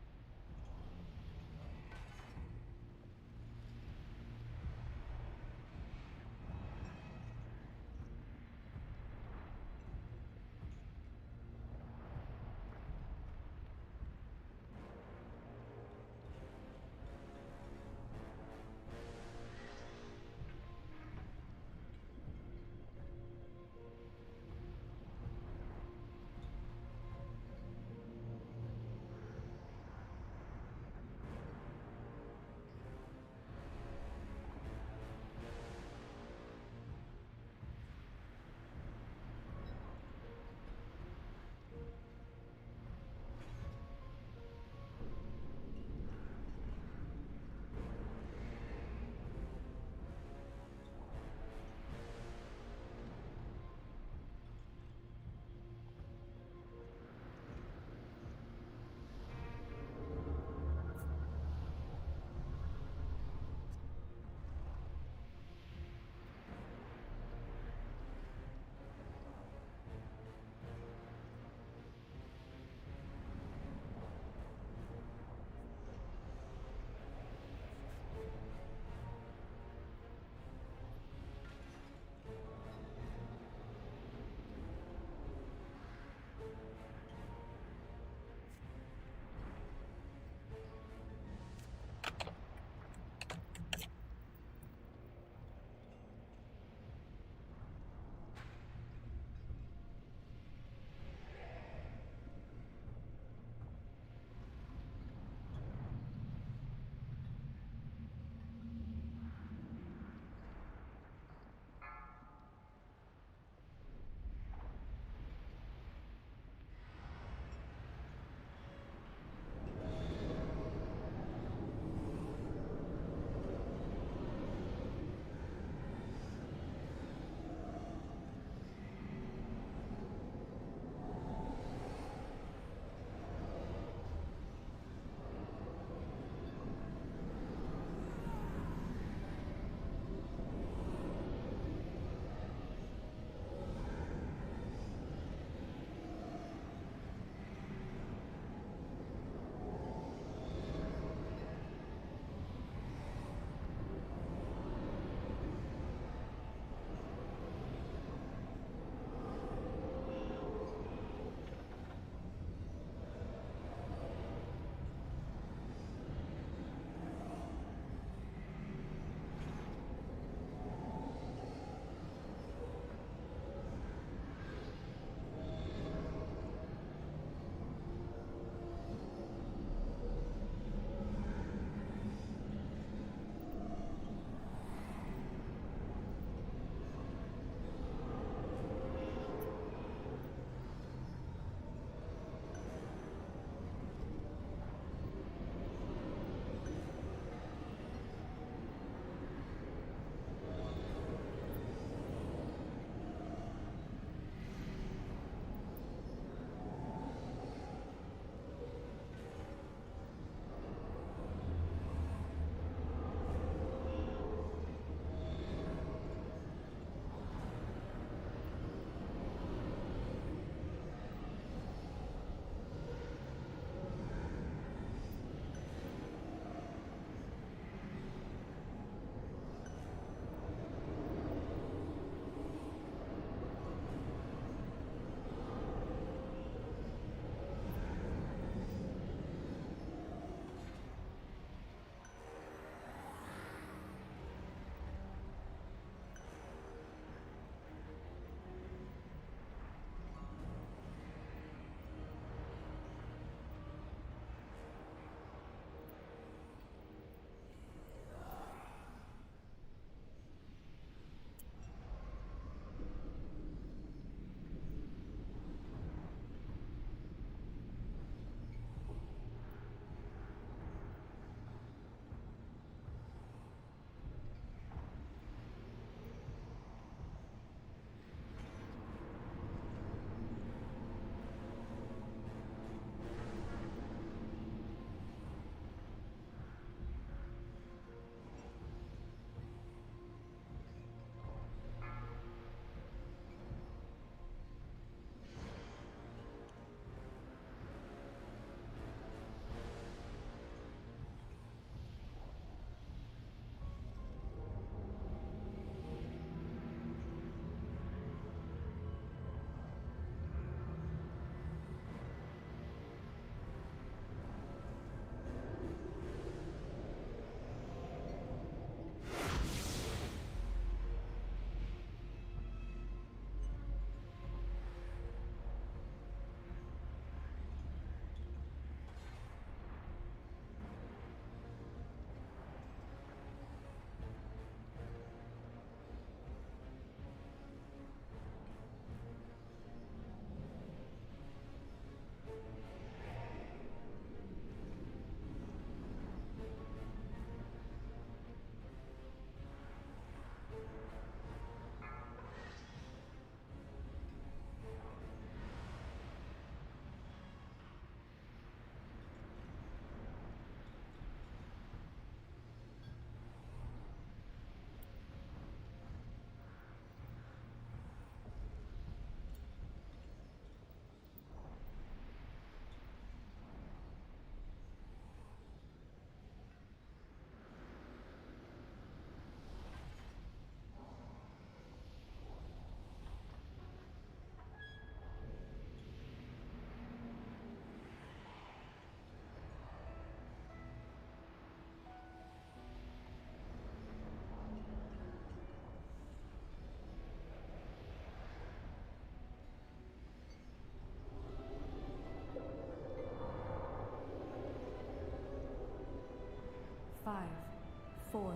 4,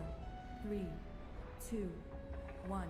3, 2, 1.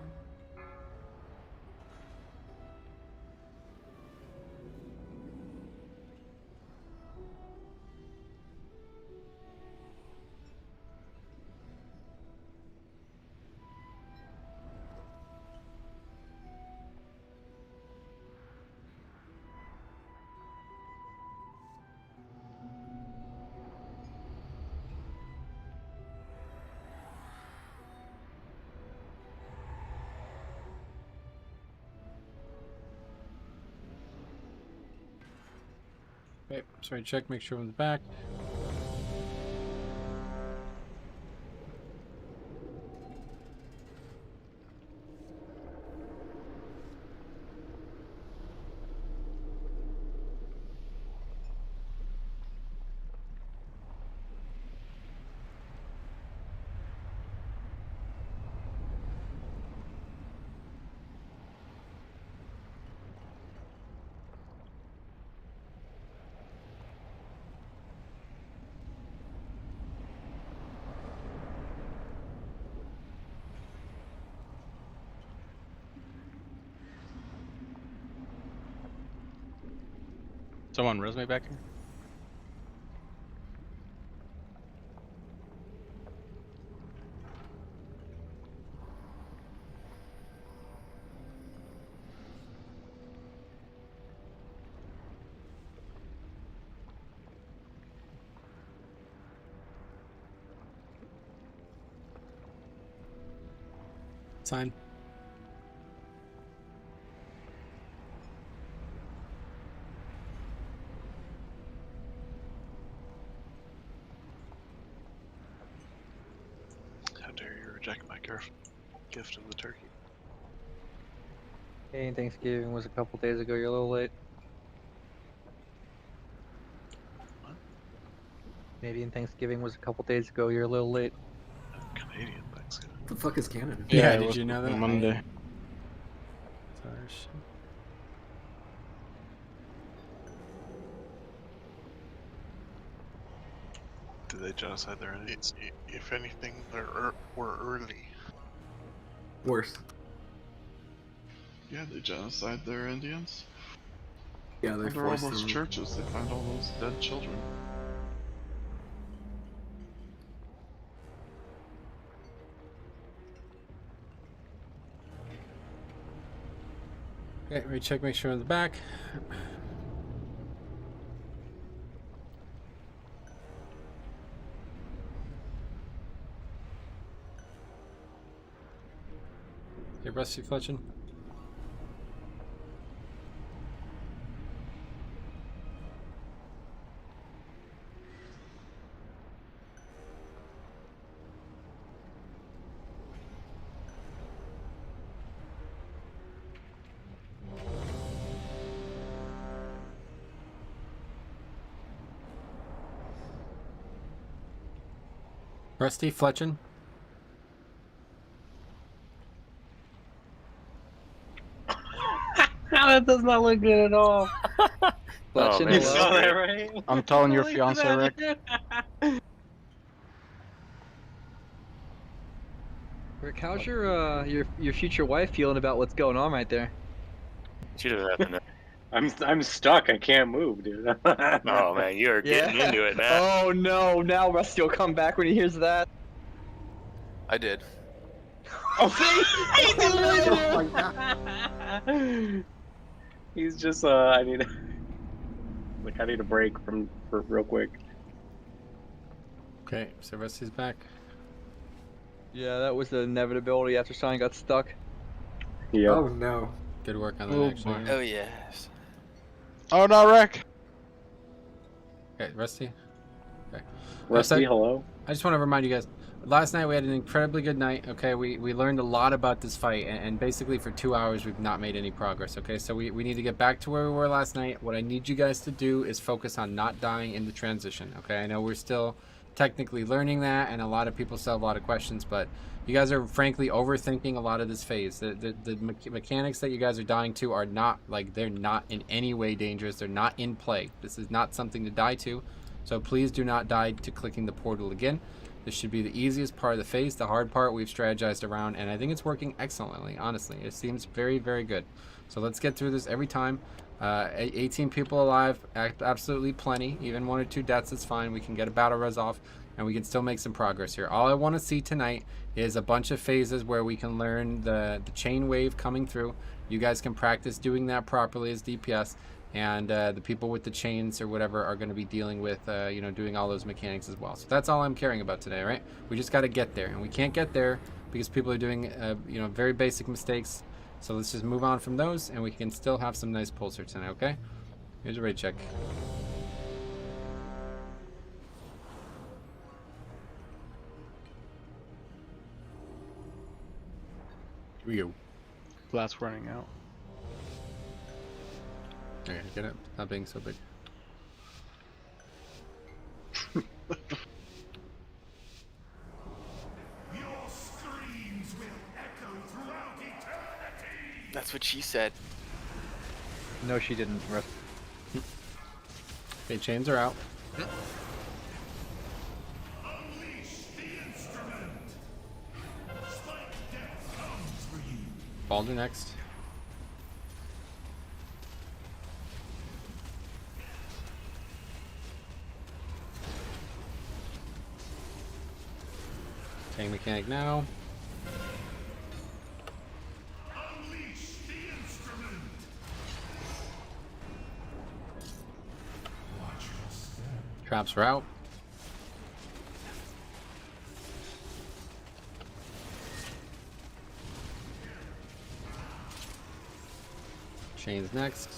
Okay, sorry, check, make sure everyone's back. Someone resume back here? Sign. How dare you reject my gift of the turkey? Hey, Thanksgiving was a couple days ago. You're a little late. What? Canadian Thanksgiving was a couple days ago. You're a little late. Canadian Thanksgiving. What the fuck is Canada? Yeah, it did was you know that? Monday. Did they genocide their Indians? If anything, we're early. Worse. Yeah, they genocide their Indians. Yeah, they Under all forced those them. churches, they find all those dead children. Okay, recheck, make sure in the back. Okay, Rusty Fletching. Rusty Fletching. That does not look good at all. Oh, man, You this is saw that, great. right? I'm telling your Look at fiance, that. Rick. Rick, how's your future wife feeling about what's going on right there? She doesn't have to know. I'm stuck. I can't move, dude. Oh man, you are getting into it, Matt. Oh no! Now Rusty will come back when he hears that. I did. Oh, Oh my god. He's just I need a break for real quick. Okay, so Rusty's back. Yeah, that was the inevitability after Sign got stuck. Yeah. Oh no. Good work on that, Oh, actually. Oh yes. Oh no, Rick! Okay, Rusty. Okay. Rusty, hello. I just want to remind you guys, last night we had an incredibly good night, okay? We learned a lot about this fight, and basically for 2 hours we've not made any progress, okay? So we need to get back to where we were last night. What I need you guys to do is focus on not dying in the transition, okay? I know we're still technically learning that, and a lot of people still have a lot of questions, but you guys are frankly overthinking a lot of this phase. The mechanics that you guys are dying to are not, like, they're not in any way dangerous. They're not in play. This is not something to die to. So please do not die to clicking the portal again. This should be the easiest part of the phase. The hard part we've strategized around, and I think it's working excellently, honestly. It seems very, very good. So let's get through this every time. 18 people alive, absolutely plenty. Even 1 or 2 deaths is fine. We can get a battle res off, and we can still make some progress here. All I want to see tonight is a bunch of phases where we can learn the chain wave coming through. You guys can practice doing that properly as DPS, and the people with the chains or whatever are going to be dealing with, you know, doing all those mechanics as well. So that's all I'm caring about today, right? We just got to get there, and we can't get there because people are doing, you know, very basic mistakes. So let's just move on from those, and we can still have some nice pulsar tonight, okay? Here's a raid check. Here we go. Blast running out. Okay, get it? Not being so big. Your screams will echo throughout eternity. That's what she said. No, she didn't. Okay, chains are out. Unleash the instrument. Spike death comes for you. Balder next. Tank mechanic now. Unleash the instrument. Watch your step. Traps are out. Chains next.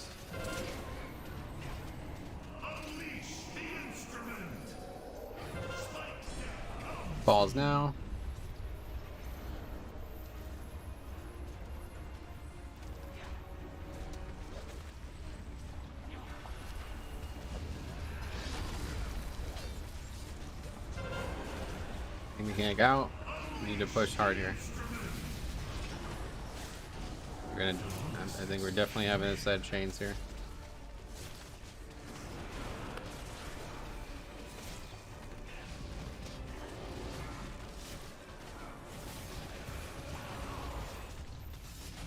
Unleash the instrument. Spike death comes. Balls now. Mechanic out. We need to push hard here. We're gonna. I think we're definitely having a set of chains here.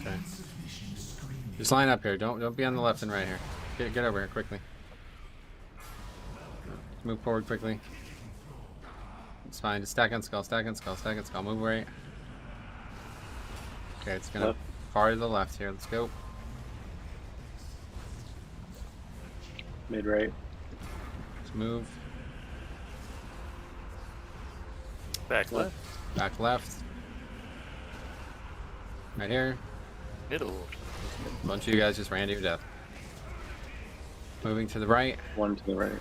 Okay. Just line up here. Don't be on the left and right here. Get over here quickly. Move forward quickly. It's fine. Just stack on skull, stack on skull, stack on skull. Move right. Okay, it's gonna far to the left here. Let's go. Mid right. Let's move. Back left. Back left. Right here. Middle. A bunch of you guys just ran to your death. Moving to the right. One to the right.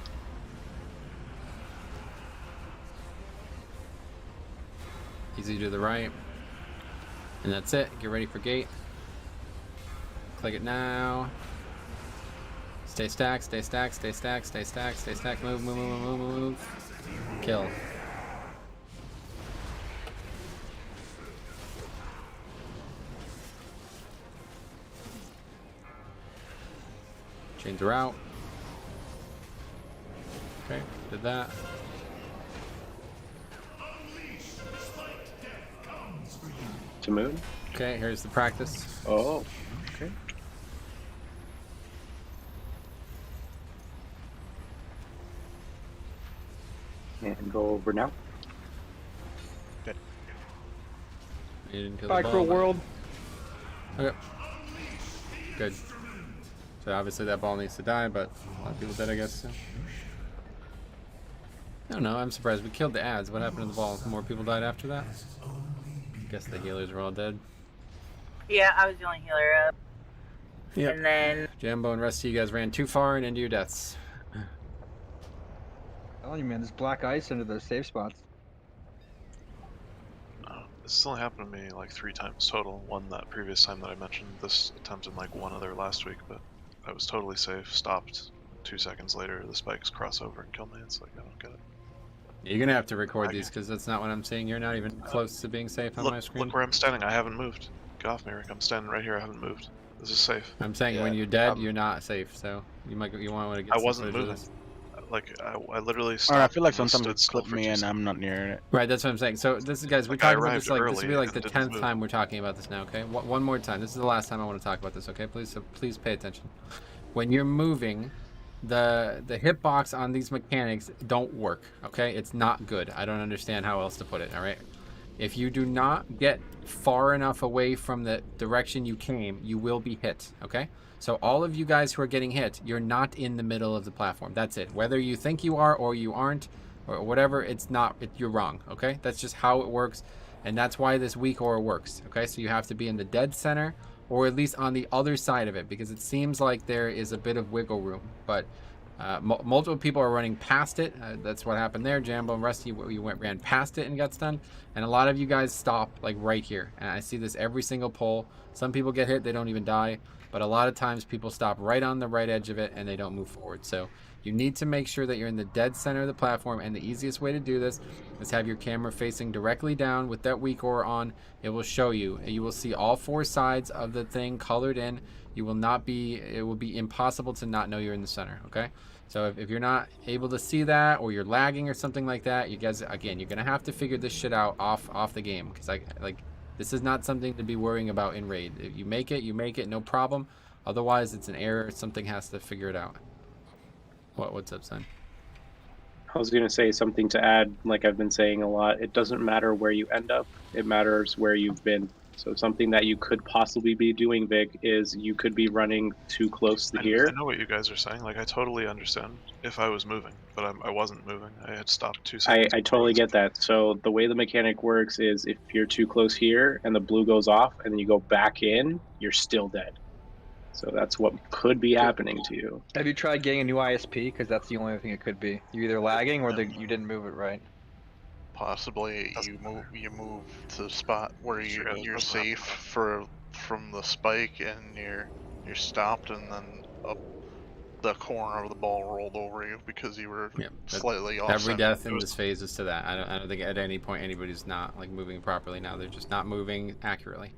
Easy to the right. And that's it. Get ready for gate. Click it now. Stay stacked, stay stacked, stay stacked, stay stacked, stay stacked. Move, move, move, move, move, move. Kill. Chains are out. Okay, did that. To moon. Okay, here's the practice. Oh, okay. And go over now. Good. You didn't kill Bye, the Cruel ball. World. Okay. Good. So obviously that ball needs to die, but a lot of people did, I guess. So. I don't know. I'm surprised. We killed the ads. What happened to the ball? More people died after that? Guess the healers were all dead. Yeah, I was the only healer up. Yep. And then Jambo and Rusty, you guys ran too far and into your deaths. I'm telling you, man, there's black ice under those safe spots. This has only happened to me like 3 times total. One that previous time that I mentioned, this attempt and like one other last week, but I was totally safe, stopped. 2 seconds later, the spikes cross over and kill me. It's like, I don't get it. You're gonna have to record these because that's not what I'm seeing. You're not even close to being safe on my screen. Look where I'm standing. I haven't moved. Get off me, Rick. I'm standing right here. I haven't moved. This is safe. I'm saying when you're dead, you're not safe. So you want to get. I some wasn't footage of moving. this. Like I literally Or stopped. I feel like and sometimes stood it still clipped for me 2 and I'm not near it. Right, that's what I'm saying. So this is, guys, we Like, I talked about this arrived like this will be early like the and didn't 10th move. time we're talking about this now. Okay, one more time. This is the last time I want to talk about this. Okay, please, so please pay attention. When you're moving, the hitbox on these mechanics don't work. Okay, it's not good. I don't understand how else to put it. All right, if you do not get far enough away from the direction you came, you will be hit. Okay, so all of you guys who are getting hit, you're not in the middle of the platform. That's it. Whether you think you are or you aren't, or whatever, it's not. You're wrong. Okay, that's just how it works, and that's why this weak aura works. Okay, so you have to be in the dead center, or at least on the other side of it, because it seems like there is a bit of wiggle room, but multiple people are running past it. That's what happened there. Jambo and Rusty, you ran past it and got stunned, and a lot of you guys stop like right here, and I see this every single pull. Some people get hit, they don't even die, but a lot of times people stop right on the right edge of it and they don't move forward. So you need to make sure that you're in the dead center of the platform, and the easiest way to do this is have your camera facing directly down with that weak aura on. It will show you. You will see all 4 sides of the thing colored in. You will not be, it will be impossible to not know you're in the center, okay? So if you're not able to see that, or you're lagging or something like that, you guys, again, you're gonna have to figure this shit out off the game, because this is not something to be worrying about in raid. If you make it, no problem. Otherwise, it's an error. Something has to figure it out. What's up, son? I was going to say something to add, like I've been saying a lot. It doesn't matter where you end up. It matters where you've been. So something that you could possibly be doing, Vic, is you could be running too close to here. I know what you guys are saying. Like, I totally understand if I was moving, but I wasn't moving. I had stopped 2 seconds. I totally get that. So the way the mechanic works is if you're too close here and the blue goes off and then you go back in, you're still dead. So that's what could be happening to you. Have you tried getting a new ISP? Because that's the only thing it could be. You're either lagging or you didn't move it right. Possibly you move to the spot where you're safe from the spike, and you're stopped, and then up the corner of the ball rolled over you because you were slightly off. Every death in this phase is to that. I don't think at any point anybody's not like moving properly now. They're just not moving accurately.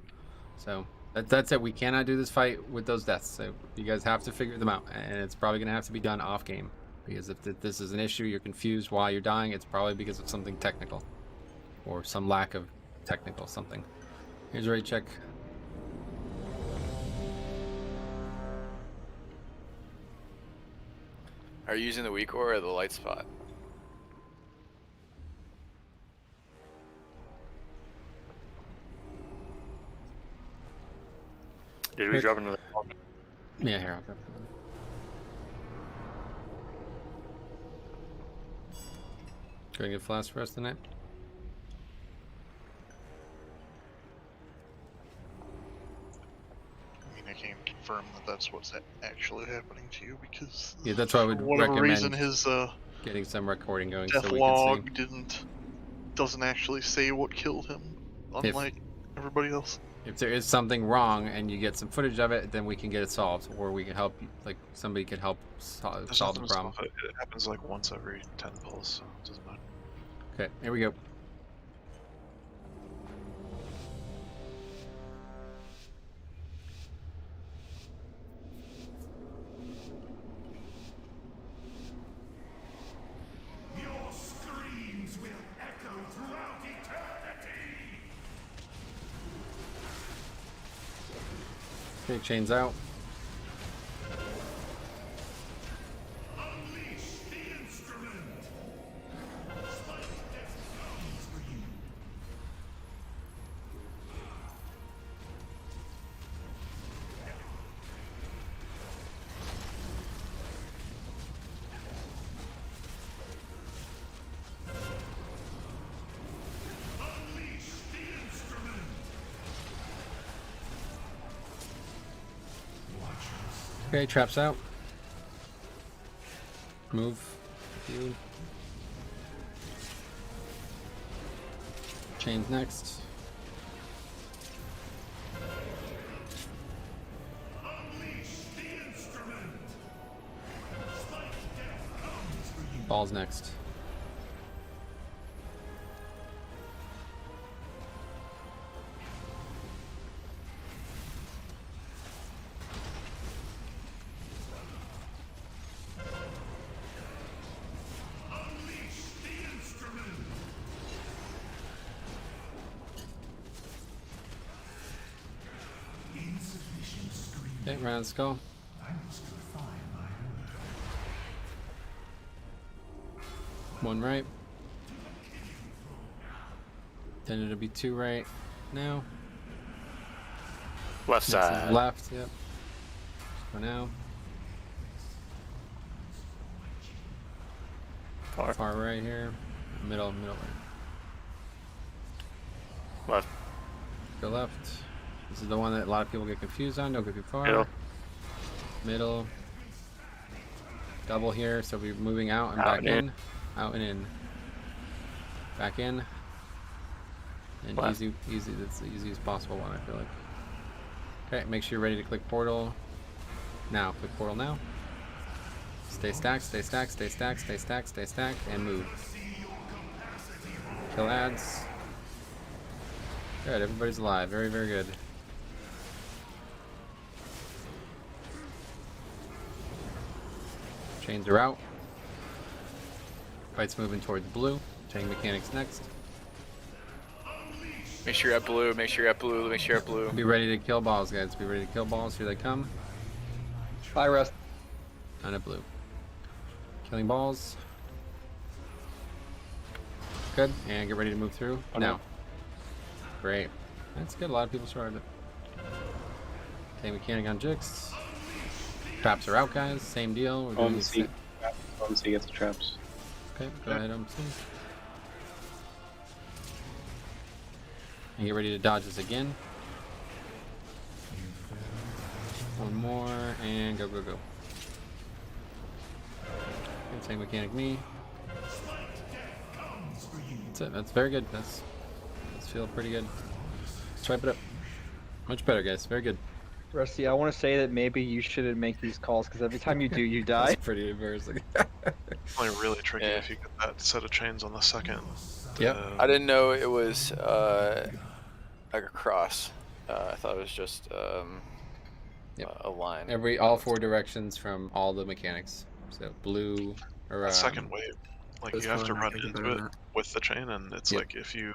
So that's it. We cannot do this fight with those deaths. So you guys have to figure them out, and it's probably gonna have to be done off game. Because if this is an issue, you're confused while you're dying, it's probably because of something technical. Or some lack of technical something. Here's a rate check. Are you using the weak aura or the light spot? Did we drop into the... Yeah, here, I'll drop it. Going to get flash for us tonight? I mean, I can't confirm that that's what's actually happening to you, because Yeah, that's why I would for whatever recommend reason his getting some recording going death so we log can see. doesn't actually say what killed him, unlike everybody else. If there is something wrong and you get some footage of it, then we can get it solved, or we can help, like somebody could help solve the problem. It happens like once every 10 pulls, so it doesn't matter. Okay, here we go. Your screams will echo throughout eternity. Okay, chains out. Unleash the instrument. Spike death comes for you. Unleash the instrument. Okay, traps out. Move. You. Chains next. Unleash the instrument. Spike death comes for you. Balls next. Okay, round skull. One right. Then it'll be two right now. Left Next is side. left, yep. For now. Far right here. Middle right. Left. Go left. This is the one that a lot of people get confused on. Don't go too far. Middle. Middle. Double here, so we're moving out and back in. Out and in. Back in. And Left. easy. That's the easiest possible one, I feel like. Okay, make sure you're ready to click portal. Now, click portal now. Stay stacked, stay stacked, stay stacked, stay stacked, stay stacked, and move. Kill ads. Good, everybody's alive. Very, very good. Chains are out. Fight's moving towards blue. Chain mechanics next. Make sure you're at blue. Make sure you're at blue. Make sure you're at blue. Be ready to kill balls, guys. Be ready to kill balls. Here they come. Bye, Rust. On a blue. Killing balls. Good. And get ready to move through. Now. Great. That's good. A lot of people started it. Okay, mechanic on Jix. Traps are out, guys. Same deal. We're doing C gets the traps. Okay, go ahead, C. And get ready to dodge this again. One more, and go, go, go. Okay, same mechanic me. That's it. That's very good. That's feel pretty good. Swipe it up. Much better, guys. Very good. Rusty, I want to say that maybe you shouldn't make these calls because every time you do, you die. That's pretty embarrassing. Only really tricky if you get that set of chains on the second. Yep. I didn't know it was like a cross. I thought it was just a line. All four directions from all the mechanics. So blue or That second wave, like you have to run into it with the chain, and it's like if you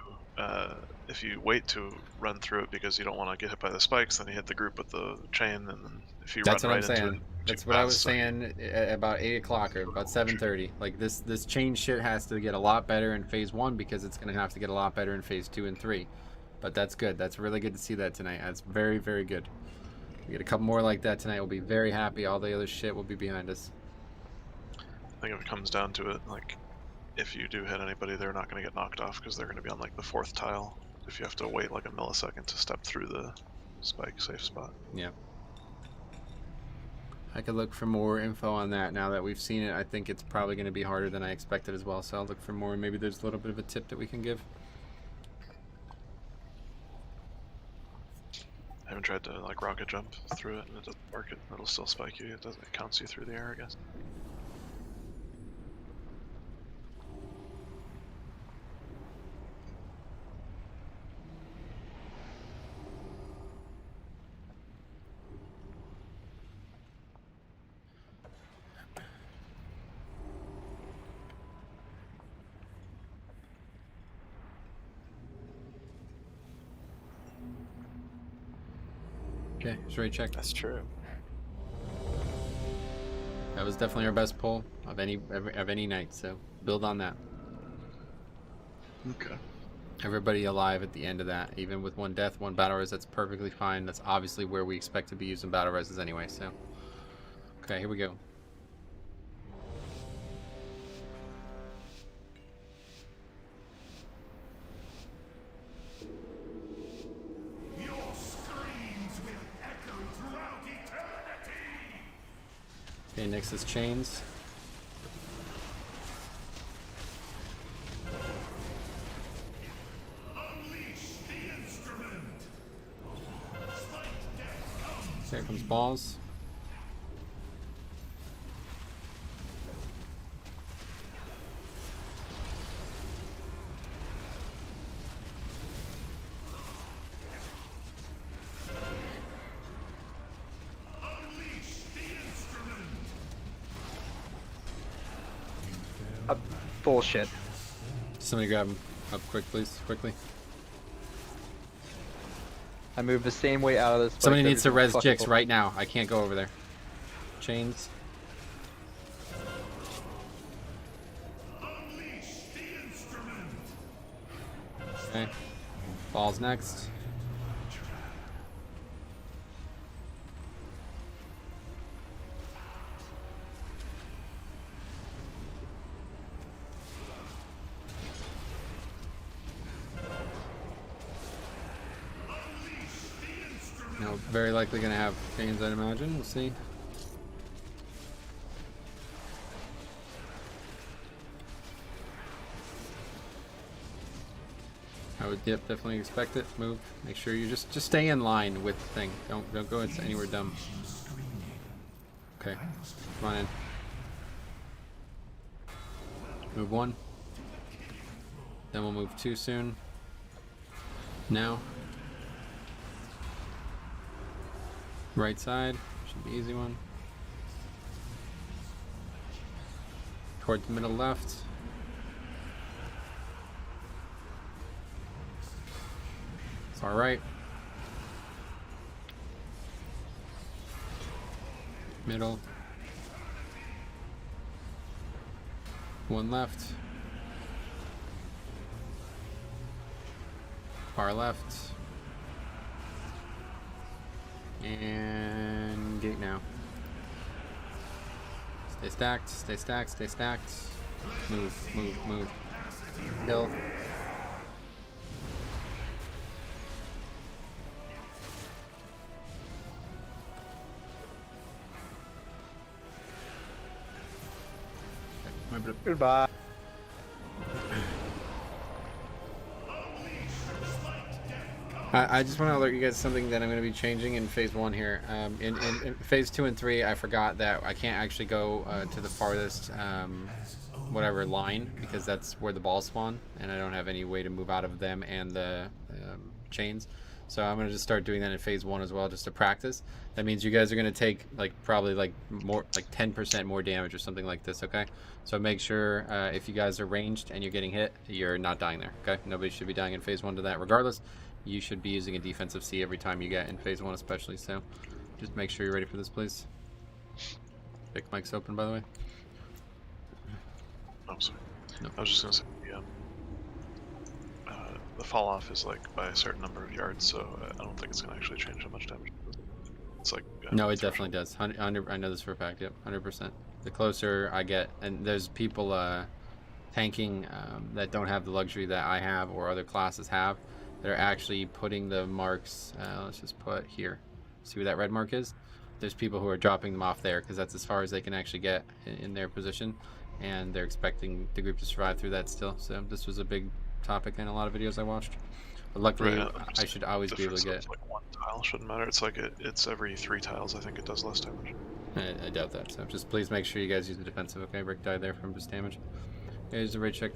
wait to run through it because you don't want to get hit by the spikes, then you hit the group with the chain, and then if you That's run what right I'm into saying. it, That's what I was saying at about 8 o'clock or about 7:30. Like this chain shit has to get a lot better in phase 1 because it's gonna have to get a lot better in phase 2 and 3. But that's good. That's really good to see that tonight. That's very, very good. We get a couple more like that tonight. We'll be very happy. All the other shit will be behind us. I think if it comes down to it, like if you do hit anybody, they're not going to get knocked off because they're going to be on like the 4th tile. If you have to wait like a millisecond to step through the spike safe spot. Yeah. I could look for more info on that now that we've seen it. I think it's probably going to be harder than I expected as well. So I'll look for more. Maybe there's a little bit of a tip that we can give. I haven't tried to like rocket jump through it and it doesn't work. It'll still spike you. It counts you through the air, I guess. Okay, straight check. That's true. That was definitely our best pull of any night. So build on that. Okay. Everybody alive at the end of that, even with 1 death, 1 battle res. That's perfectly fine. That's obviously where we expect to be using battle reses anyway. So, okay, here we go. Okay, next is chains. Here comes balls. Bullshit. Somebody grab him up quick, please. Quickly. I moved the same way out of this. Somebody needs to res Jix right now. I can't go over there. Chains. Okay. Balls next. No, very likely gonna have chains, I'd imagine. We'll see. I would definitely expect it. Move. Make sure you just stay in line with the thing. Don't go into anywhere dumb. Okay. Come on in. Move 1. Then we'll move 2 soon. Now. Right side. Should be easy one. Toward the middle left. Far right. Middle. 1 left. Far left. And gate now. Stay stacked, stay stacked, stay stacked. Move, move, move. Hill. Goodbye. I just want to alert you guys something that I'm going to be changing in phase 1 here. In phase 2 and 3, I forgot that I can't actually go to the farthest whatever line, because that's where the balls spawn, and I don't have any way to move out of them and the chains. So I'm going to just start doing that in phase 1 as well, just to practice. That means you guys are going to take probably more, 10% more damage or something like this, okay? So make sure if you guys are ranged and you're getting hit, you're not dying there, okay? Nobody should be dying in phase 1 to that regardless. You should be using a defensive C every time you get in phase 1 especially, so just make sure you're ready for this, please. Big mic's open, by the way. Oh, sorry. No. I was just gonna say, the fall off is like by a certain number of yards, so I don't think it's gonna actually change how much damage. It's like no, it definitely does. I know this for a fact. Yep, 100%. The closer I get, and there's people tanking that don't have the luxury that I have or other classes have. They're actually putting the marks. Let's just put here. See where that red mark is? There's people who are dropping them off there because that's as far as they can actually get in their position, and they're expecting the group to survive through that still. So this was a big topic in a lot of videos I watched. But luckily, right, I should always be able to get. Like 1 tile shouldn't matter. It's like it's every 3 tiles. I think it does less damage. I doubt that. So just please make sure you guys use the defensive. Okay, Rick died there from just damage. Here's the raid check.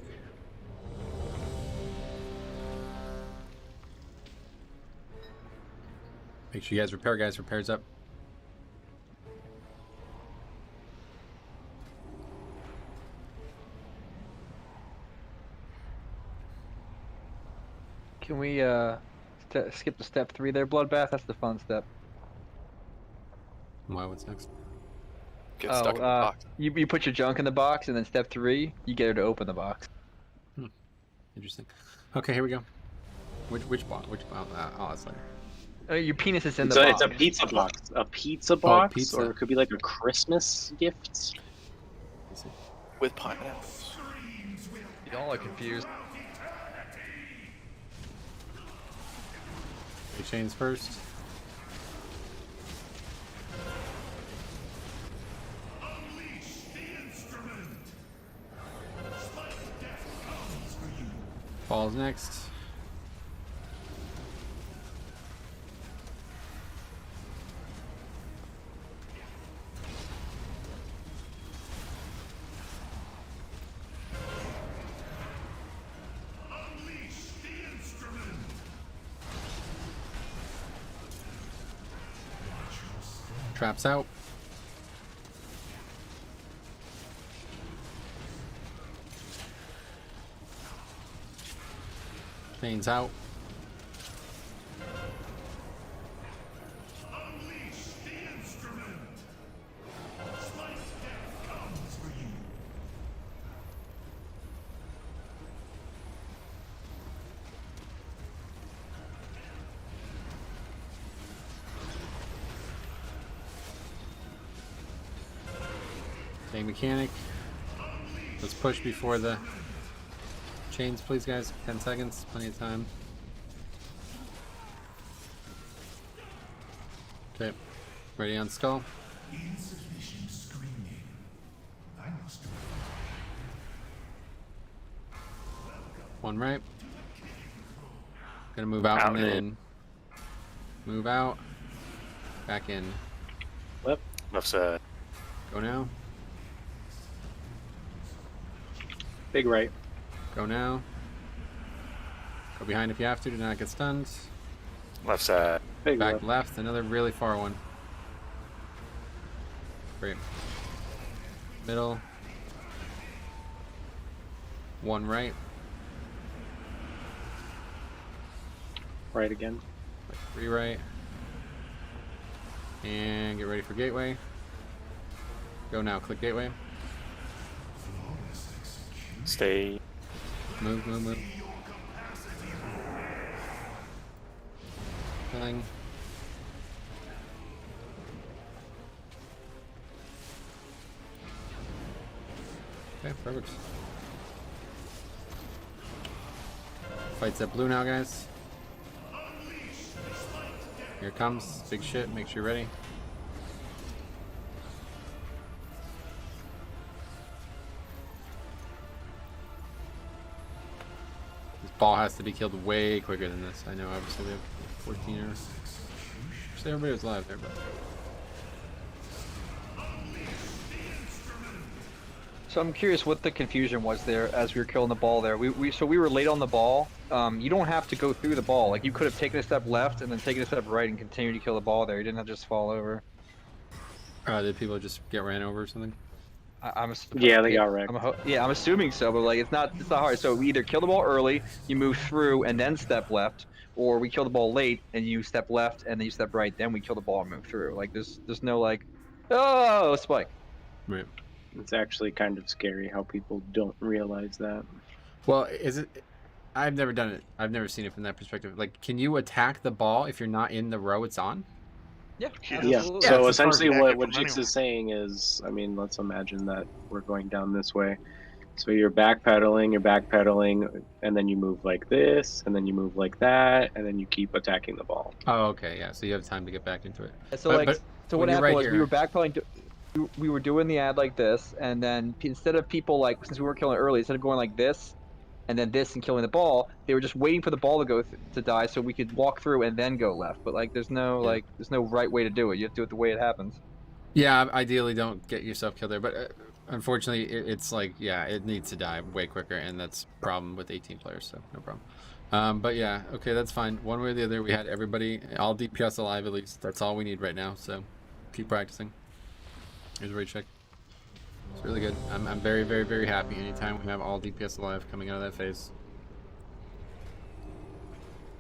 Make sure you guys repair, guys. Repairs up. Can we skip to step 3 there, Bloodbath? That's the fun step. Why? What's next? Get stuck in the box. You put your junk in the box, and then step 3, you get her to open the box. Interesting. Okay, here we go. Which box? Which box? I'll ask later. Your penis is in the So box. it's a pizza box. A pizza box? Pizza. Or it could be like a Christmas gift? With pineapples. Y'all are confused. Okay, chains first. Falls next. Traps out. Chains out. Same mechanic. Let's push before the chains, please, guys. 10 seconds, plenty of time. Okay, ready on skull. Insufficient screening. I must. One right. Gonna move out and then in. Move out. Back in. Left side. Go now. Big right. Go now. Go behind if you have to. Do not get stunned. Left side. Big Back left. Another really far one. Great. Middle. One right. Right again. Like 3 right. And get ready for gateway. Go now. Click gateway. Stay. Move, move, move. Killing. Okay, perfect. Fight's at blue now, guys. Here it comes. Big shit. Make sure you're ready. This ball has to be killed way quicker than this. I know, obviously, we have 14 or... Actually, everybody was live there, but... So I'm curious what the confusion was there as we were killing the ball there. So we were late on the ball. You don't have to go through the ball. Like, you could have taken a step left and then taken a step right and continued to kill the ball there. You didn't have to just fall over. Did people just get ran over or something? Yeah, they got wrecked. I'm assuming so, but like it's not hard. So we either kill the ball early, you move through and then step left, or we kill the ball late and you step left and then you step right, then we kill the ball and move through. Like there's no like, oh, spike. Right. It's actually kind of scary how people don't realize that. Well, is it? I've never done it. I've never seen it from that perspective. Like, can you attack the ball if you're not in the row it's on? Yeah. Yeah. So essentially, what Jix is saying is, I mean, let's imagine that we're going down this way. So you're backpedaling, and then you move like this, and then you move like that, and then you keep attacking the ball. Oh, okay, yeah. So you have time to get back into it. So what happened was we were backpedaling. We were doing the ad like this, and then instead of people like, since we weren't killing it early, instead of going like this, and then this and killing the ball, they were just waiting for the ball to go to die so we could walk through and then go left. But like, there's no right way to do it. You have to do it the way it happens. Yeah, ideally don't get yourself killed there, but unfortunately it's like, yeah, it needs to die way quicker, and that's a problem with 18 players, so no problem. But yeah, okay, that's fine. One way or the other, we had everybody, all DPS alive at least. That's all we need right now, so keep practicing. Here's a raid check. It's really good. I'm very, very, very happy anytime we have all DPS alive coming out of that phase.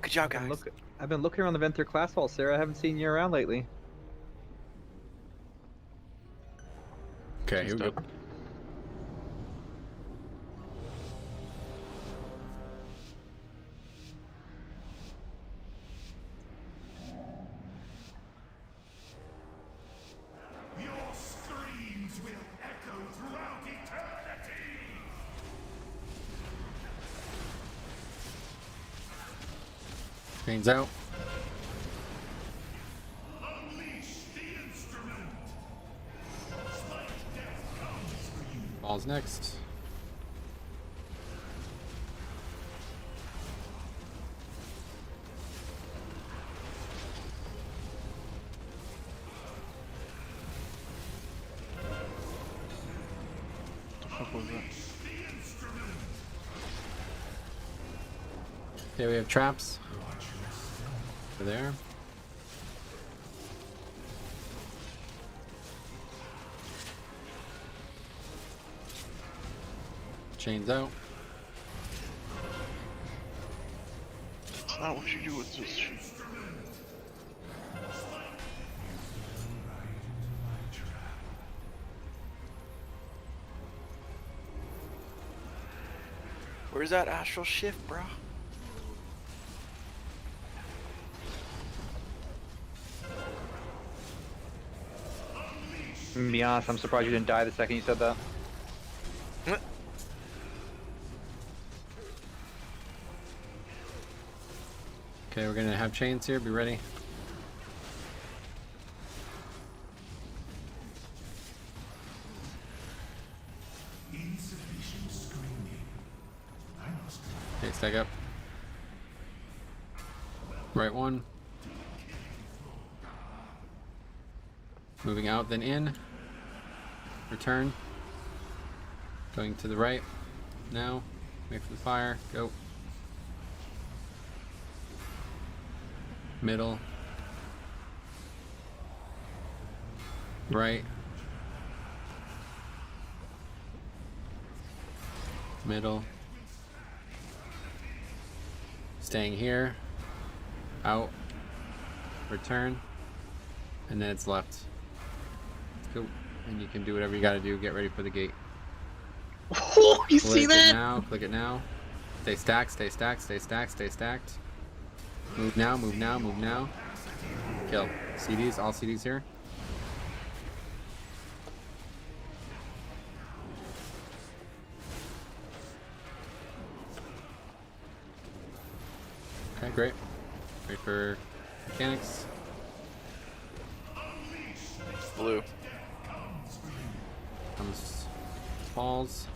Good job, guys. I've been looking around the Venter class hall, Sarah. I haven't seen you around lately. Okay, here we go. Chains out. Ball's next. What the fuck was that? Okay, we have traps. Over there. Chains out. That's not what you do with this shit. Where's that astral shift, bro? To be honest, I'm surprised you didn't die the second you said that. Okay, we're gonna have chains here. Be ready. Insufficient screening. I must. Okay, stack up. Right one. Moving out, then in. Return. Going to the right. Now. Wait for the fire. Go. Middle. Right. Middle. Staying here. Out. Return. And then it's left. Go. And you can do whatever you gotta do. Get ready for the gate. Oh, you see Click that? it now. Click it now. Stay stacked. Stay stacked. Stay stacked. Stay stacked. Move now. Move now. Move now. Kill. CDs. All CDs here. Okay, great. Wait for mechanics. Blue. Comes falls.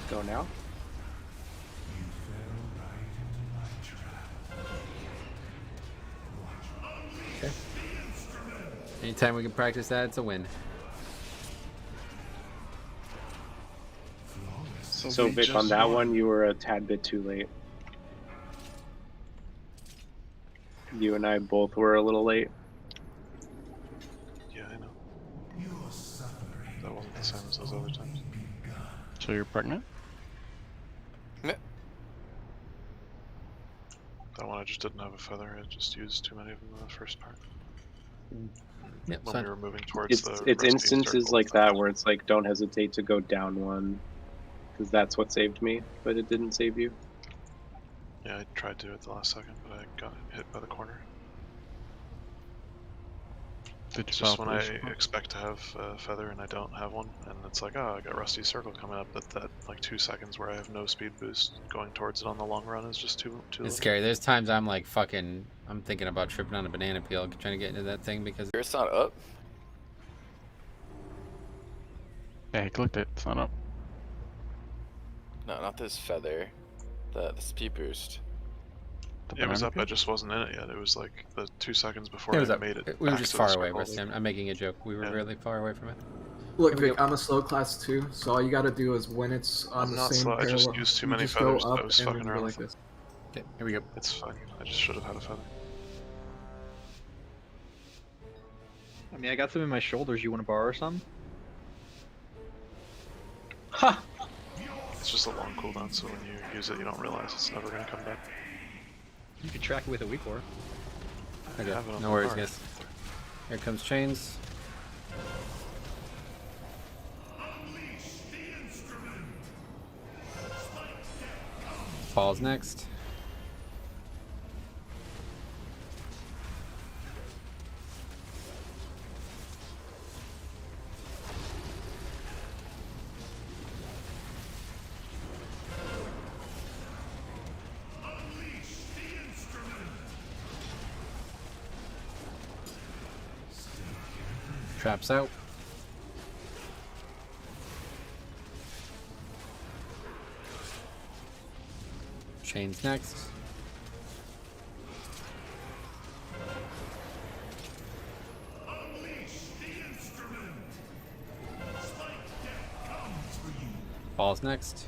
Go now. Okay. Anytime we can practice that, it's a win. So Vic, on that one, you were a tad bit too late. You and I both were a little late. Yeah, I know. That wasn't the same as those other times. So you're pregnant? That one I just didn't have a feather. I just used too many of them in the first part. Yep, When we were moving towards the It's recipe instances circle. like that where it's like, don't hesitate to go down one, because that's what saved me, but it didn't save you. Yeah, I tried to at the last second, but I got hit by the corner. Did you Just file when I police report? expect to have a feather and I don't have one, and it's like, oh, I got Rusty Circle coming up, but that like 2 seconds where I have no speed boost going towards it on the long run is just too It's little. scary. There's times I'm like fucking. I'm thinking about tripping on a banana peel, trying to get into that thing because It's not up. Yeah, he clicked it. It's not up. No, not this feather. The speed boost. It was up, I just wasn't in it yet. It was like the 2 seconds before it was I up. made it. We were back just to far the away. circle. Rusty. I'm making a joke. We were really far away from it. Look, Here we Vic, go. I'm a slow class too, so all you gotta do is when it's on I'm the not same slow, I just parallel, used too you many just feathers. go up I was and fucking then go around. like this. Okay, here we go. It's fine. I just should have had a feather. I mean, I got some in my shoulders. You want to borrow some? It's just a long cooldown, so when you use it, you don't realize it's never going to come back. You can track it with a weak war. Okay, have it on no the worries, card. guys. Here comes chains. Falls next. Traps out. Chains next. Falls next.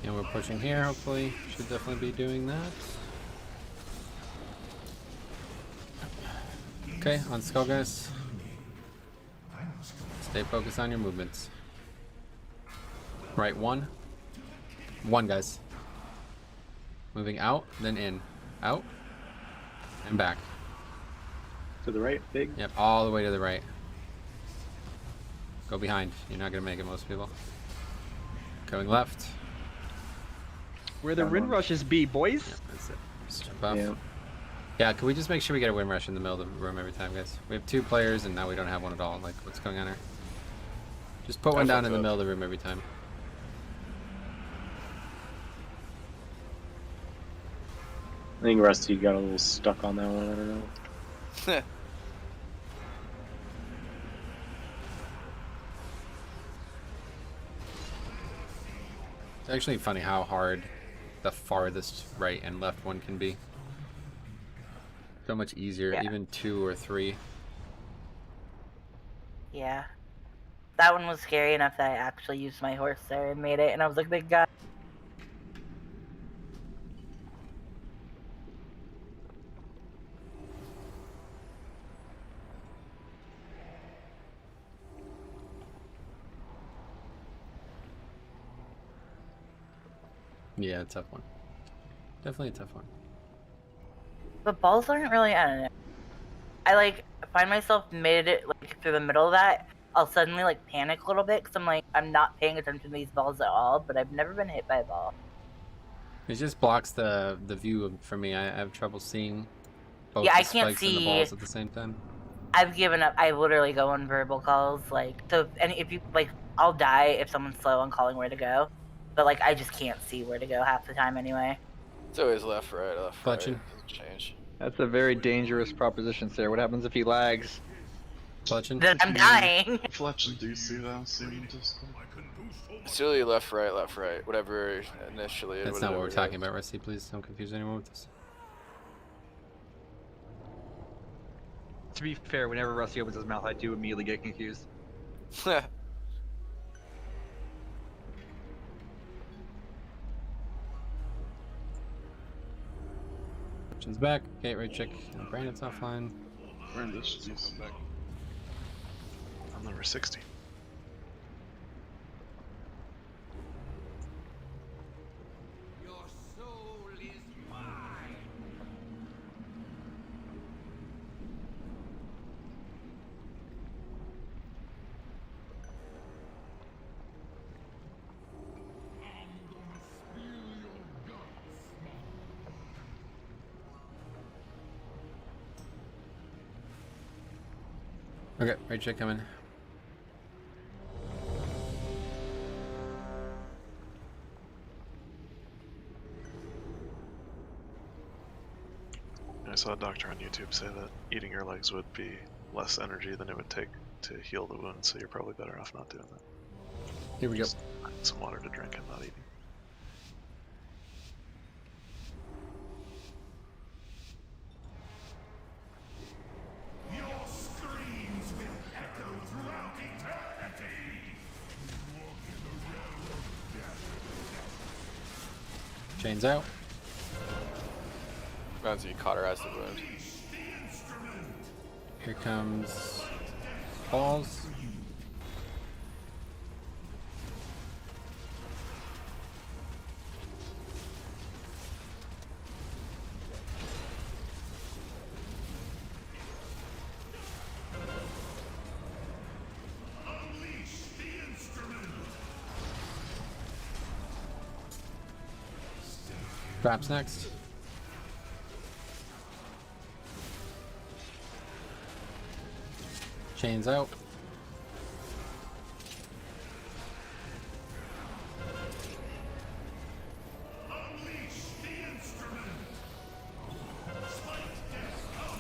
And we're pushing here, hopefully. Should definitely be doing that. Okay, on skull, guys. Stay focused on your movements. Right, one. One, guys. Moving out, then in. Out, And back. To the right, big. Yep, all the way to the right. Go behind. You're not gonna make it, most people. Going left. Where the wind rushes be, boys. Yep, that's it. Just jump off. Yeah. Yeah, can we just make sure we get a wind rush in the middle of the room every time, guys? We have 2 players and now we don't have one at all. Like, what's going on here? Just put one down in the middle of the room every time. I think Rusty got a little stuck on that one. I don't know. It's actually funny how hard the farthest right and left one can be. So much easier, even 2 or 3. Yeah. That one was scary enough that I actually used my horse there and made it, and I was like, big guy. Yeah, a tough one. Definitely a tough one. The balls aren't really, I don't know. I like find myself mid, like through the middle of that, I'll suddenly like panic a little bit because I'm like, I'm not paying attention to these balls at all, but I've never been hit by a ball. It just blocks the view for me. I have trouble seeing both Yeah, the I can't spikes and the see- balls at the same time. I've given up. I literally go on verbal calls, like, so, and if you, like, I'll die if someone's slow on calling where to go, but like, I just can't see where to go half the time anyway. It's always left, right, left, right. Fletching. Doesn't change. That's a very dangerous proposition, Sarah. What happens if he lags? Fletching. Then I'm dying. Fletching, do you see that? Seem just... It's really left, right, whatever initially. That's not what we're talking about, Rusty. Please don't confuse anyone with this. To be fair, whenever Rusty opens his mouth, I do immediately get confused. Fletching's back. Gateway check. Brandon's offline. Brandon's back. I'm number 60. Okay, right check coming. I saw a doctor on YouTube say that eating your legs would be less energy than it would take to heal the wound, so you're probably better off not doing that. Here we go. Just find some water to drink and not eating. Your screams will echo throughout eternity. Chains out. Reminds me, you cauterize the wound. Here comes balls. Traps next. Chains out.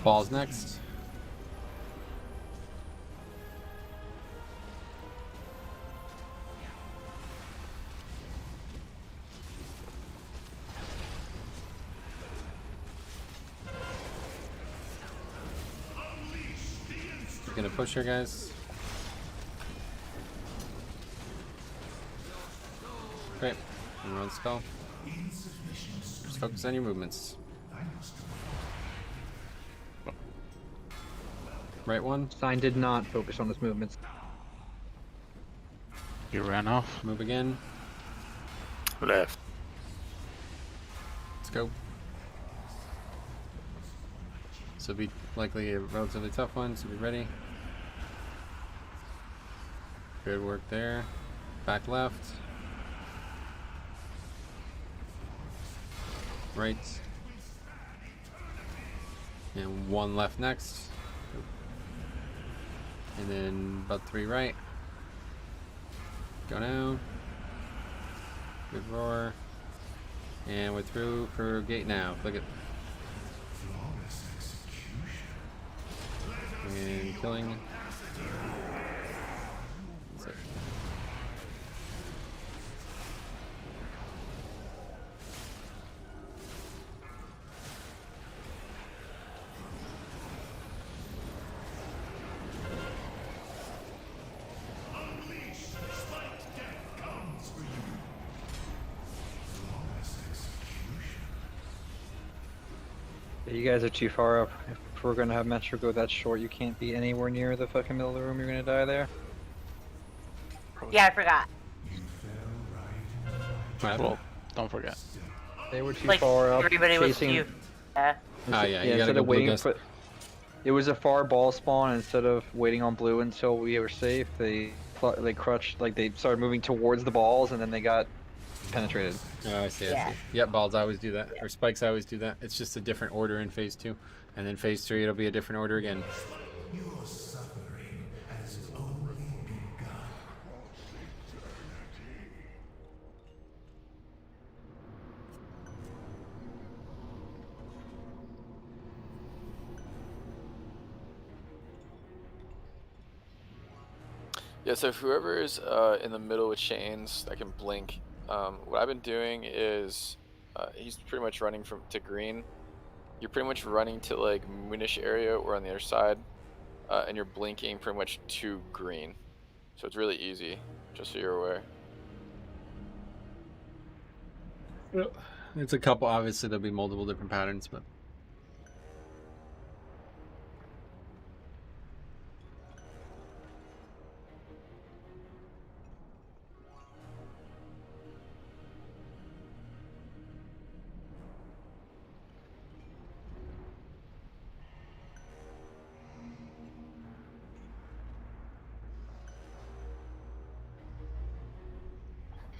Balls next. Gonna push her, guys. Great. Everyone spell. Just focus on your movements. Right one. Sign did not focus on his movements. You ran off. Move again. Left. Let's go. will be likely a relatively tough one, so be ready. Good work there. Back left. Right. And one left next. And then about 3 right. Go down. Good roar. And we're through for gate now. Click it. And killing. That's it. You guys are too far up. If we're gonna have Metro go that short, you can't be anywhere near the fucking middle of the room. You're gonna die there. Yeah, I forgot. Well, don't forget. They were too Like, far up. everybody was chasing... too. Yeah. Oh, yeah, you gotta instead go of blue waiting ghost. for. It was a far ball spawn. Instead of waiting on blue until we were safe, they crutched, like they started moving towards the balls, and then they got penetrated. Oh, I see, I Yeah. see. Yep, balls always do that. Or spikes always do that. It's just a different order in phase 2. And then phase 3, it'll be a different order again. Your suffering has only begun. Yeah, so if whoever is in the middle with chains that can blink, what I've been doing is he's pretty much running to green. You're pretty much running to like moonish area or on the other side, and you're blinking pretty much to green. So it's really easy, just so you're aware. It's a couple, obviously there'll be multiple different patterns, but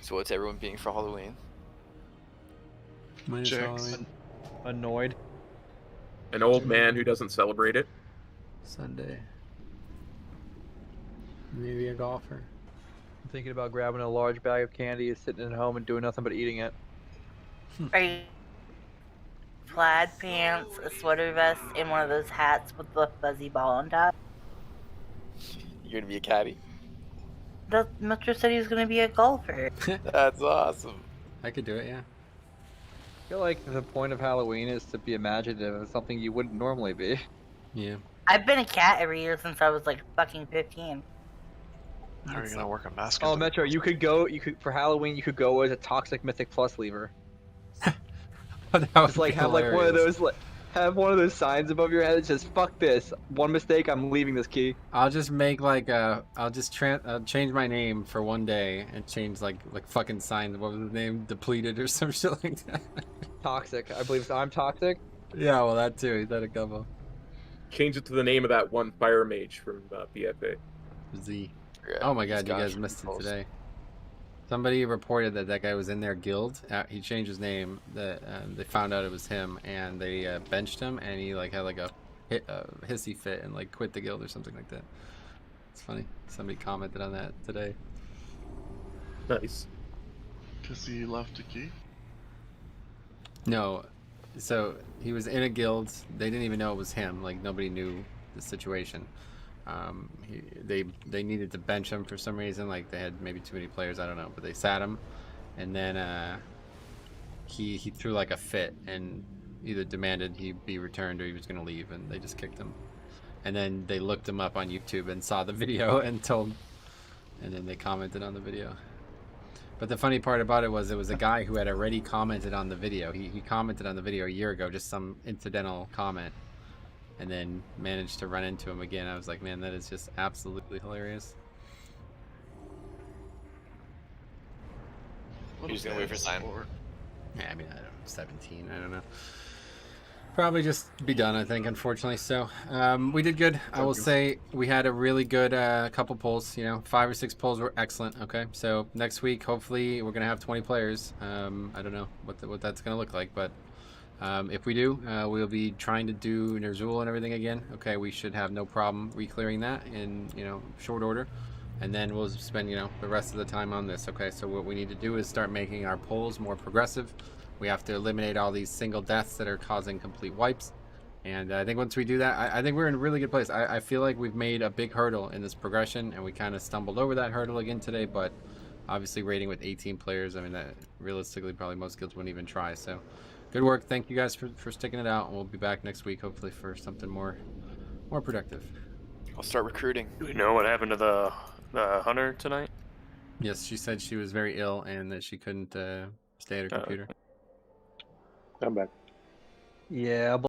So what's everyone being for Halloween? minus Chicks. Halloween. Annoyed. An old man who doesn't celebrate it. Sunday. Maybe a golfer. I'm thinking about grabbing a large bag of candy, sitting at home, and doing nothing but eating it. Are you plaid pants, a sweater vest, and one of those hats with the fuzzy ball on top? You're gonna be a caddy? The Metro said he was gonna be a golfer. That's awesome. I could do it, yeah. I feel like the point of Halloween is to be imaginative of something you wouldn't normally be. Yeah. I've been a cat every year since I was like fucking 15. How are you gonna work a mask? Oh, into Metro, you could for Halloween. You could go as a toxic Mythic Plus lever. Just like have like one of those have one of those signs above your head that says "fuck this." One mistake, I'm leaving this key. I'll just make like I'll just change my name for one day and change like fucking signs. What was the name? Depleted or some shit like that. Toxic, I believe. So I'm toxic. Yeah, well that too. He's had a couple. Change it to the name of that one fire mage from BFA. Z. Yeah, Oh my he's god, you got guys some missed it controls. today. Somebody reported that guy was in their guild. He changed his name. That they found out it was him, and they benched him, and he like had like a hissy fit and like quit the guild or something like that. It's funny. Somebody commented on that today. Nice. Because he left a key? No, so he was in a guild. They didn't even know it was him. Like nobody knew the situation. They needed to bench him for some reason. Like they had maybe too many players. I don't know, but they sat him, and then he threw like a fit and either demanded he be returned or he was gonna leave, and they just kicked him. And then they looked him up on YouTube and saw the video and then they commented on the video. But the funny part about it was a guy who had already commented on the video. He commented on the video a year ago, just some incidental comment, and then managed to run into him again. I was like, man, that is just absolutely hilarious. You're just gonna wait for sign. Yeah, I mean, I don't know, 17, I don't know. Probably just be done, I think, unfortunately. So we did good. I will Okay. say we had a really good couple polls. 5 or 6 polls were excellent. Okay, so next week, hopefully, we're going to have 20 players. I don't know what that's going to look like, but if we do, we'll be trying to do Ner'zhul and everything again. Okay, we should have no problem re-clearing that in, short order. And then we'll spend, the rest of the time on this. Okay, so what we need to do is start making our polls more progressive. We have to eliminate all these single deaths that are causing complete wipes. And I think once we do that, I think we're in a really good place. I feel like we've made a big hurdle in this progression, and we kind of stumbled over that hurdle again today. But obviously raiding with 18 players, I mean, that realistically probably most guilds wouldn't even try. So good work. Thank you guys for sticking it out. And we'll be back next week, hopefully, for something more productive. I'll start recruiting. Do we know what happened to the hunter tonight? Yes, she said she was very ill and that she couldn't stay at her computer. I'm back. Yeah,